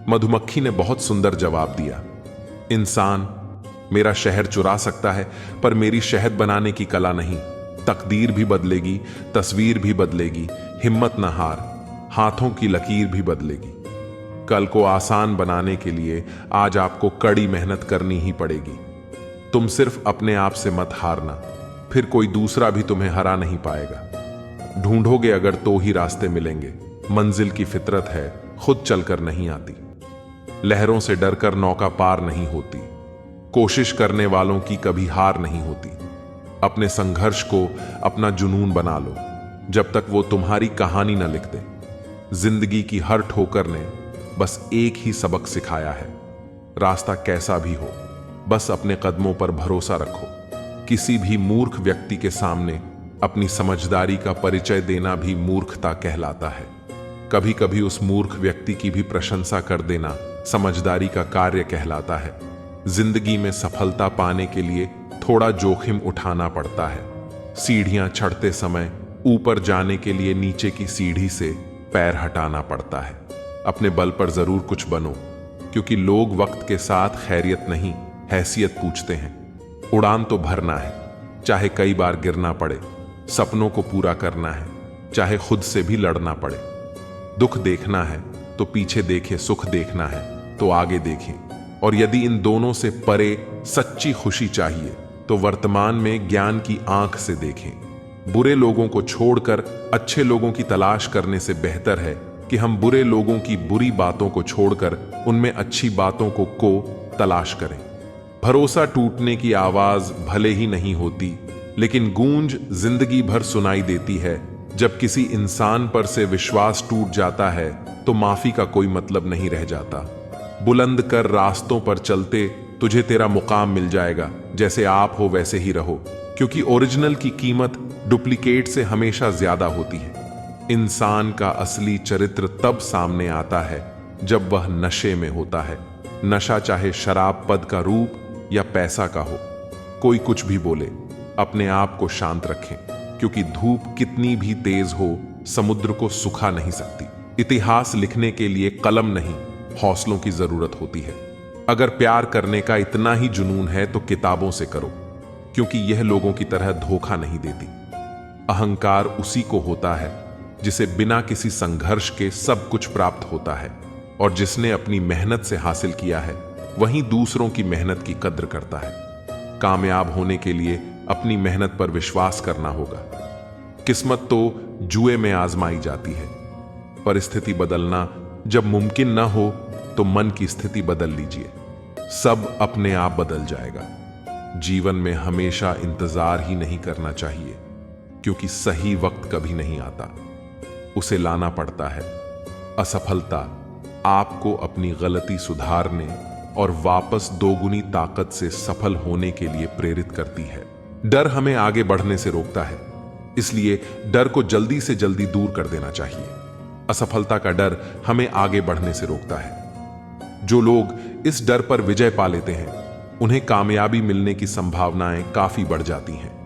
मधुमक्खी ने बहुत सुंदर जवाब दिया, इंसान मेरा शहद चुरा सकता है, पर मेरी शहद बनाने की कला नहीं। तकदीर भी बदलेगी, तस्वीर भी बदलेगी, हिम्मत न हार, हाथों की लकीर भी बदलेगी। कल को आसान बनाने के लिए आज आपको कड़ी मेहनत करनी ही पड़ेगी। तुम सिर्फ अपने आप से मत हारना, फिर कोई दूसरा भी तुम्हें हरा नहीं पाएगा। ढूंढोगे अगर तो ही रास्ते मिलेंगे। मंजिल की फितरत है, खुद चलकर नहीं आती। लहरों से डरकर नौका पार नहीं होती। कोशिश करने वालों की कभी हार नहीं होती। अपने संघर्ष को अपना जुनून बना लो, जब तक वो तुम्हारी कहानी न लिख दे। जिंदगी की हर ठोकर ने बस एक ही सबक सिखाया है, रास्ता कैसा भी हो, बस अपने कदमों पर भरोसा रखो। किसी भी मूर्ख व्यक्ति के सामने अपनी समझदारी का परिचय देना भी मूर्खता कहलाता है। कभी कभी उस मूर्ख व्यक्ति की भी प्रशंसा कर देना समझदारी का कार्य कहलाता है। जिंदगी में सफलता पाने के लिए थोड़ा जोखिम उठाना पड़ता है। सीढ़ियां चढ़ते समय ऊपर जाने के लिए नीचे की सीढ़ी से पैर हटाना पड़ता है। अपने बल पर जरूर कुछ बनो, क्योंकि लोग वक्त के साथ खैरियत नहीं हैसियत पूछते हैं। उड़ान तो भरना है, चाहे कई बार गिरना पड़े। सपनों को पूरा करना है, चाहे खुद से भी लड़ना पड़े। दुख देखना है तो पीछे देखे, सुख देखना है तो आगे देखें। और यदि इन दोनों से परे सच्ची खुशी चाहिए तो वर्तमान में ज्ञान की आंख से देखें। बुरे लोगों को छोड़कर अच्छे लोगों की तलाश करने से बेहतर है कि हम बुरे लोगों की बुरी बातों को छोड़कर उनमें अच्छी बातों को तलाश करें। भरोसा टूटने की आवाज भले ही नहीं होती, लेकिन गूंज जिंदगी भर सुनाई देती है। जब किसी इंसान पर से विश्वास टूट जाता है तो माफी का कोई मतलब नहीं रह जाता। बुलंद कर रास्तों पर चलते तुझे तेरा मुकाम मिल जाएगा। जैसे आप हो वैसे ही रहो, क्योंकि ओरिजिनल की कीमत डुप्लीकेट से हमेशा ज्यादा होती है। इंसान का असली चरित्र तब सामने आता है जब वह नशे में होता है। नशा चाहे शराब, पद का रूप या पैसा का हो। कोई कुछ भी बोले, अपने आप को शांत रखें, क्योंकि धूप कितनी भी तेज हो समुद्र को सुखा नहीं सकती। इतिहास लिखने के लिए कलम नहीं, हौसलों की जरूरत होती है। अगर प्यार करने का इतना ही जुनून है तो किताबों से करो, क्योंकि यह लोगों की तरह धोखा नहीं देती। अहंकार उसी को होता है जिसे बिना किसी संघर्ष के सब कुछ प्राप्त होता है, और जिसने अपनी मेहनत से हासिल किया है वहीं दूसरों की मेहनत की कद्र करता है। कामयाब होने के लिए अपनी मेहनत पर विश्वास करना होगा। किस्मत तो जुए में आजमाई जाती है। परिस्थिति बदलना जब मुमकिन न हो तो मन की स्थिति बदल लीजिए, सब अपने आप बदल जाएगा। जीवन में हमेशा इंतजार ही नहीं करना चाहिए, क्योंकि सही वक्त कभी नहीं आता, उसे लाना पड़ता है। असफलता आपको अपनी गलती सुधारने और वापस दोगुनी ताकत से सफल होने के लिए प्रेरित करती है। डर हमें आगे बढ़ने से रोकता है, इसलिए डर को जल्दी से जल्दी दूर कर देना चाहिए। असफलता का डर हमें आगे बढ़ने से रोकता है। जो लोग इस डर पर विजय पा लेते हैं उन्हें कामयाबी मिलने की संभावनाएं काफी बढ़ जाती हैं।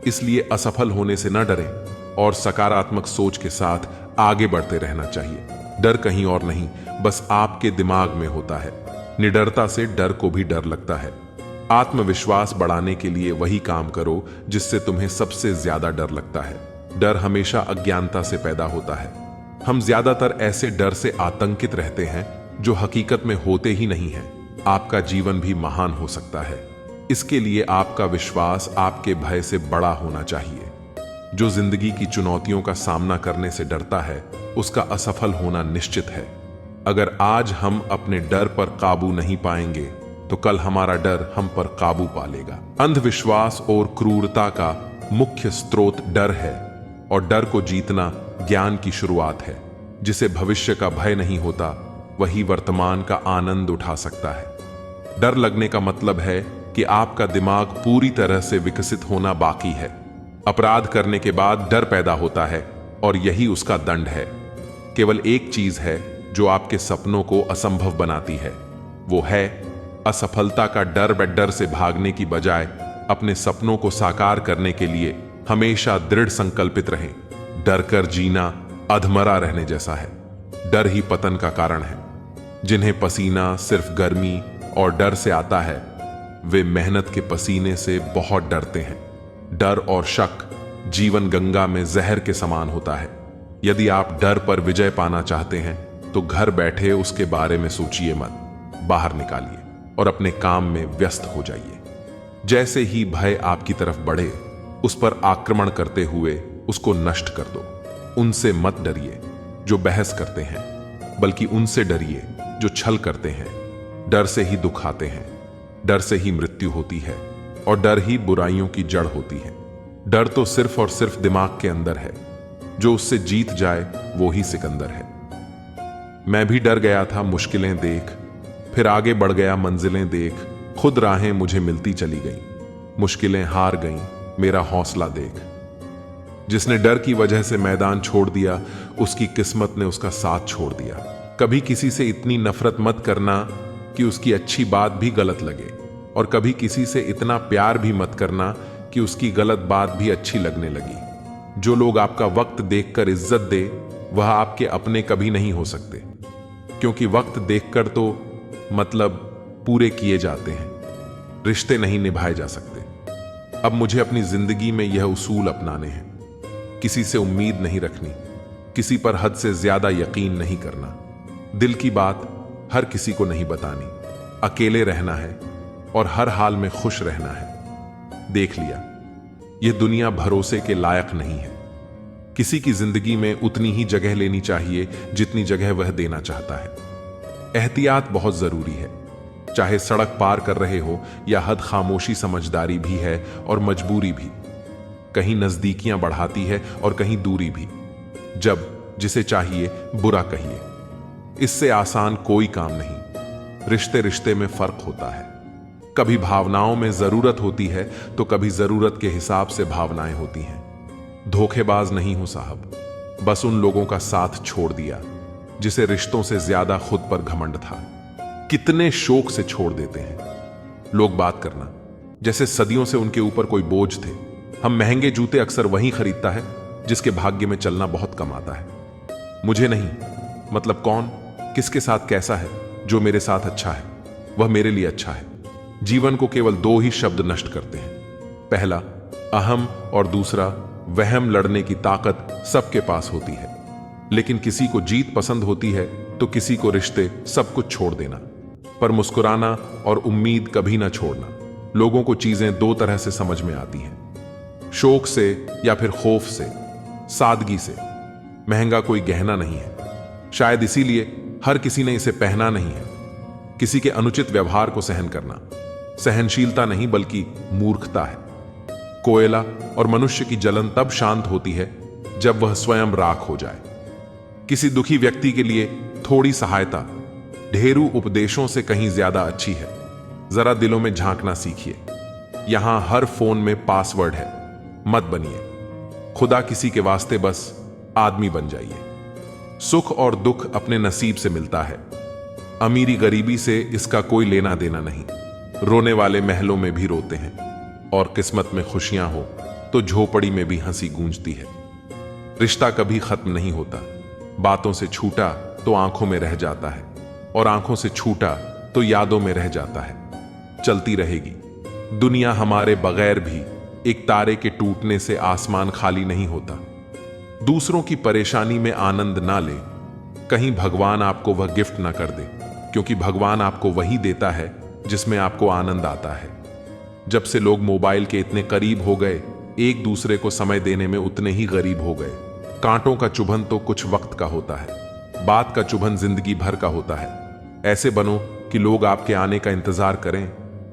इसलिए असफल होने से न डरें और सकारात्मक सोच के साथ आगे बढ़ते रहना चाहिए। डर कहीं और नहीं, बस आपके दिमाग में होता है। निडरता से डर को भी डर लगता है। आत्मविश्वास बढ़ाने के लिए वही काम करो जिससे तुम्हें सबसे ज्यादा डर लगता है। डर हमेशा अज्ञानता से पैदा होता है। हम ज्यादातर ऐसे डर से आतंकित रहते हैं जो हकीकत में होते ही नहीं हैं। आपका जीवन भी महान हो सकता है। इसके लिए आपका विश्वास आपके भय से बड़ा होना चाहिए। जो जिंदगी की चुनौतियों का सामना करने से डरता है, उसका असफल होना निश्चित है। अगर आज हम अपने डर पर काबू नहीं पाएंगे तो कल हमारा डर हम पर काबू पा लेगा। अंधविश्वास और क्रूरता का मुख्य स्रोत डर है और डर को जीतना ज्ञान की शुरुआत है। जिसे भविष्य का भय नहीं होता, वही वर्तमान का आनंद उठा सकता है। डर लगने का मतलब है कि आपका दिमाग पूरी तरह से विकसित होना बाकी है। अपराध करने के बाद डर पैदा होता है और यही उसका दंड है। केवल एक चीज है जो आपके सपनों को असंभव बनाती है, वो है असफलता का डर। डर से भागने की बजाय अपने सपनों को साकार करने के लिए हमेशा दृढ़ संकल्पित रहें। डर कर जीना अधमरा रहने जैसा है। डर ही पतन का कारण है। जिन्हें पसीना सिर्फ गर्मी और डर से आता है, वे मेहनत के पसीने से बहुत डरते हैं। डर और शक जीवन गंगा में जहर के समान होता है। यदि आप डर पर विजय पाना चाहते हैं तो घर बैठे उसके बारे में सोचिए मत, बाहर निकालिए और अपने काम में व्यस्त हो जाइए। जैसे ही भय आपकी तरफ बढ़े, उस पर आक्रमण करते हुए उसको नष्ट कर दो। उनसे मत डरिए जो बहस करते हैं, बल्कि उनसे डरिए जो छल करते हैं। डर से ही दुख आते हैं, डर से ही मृत्यु होती है और डर ही बुराइयों की जड़ होती है। डर तो सिर्फ और सिर्फ दिमाग के अंदर है। जो उससे जीत जाए वो ही सिकंदर है। मैं भी डर गया था मुश्किलें देख, फिर आगे बढ़ गया मंजिलें देख। खुद राहें मुझे मिलती चली गईं, मुश्किलें हार गईं मेरा हौसला देख। जिसने डर की वजह से मैदान छोड़ दिया, उसकी किस्मत ने उसका साथ छोड़ दिया। कभी किसी से इतनी नफरत मत करना कि उसकी अच्छी बात भी गलत लगे, और कभी किसी से इतना प्यार भी मत करना कि उसकी गलत बात भी अच्छी लगने लगी। जो लोग आपका वक्त देखकर इज्जत दे, वह आपके अपने कभी नहीं हो सकते, क्योंकि वक्त देखकर तो मतलब पूरे किए जाते हैं, रिश्ते नहीं निभाए जा सकते। अब मुझे अपनी जिंदगी में यह उसूल अपनाने हैं। किसी से उम्मीद नहीं रखनी, किसी पर हद से ज्यादा यकीन नहीं करना, दिल की बात हर किसी को नहीं बतानी, अकेले रहना है और हर हाल में खुश रहना है। देख लिया, यह दुनिया भरोसे के लायक नहीं है। किसी की जिंदगी में उतनी ही जगह लेनी चाहिए जितनी जगह वह देना चाहता है। एहतियात बहुत जरूरी है, चाहे सड़क पार कर रहे हो या हद खामोशी समझदारी भी है और मजबूरी भी। कहीं नजदीकियां बढ़ाती है और कहीं दूरी भी। जब जिसे चाहिए बुरा कहिए, इससे आसान कोई काम नहीं। रिश्ते रिश्ते में फर्क होता है। कभी भावनाओं में जरूरत होती है तो कभी जरूरत के हिसाब से भावनाएं होती हैं। धोखेबाज नहीं हूं साहब, बस उन लोगों का साथ छोड़ दिया जिसे रिश्तों से ज्यादा खुद पर घमंड था। कितने शौक से छोड़ देते हैं लोग बात करना, जैसे सदियों से उनके ऊपर कोई बोझ थे। हम महंगे जूते अक्सर वही खरीदता है जिसके भाग्य में चलना बहुत कम आता है। मुझे नहीं, मतलब कौन किसके साथ कैसा है, जो मेरे साथ अच्छा है वह मेरे लिए अच्छा है। जीवन को केवल दो ही शब्द नष्ट करते हैं, पहला अहम और दूसरा वहम। लड़ने की ताकत सबके पास होती है, लेकिन किसी को जीत पसंद होती है तो किसी को रिश्ते सब कुछ छोड़ देना। पर मुस्कुराना और उम्मीद कभी ना छोड़ना। लोगों को चीजें दो तरह से समझ में आती हैं, शौक से या फिर खौफ से, सादगी से। महंगा कोई गहना नहीं है, शायद इसीलिए हर किसी ने इसे पहना नहीं है। किसी के अनुचित व्यवहार को सहन करना सहनशीलता नहीं बल्कि मूर्खता है। कोयला और मनुष्य की जलन तब शांत होती है जब वह स्वयं राख हो जाए। किसी दुखी व्यक्ति के लिए थोड़ी सहायता ढेरों उपदेशों से कहीं ज्यादा अच्छी है। जरा दिलों में झांकना सीखिए। यहां हर फोन में पासवर्ड है, मत बनिए। खुदा किसी के वास्ते बस आदमी बन जाइए। सुख और दुख अपने नसीब से मिलता है, अमीरी गरीबी से इसका कोई लेना देना नहीं। रोने वाले महलों में भी रोते हैं, और किस्मत में खुशियां हो तो झोपड़ी में भी हंसी गूंजती है। रिश्ता कभी खत्म नहीं होता। बातों से छूटा तो आंखों में रह जाता है, और आंखों से छूटा तो यादों में रह जाता है। चलती रहेगी दुनिया हमारे बगैर भी। एक तारे के टूटने से आसमान खाली नहीं होता। दूसरों की परेशानी में आनंद ना ले, कहीं भगवान आपको वह गिफ्ट ना कर दे, क्योंकि भगवान आपको वही देता है जिसमें आपको आनंद आता है। जब से लोग मोबाइल के इतने करीब हो गए, एक दूसरे को समय देने में उतने ही गरीब हो गए। कांटों का चुभन तो कुछ वक्त का होता है, बात का चुभन जिंदगी भर का होता है। ऐसे बनो कि लोग आपके आने का इंतजार करें,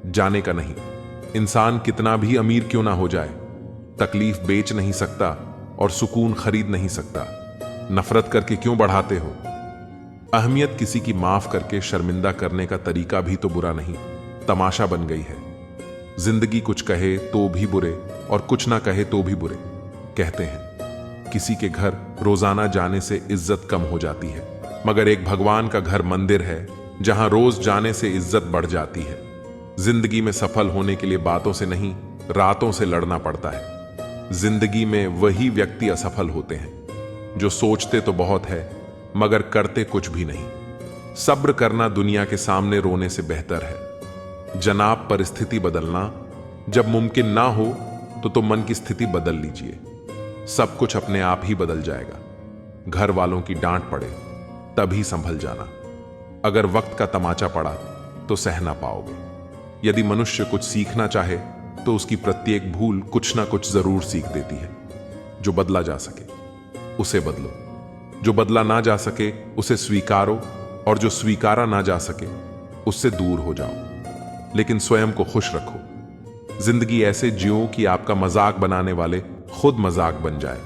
जाने का नहीं। इंसान कितना भी अमीर क्यों ना हो जाए, तकलीफ बेच नहीं सकता और सुकून खरीद नहीं सकता। नफरत करके क्यों बढ़ाते हो? अहमियत किसी की माफ करके शर्मिंदा करने का तरीका भी तो बुरा नहीं, तमाशा बन गई है। जिंदगी कुछ कहे तो भी बुरे और कुछ ना कहे तो भी बुरे। कहते हैं किसी के घर रोजाना जाने से इज्जत कम हो जाती है, मगर एक भगवान का घर मंदिर है जहां रोज जाने से इज्जत बढ़ जाती है। जिंदगी में सफल होने के लिए बातों से नहीं, रातों से लड़ना पड़ता है। जिंदगी में वही व्यक्ति असफल होते हैं जो सोचते तो बहुत है मगर करते कुछ भी नहीं। सब्र करना दुनिया के सामने रोने से बेहतर है। जनाब, परिस्थिति बदलना जब मुमकिन ना हो तो मन की स्थिति बदल लीजिए। सब कुछ अपने आप ही बदल जाएगा। घर वालों की डांट पड़े तभी संभल जाना। अगर वक्त का तमाचा पड़ा तो सह ना पाओगे। यदि मनुष्य कुछ सीखना चाहे तो उसकी प्रत्येक भूल कुछ ना कुछ जरूर सीख देती है। जो बदला जा सके उसे बदलो, जो बदला ना जा सके उसे स्वीकारो, और जो स्वीकारा ना जा सके उससे दूर हो जाओ। लेकिन स्वयं को खुश रखो। जिंदगी ऐसे जियो कि आपका मजाक बनाने वाले खुद मजाक बन जाए।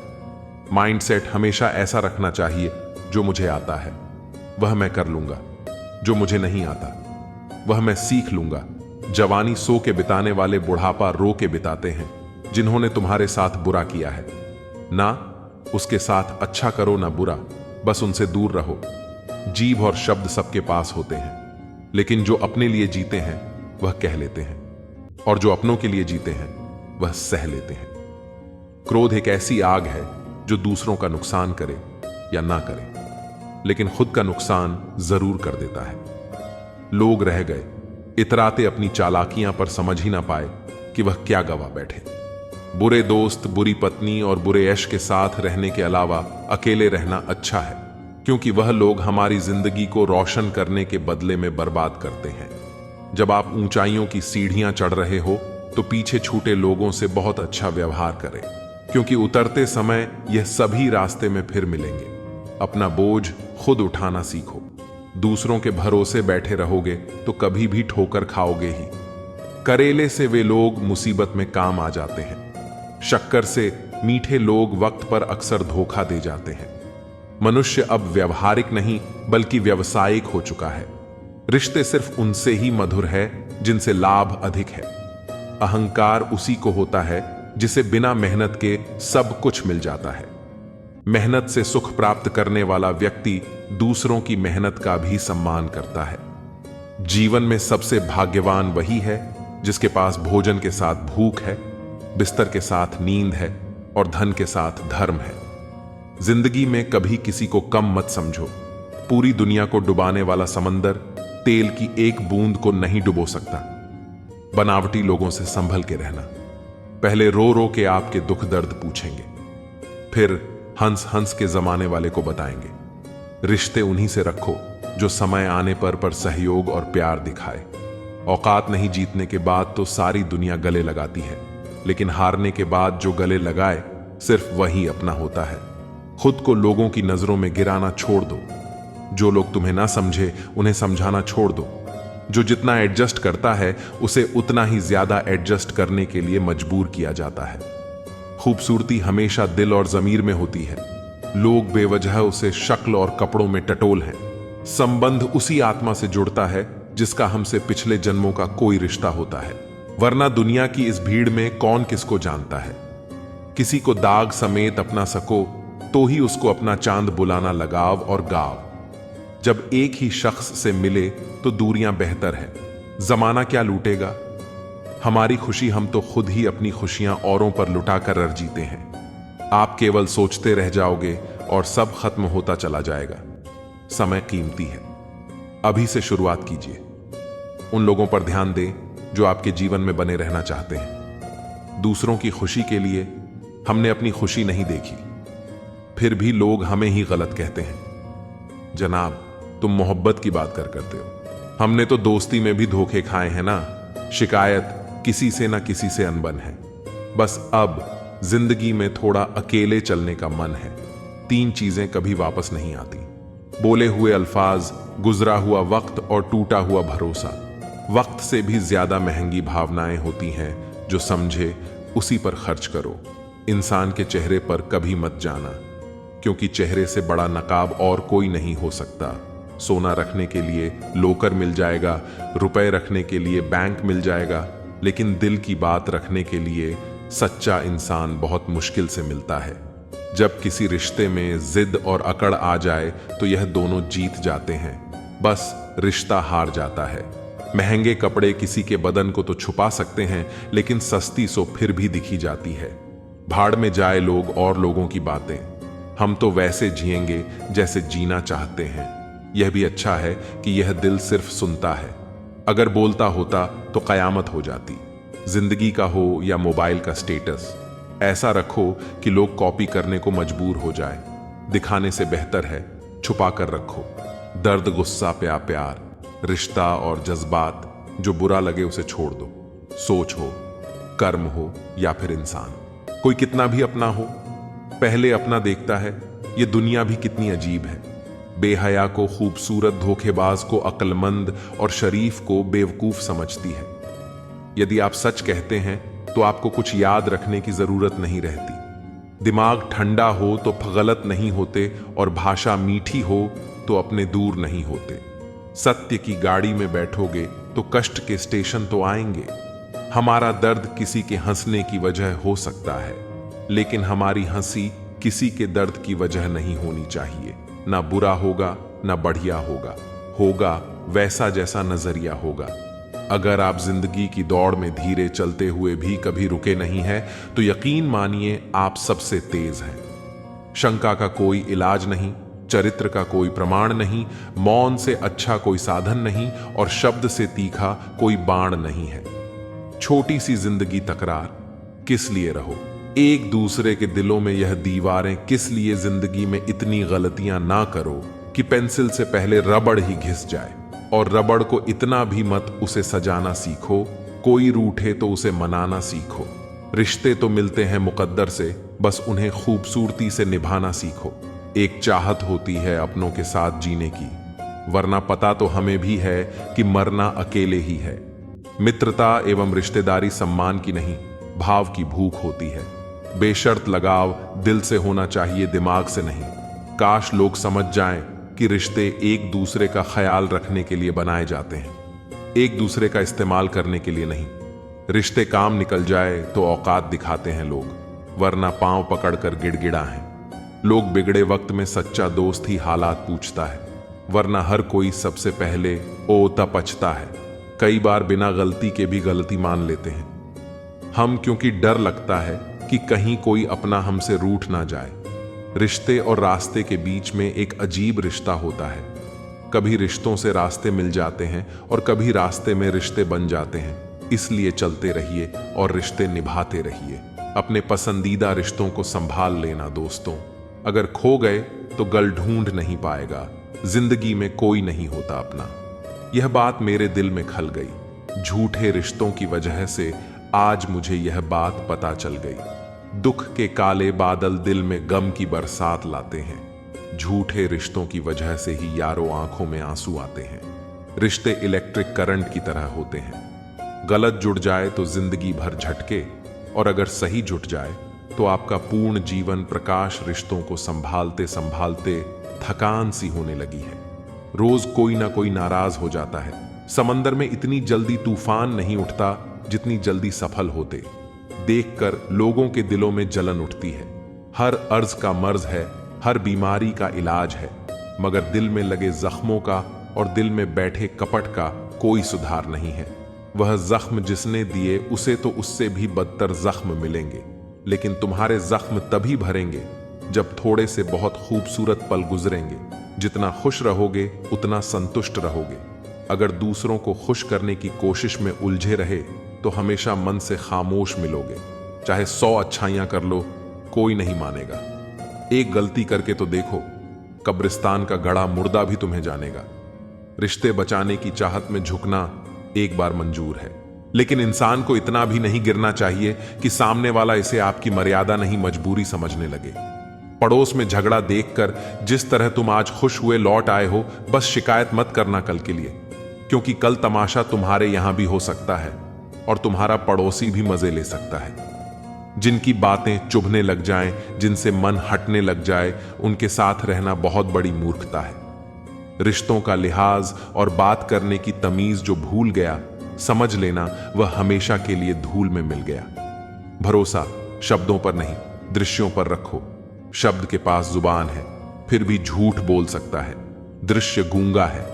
माइंडसेट हमेशा ऐसा रखना चाहिए, जो मुझे आता है वह मैं कर लूंगा, जो मुझे नहीं आता वह मैं सीख लूंगा। जवानी सो के बिताने वाले बुढ़ापा रो के बिताते हैं। जिन्होंने तुम्हारे साथ बुरा किया है ना, उसके साथ अच्छा करो ना बुरा, बस उनसे दूर रहो। जीभ और शब्द सबके पास होते हैं, लेकिन जो अपने लिए जीते हैं वह कह लेते हैं, और जो अपनों के लिए जीते हैं वह सह लेते हैं। क्रोध एक ऐसी आग है जो दूसरों का नुकसान करे या ना करे, लेकिन खुद का नुकसान जरूर कर देता है। लोग रह गए इतराते अपनी चालाकियां पर, समझ ही ना पाए कि वह क्या गवा बैठे। बुरे दोस्त, बुरी पत्नी और बुरे यश के साथ रहने के अलावा अकेले रहना अच्छा है, क्योंकि वह लोग हमारी जिंदगी को रोशन करने के बदले में बर्बाद करते हैं। जब आप ऊंचाइयों की सीढ़ियां चढ़ रहे हो तो पीछे छूटे लोगों से बहुत अच्छा व्यवहार करें, क्योंकि उतरते समय यह सभी रास्ते में फिर मिलेंगे। अपना बोझ खुद उठाना सीखो। दूसरों के भरोसे बैठे रहोगे तो कभी भी ठोकर खाओगे ही। करेले से वे लोग मुसीबत में काम आ जाते हैं। शक्कर से मीठे लोग वक्त पर अक्सर धोखा दे जाते हैं। मनुष्य अब व्यवहारिक नहीं बल्कि व्यवसायिक हो चुका है। रिश्ते सिर्फ उनसे ही मधुर है जिनसे लाभ अधिक है। अहंकार उसी को होता है जिसे बिना मेहनत के सब कुछ मिल जाता है। मेहनत से सुख प्राप्त करने वाला व्यक्ति दूसरों की मेहनत का भी सम्मान करता है। जीवन में सबसे भाग्यवान वही है जिसके पास भोजन के साथ भूख है, बिस्तर के साथ नींद है और धन के साथ धर्म है। जिंदगी में कभी किसी को कम मत समझो। पूरी दुनिया को डुबाने वाला समंदर तेल की एक बूंद को नहीं डुबो सकता। बनावटी लोगों से संभल के रहना। पहले रो रो के आपके दुख दर्द पूछेंगे, फिर हंस हंस के जमाने वाले को बताएंगे। रिश्ते उन्हीं से रखो जो समय आने पर सहयोग और प्यार दिखाए। औकात नहीं जीतने के बाद तो सारी दुनिया गले लगाती है, लेकिन हारने के बाद जो गले लगाए सिर्फ वही अपना होता है। खुद को लोगों की नजरों में गिराना छोड़ दो। जो लोग तुम्हें ना समझे उन्हें समझाना छोड़ दो। जो जितना एडजस्ट करता है उसे उतना ही ज्यादा एडजस्ट करने के लिए मजबूर किया जाता है। खूबसूरती हमेशा दिल और जमीर में होती है। लोग बेवजह उसे शक्ल और कपड़ों में टटोल हैं। संबंध उसी आत्मा से जुड़ता है जिसका हमसे पिछले जन्मों का कोई रिश्ता होता है, वरना दुनिया की इस भीड़ में कौन किसको जानता है। किसी को दाग समेत अपना सको तो ही उसको अपना चांद बुलाना लगाव और गाव। जब एक ही शख्स से मिले तो दूरियां बेहतर है, जमाना क्या लूटेगा? हमारी खुशी हम तो खुद ही अपनी खुशियां औरों पर लुटाकर रह जीते हैं। आप केवल सोचते रह जाओगे और सब खत्म होता चला जाएगा। समय कीमती है, अभी से शुरुआत कीजिए। उन लोगों पर ध्यान दें जो आपके जीवन में बने रहना चाहते हैं। दूसरों की खुशी के लिए हमने अपनी खुशी नहीं देखी, फिर भी लोग हमें ही गलत कहते हैं। जनाब, तुम मोहब्बत की बात करते हो, हमने तो दोस्ती में भी धोखे खाए हैं ना। शिकायत किसी से ना किसी से अनबन है। बस अब जिंदगी में थोड़ा अकेले चलने का मन है। 3 चीजें कभी वापस नहीं आती: बोले हुए अल्फाज, गुजरा हुआ वक्त और टूटा हुआ भरोसा। वक्त से भी ज्यादा महंगी भावनाएं होती हैं। जो समझे उसी पर खर्च करो। इंसान के चेहरे पर कभी मत जाना, क्योंकि चेहरे से बड़ा नकाब और कोई नहीं हो सकता। सोना रखने के लिए लोकर मिल जाएगा, रुपए रखने के लिए बैंक मिल जाएगा, लेकिन दिल की बात रखने के लिए सच्चा इंसान बहुत मुश्किल से मिलता है। जब किसी रिश्ते में जिद और अकड़ आ जाए तो यह दोनों जीत जाते हैं, बस रिश्ता हार जाता है। महंगे कपड़े किसी के बदन को तो छुपा सकते हैं, लेकिन सस्ती सो फिर भी दिखी जाती है। भाड़ में जाए लोग और लोगों की बातें, हम तो वैसे जिएंगे जैसे जीना चाहते हैं। यह भी अच्छा है कि यह दिल सिर्फ सुनता है। अगर बोलता होता तो कयामत हो जाती। जिंदगी का हो या मोबाइल का स्टेटस, ऐसा रखो कि लोग कॉपी करने को मजबूर हो जाए। दिखाने से बेहतर है छुपा कर रखो। दर्द, गुस्सा, प्यार, रिश्ता और जज्बात, जो बुरा लगे उसे छोड़ दो। सोच हो, कर्म हो या फिर इंसान, कोई कितना भी अपना हो, पहले अपना देखता है। ये दुनिया भी कितनी अजीब है। बेहया को खूबसूरत, धोखेबाज को अक्लमंद और शरीफ को बेवकूफ समझती है। यदि आप सच कहते हैं तो आपको कुछ याद रखने की जरूरत नहीं रहती। दिमाग ठंडा हो तो गलत नहीं होते, और भाषा मीठी हो तो अपने दूर नहीं होते। सत्य की गाड़ी में बैठोगे तो कष्ट के स्टेशन तो आएंगे। हमारा दर्द किसी के हंसने की वजह हो सकता है, लेकिन हमारी हंसी किसी के दर्द की वजह नहीं होनी चाहिए। ना बुरा होगा ना बढ़िया होगा, होगा वैसा जैसा नजरिया होगा। अगर आप जिंदगी की दौड़ में धीरे चलते हुए भी कभी रुके नहीं हैं, तो यकीन मानिए आप सबसे तेज हैं। शंका का कोई इलाज नहीं, चरित्र का कोई प्रमाण नहीं, मौन से अच्छा कोई साधन नहीं, और शब्द से तीखा कोई बाण नहीं है। छोटी सी जिंदगी तकरार किस लिए रहो? एक दूसरे के दिलों में यह दीवारें किस लिए? जिंदगी में इतनी गलतियां ना करो कि पेंसिल से पहले रबड़ ही घिस जाए। और रबड़ को इतना भी मत उसे सजाना सीखो, कोई रूठे तो उसे मनाना सीखो। रिश्ते तो मिलते हैं मुकद्दर से, बस उन्हें खूबसूरती से निभाना सीखो। एक चाहत होती है अपनों के साथ जीने की, वरना पता तो हमें भी है कि मरना अकेले ही है। मित्रता एवं रिश्तेदारी सम्मान की नहीं, भाव की भूख होती है। बेशर्त लगाव दिल से होना चाहिए, दिमाग से नहीं। काश लोग समझ जाएं कि रिश्ते एक दूसरे का ख्याल रखने के लिए बनाए जाते हैं, एक दूसरे का इस्तेमाल करने के लिए नहीं। रिश्ते काम निकल जाए तो औकात दिखाते हैं लोग, वरना पांव पकड़कर गिड़गिड़ा हैं। लोग बिगड़े वक्त में सच्चा दोस्त ही हालात पूछता है, वरना हर कोई सबसे पहले ओता पछता है। कई बार बिना गलती के भी गलती मान लेते हैं हम, क्योंकि डर लगता है कि कहीं कोई अपना हमसे रूठ ना जाए। रिश्ते और रास्ते के बीच में एक अजीब रिश्ता होता है। कभी रिश्तों से रास्ते मिल जाते हैं और कभी रास्ते में रिश्ते बन जाते हैं। इसलिए चलते रहिए और रिश्ते निभाते रहिए। अपने पसंदीदा रिश्तों को संभाल लेना दोस्तों। अगर खो गए तो गल ढूंढ नहीं पाएगा। जिंदगी में कोई नहीं होता अपना। यह बात मेरे दिल में खल गई। झूठे रिश्तों की वजह से आज मुझे यह बात पता चल गई। दुख के काले बादल दिल में गम की बरसात लाते हैं। झूठे रिश्तों की वजह से ही यारों आंखों में आंसू आते हैं। रिश्ते इलेक्ट्रिक करंट की तरह होते हैं। गलत जुड़ जाए तो जिंदगी भर झटके, और अगर सही जुट जाए तो आपका पूर्ण जीवन प्रकाश। रिश्तों को संभालते संभालते थकान सी होने लगी है। रोज कोई ना कोई नाराज हो जाता है। समंदर में इतनी जल्दी तूफान नहीं उठता जितनी जल्दी सफल होते। देखकर लोगों के दिलों में जलन उठती है। हर अर्ज का मर्ज है, हर बीमारी का इलाज है, मगर दिल में लगे जख्मों का और दिल में बैठे कपट का कोई सुधार नहीं है। वह जख्म जिसने दिए उसे तो उससे भी बदतर जख्म मिलेंगे, लेकिन तुम्हारे जख्म तभी भरेंगे जब थोड़े से बहुत खूबसूरत पल गुजरेंगे। जितना खुश रहोगे उतना संतुष्ट रहोगे। अगर दूसरों को खुश करने की कोशिश में उलझे रहे तो हमेशा मन से खामोश मिलोगे। चाहे 100 अच्छाइयां कर लो, कोई नहीं मानेगा। एक गलती करके तो देखो, कब्रिस्तान का गड़ा मुर्दा भी तुम्हें जानेगा। रिश्ते बचाने की चाहत में झुकना एक बार मंजूर है, लेकिन इंसान को इतना भी नहीं गिरना चाहिए कि सामने वाला इसे आपकी मर्यादा नहीं मजबूरी समझने लगे। पड़ोस में झगड़ा देखकर जिस तरह तुम आज खुश हुए लौट आए हो, बस शिकायत मत करना कल के लिए, क्योंकि कल तमाशा तुम्हारे यहां भी हो सकता है और तुम्हारा पड़ोसी भी मजे ले सकता है। जिनकी बातें चुभने लग जाएं, जिनसे मन हटने लग जाए, उनके साथ रहना बहुत बड़ी मूर्खता है। रिश्तों का लिहाज और बात करने की तमीज जो भूल गया, समझ लेना वह हमेशा के लिए धूल में मिल गया। भरोसा शब्दों पर नहीं, दृश्यों पर रखो। शब्द के पास जुबान है, फिर भी झूठ बोल सकता है। दृश्य गूंगा है,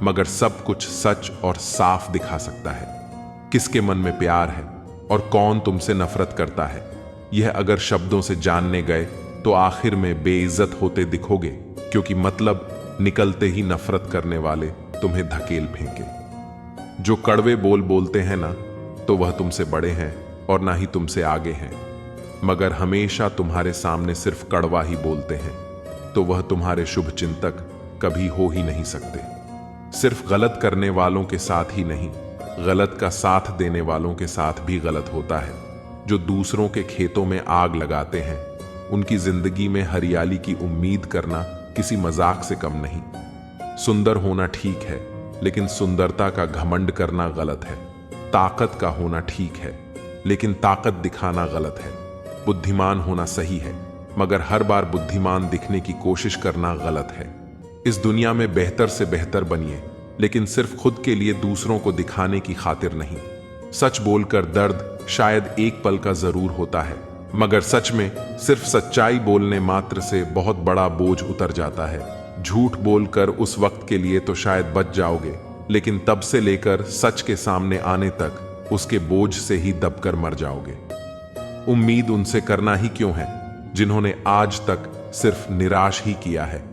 मगर सब कुछ सच और साफ दिखा सकता है। किसके मन में प्यार है और कौन तुमसे नफरत करता है, यह अगर शब्दों से जानने गए तो आखिर में बेइज्जत होते दिखोगे, क्योंकि मतलब निकलते ही नफरत करने वाले तुम्हें धकेल फेंके। जो कड़वे बोल बोलते हैं ना, तो वह तुमसे बड़े हैं और ना ही तुमसे आगे हैं, मगर हमेशा तुम्हारे सामने सिर्फ कड़वा ही बोलते हैं, तो वह तुम्हारे शुभ चिंतक कभी हो ही नहीं सकते। सिर्फ गलत करने वालों के साथ ही नहीं, गलत का साथ देने वालों के साथ भी गलत होता है। जो दूसरों के खेतों में आग लगाते हैं, उनकी जिंदगी में हरियाली की उम्मीद करना किसी मजाक से कम नहीं। सुंदर होना ठीक है, लेकिन सुंदरता का घमंड करना गलत है। ताकत का होना ठीक है, लेकिन ताकत दिखाना गलत है। बुद्धिमान होना सही है, मगर हर बार बुद्धिमान दिखने की कोशिश करना गलत है। इस दुनिया में बेहतर से बेहतर बनिए, लेकिन सिर्फ खुद के लिए दूसरों को दिखाने की खातिर नहीं। सच बोलकर दर्द शायद एक पल का जरूर होता है, मगर सच में सिर्फ सच्चाई बोलने मात्र से बहुत बड़ा बोझ उतर जाता है। झूठ बोलकर उस वक्त के लिए तो शायद बच जाओगे, लेकिन तब से लेकर सच के सामने आने तक उसके बोझ से ही दबकर मर जाओगे। उम्मीद उनसे करना ही क्यों है जिन्होंने आज तक सिर्फ निराश ही किया है।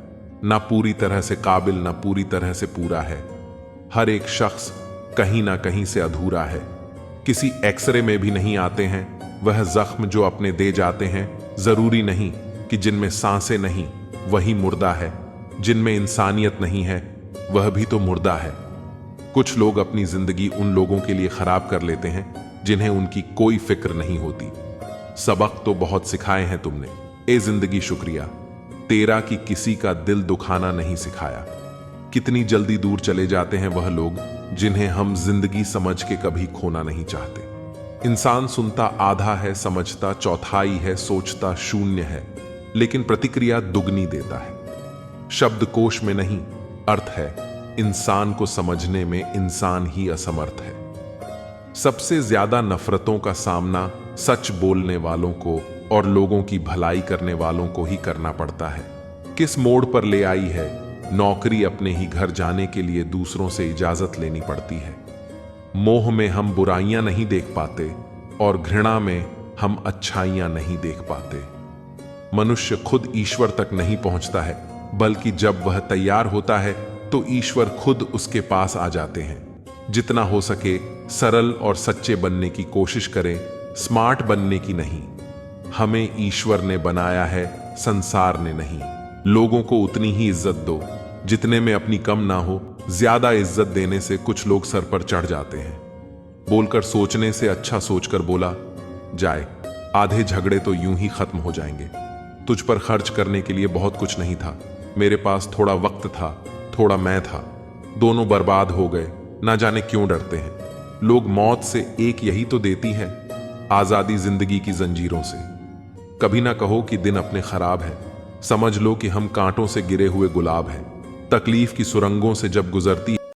ना पूरी तरह से काबिल, ना पूरी तरह से पूरा है। हर एक शख्स कहीं ना कहीं से अधूरा है। किसी एक्सरे में भी नहीं आते हैं। वह जख्म जो अपने दे जाते हैं, जरूरी नहीं कि जिनमें सांसें नहीं वही मुर्दा है, जिनमें इंसानियत नहीं है वह भी तो मुर्दा है। कुछ लोग अपनी जिंदगी उन लोगों के लिए खराब कर लेते हैं जिन्हें उनकी कोई फिक्र नहीं होती। सबक तो बहुत सिखाए हैं तुमने, ए जिंदगी शुक्रिया, तेरा कि किसी का दिल दुखाना नहीं सिखाया। कितनी जल्दी दूर चले जाते हैं वह लोग जिन्हें हम जिंदगी समझ के कभी खोना नहीं चाहते। इंसान सुनता आधा है, समझता चौथाई है, सोचता शून्य है, लेकिन प्रतिक्रिया दुगनी देता है। शब्दकोश में नहीं अर्थ है, इंसान को समझने में इंसान ही असमर्थ है। सबसे ज्यादा नफरतों का सामना सच बोलने वालों को और लोगों की भलाई करने वालों को ही करना पड़ता है। किस मोड़ पर ले आई है, नौकरी अपने ही घर जाने के लिए दूसरों से इजाजत लेनी पड़ती है। मोह में हम बुराइयां नहीं देख पाते और घृणा में हम अच्छाइयां नहीं देख पाते। मनुष्य खुद ईश्वर तक नहीं पहुंचता है, बल्कि जब वह तैयार होता है तो ईश्वर खुद उसके पास आ जाते हैं। जितना हो सके सरल और सच्चे बनने की कोशिश करें, स्मार्ट बनने की नहीं। हमें ईश्वर ने बनाया है, संसार ने नहीं। लोगों को उतनी ही इज्जत दो जितने में अपनी कम ना हो। ज्यादा इज्जत देने से कुछ लोग सर पर चढ़ जाते हैं। बोलकर सोचने से अच्छा सोचकर बोला जाए, आधे झगड़े तो यूं ही खत्म हो जाएंगे। तुझ पर खर्च करने के लिए बहुत कुछ नहीं था, मेरे पास थोड़ा वक्त था, थोड़ा मैं था, दोनों बर्बाद हो गए। ना जाने क्यों डरते हैं लोग मौत से, एक यही तो देती है, आजादी जिंदगी की जंजीरों से। कभी ना कहो कि दिन अपने खराब है, समझ लो कि हम कांटों से गिरे हुए गुलाब हैं। तकलीफ की सुरंगों से जब गुजरती